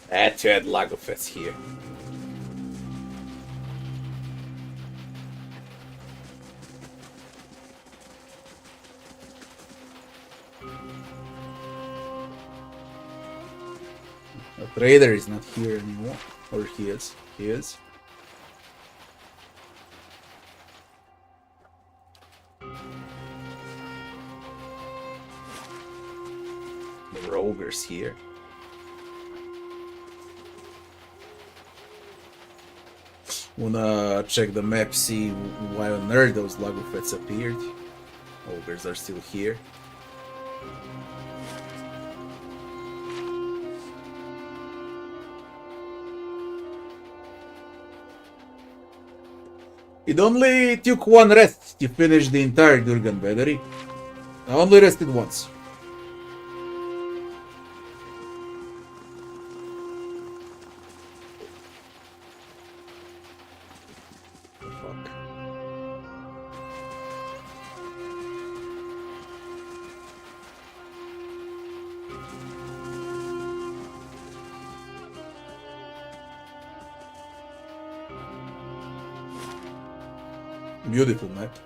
Had to add Lagerfeds here. The trader is not here anymore. Or he is. He is. The roguer's here. Wanna check the map, see why on earth those Lagerfeds appeared. Ogres are still here. It only took one rest to finish the entire Durgan battery. I only rested once. Beautiful map.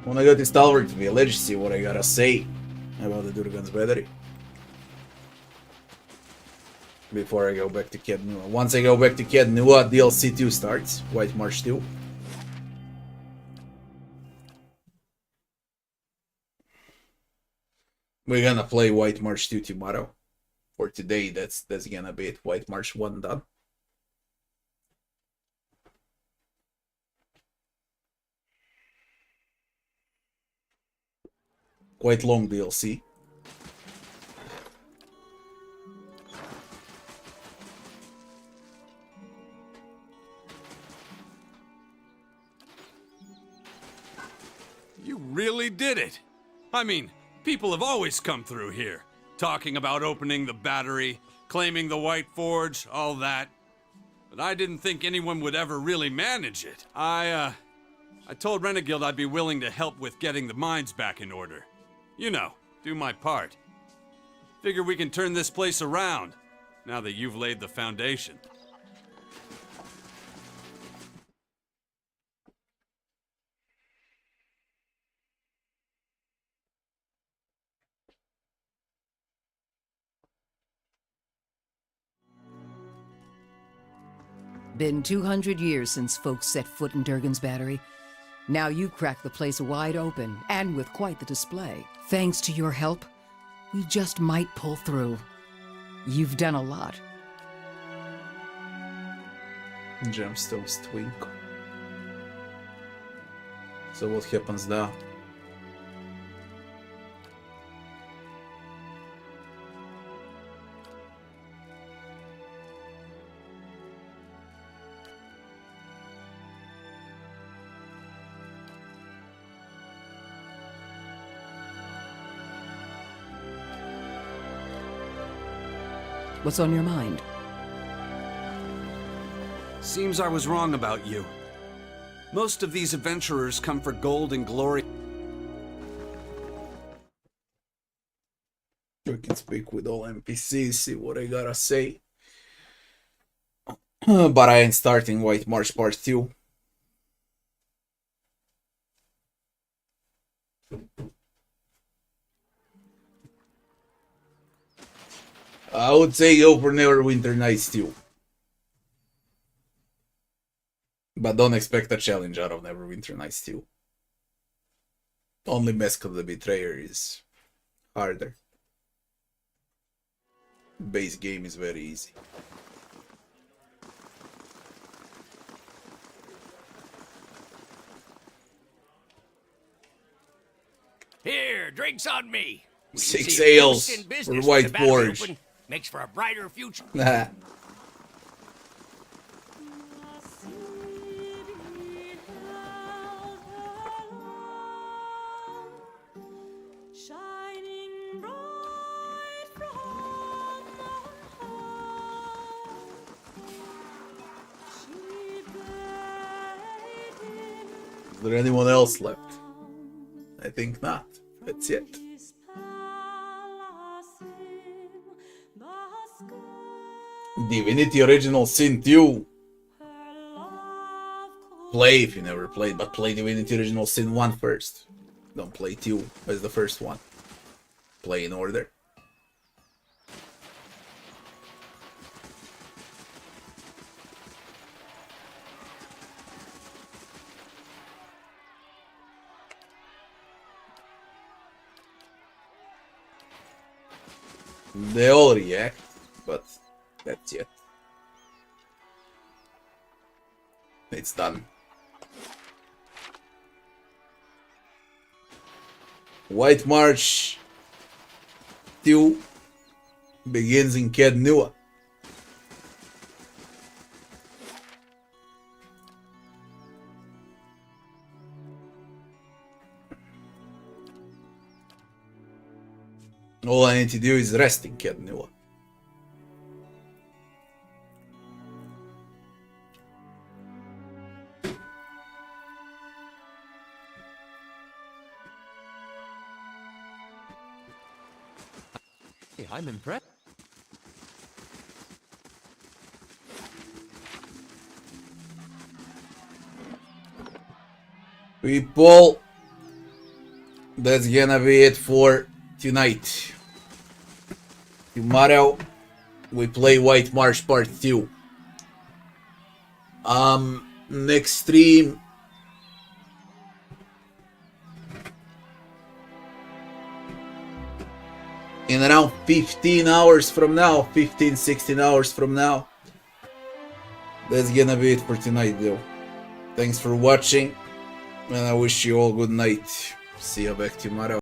When I go to Stalwart Village, see what I gotta say about the Durgan's battery. Before I go back to Kednua. Once I go back to Kednua, DLC 2 starts. White March 2. We're gonna play White March 2 tomorrow. For today, that's gonna be it. White March 1 done. Quite long DLC. You really did it! I mean, people have always come through here, talking about opening the battery, claiming the White Forge, all that. But I didn't think anyone would ever really manage it. I told Renegild I'd be willing to help with getting the mines back in order. You know, do my part. Figure we can turn this place around, now that you've laid the foundation. Been 200 years since folks set foot in Durgan's battery. Now you cracked the place wide open, and with quite the display. Thanks to your help, we just might pull through. You've done a lot. Gemstones twinkle. So what happens now? What's on your mind? Seems I was wrong about you. Most of these adventurers come for gold and glory. We can speak with all NPCs, see what I gotta say. But I ain't starting White March Part 2. I would say go for Neverwinter Nights 2. But don't expect a challenge out of Neverwinter Nights 2. Only Mask of the Betrayer is harder. Base game is very easy. Here, drinks on me. We can 6 see if ales Ghost in for business White with the battery Forge. open makes for a brighter future. Nah. Is there anyone else left? I think not. That's it. Divinity Original Sin 2. Play if you never played, but play Divinity Original Sin 1 first. Don't play 2 as the first one. Play in order. They all react, but that's it. It's done. White March 2 begins in Kednua. All I need to do is rest in Kednua. I'm impressed. People, that's gonna be it for tonight. Tomorrow we play White Marsh Part 2. Next stream in around 15 hours from now, 16 hours from now. That's gonna be it for tonight though. Thanks for watching, and I wish you all good night. See you back tomorrow.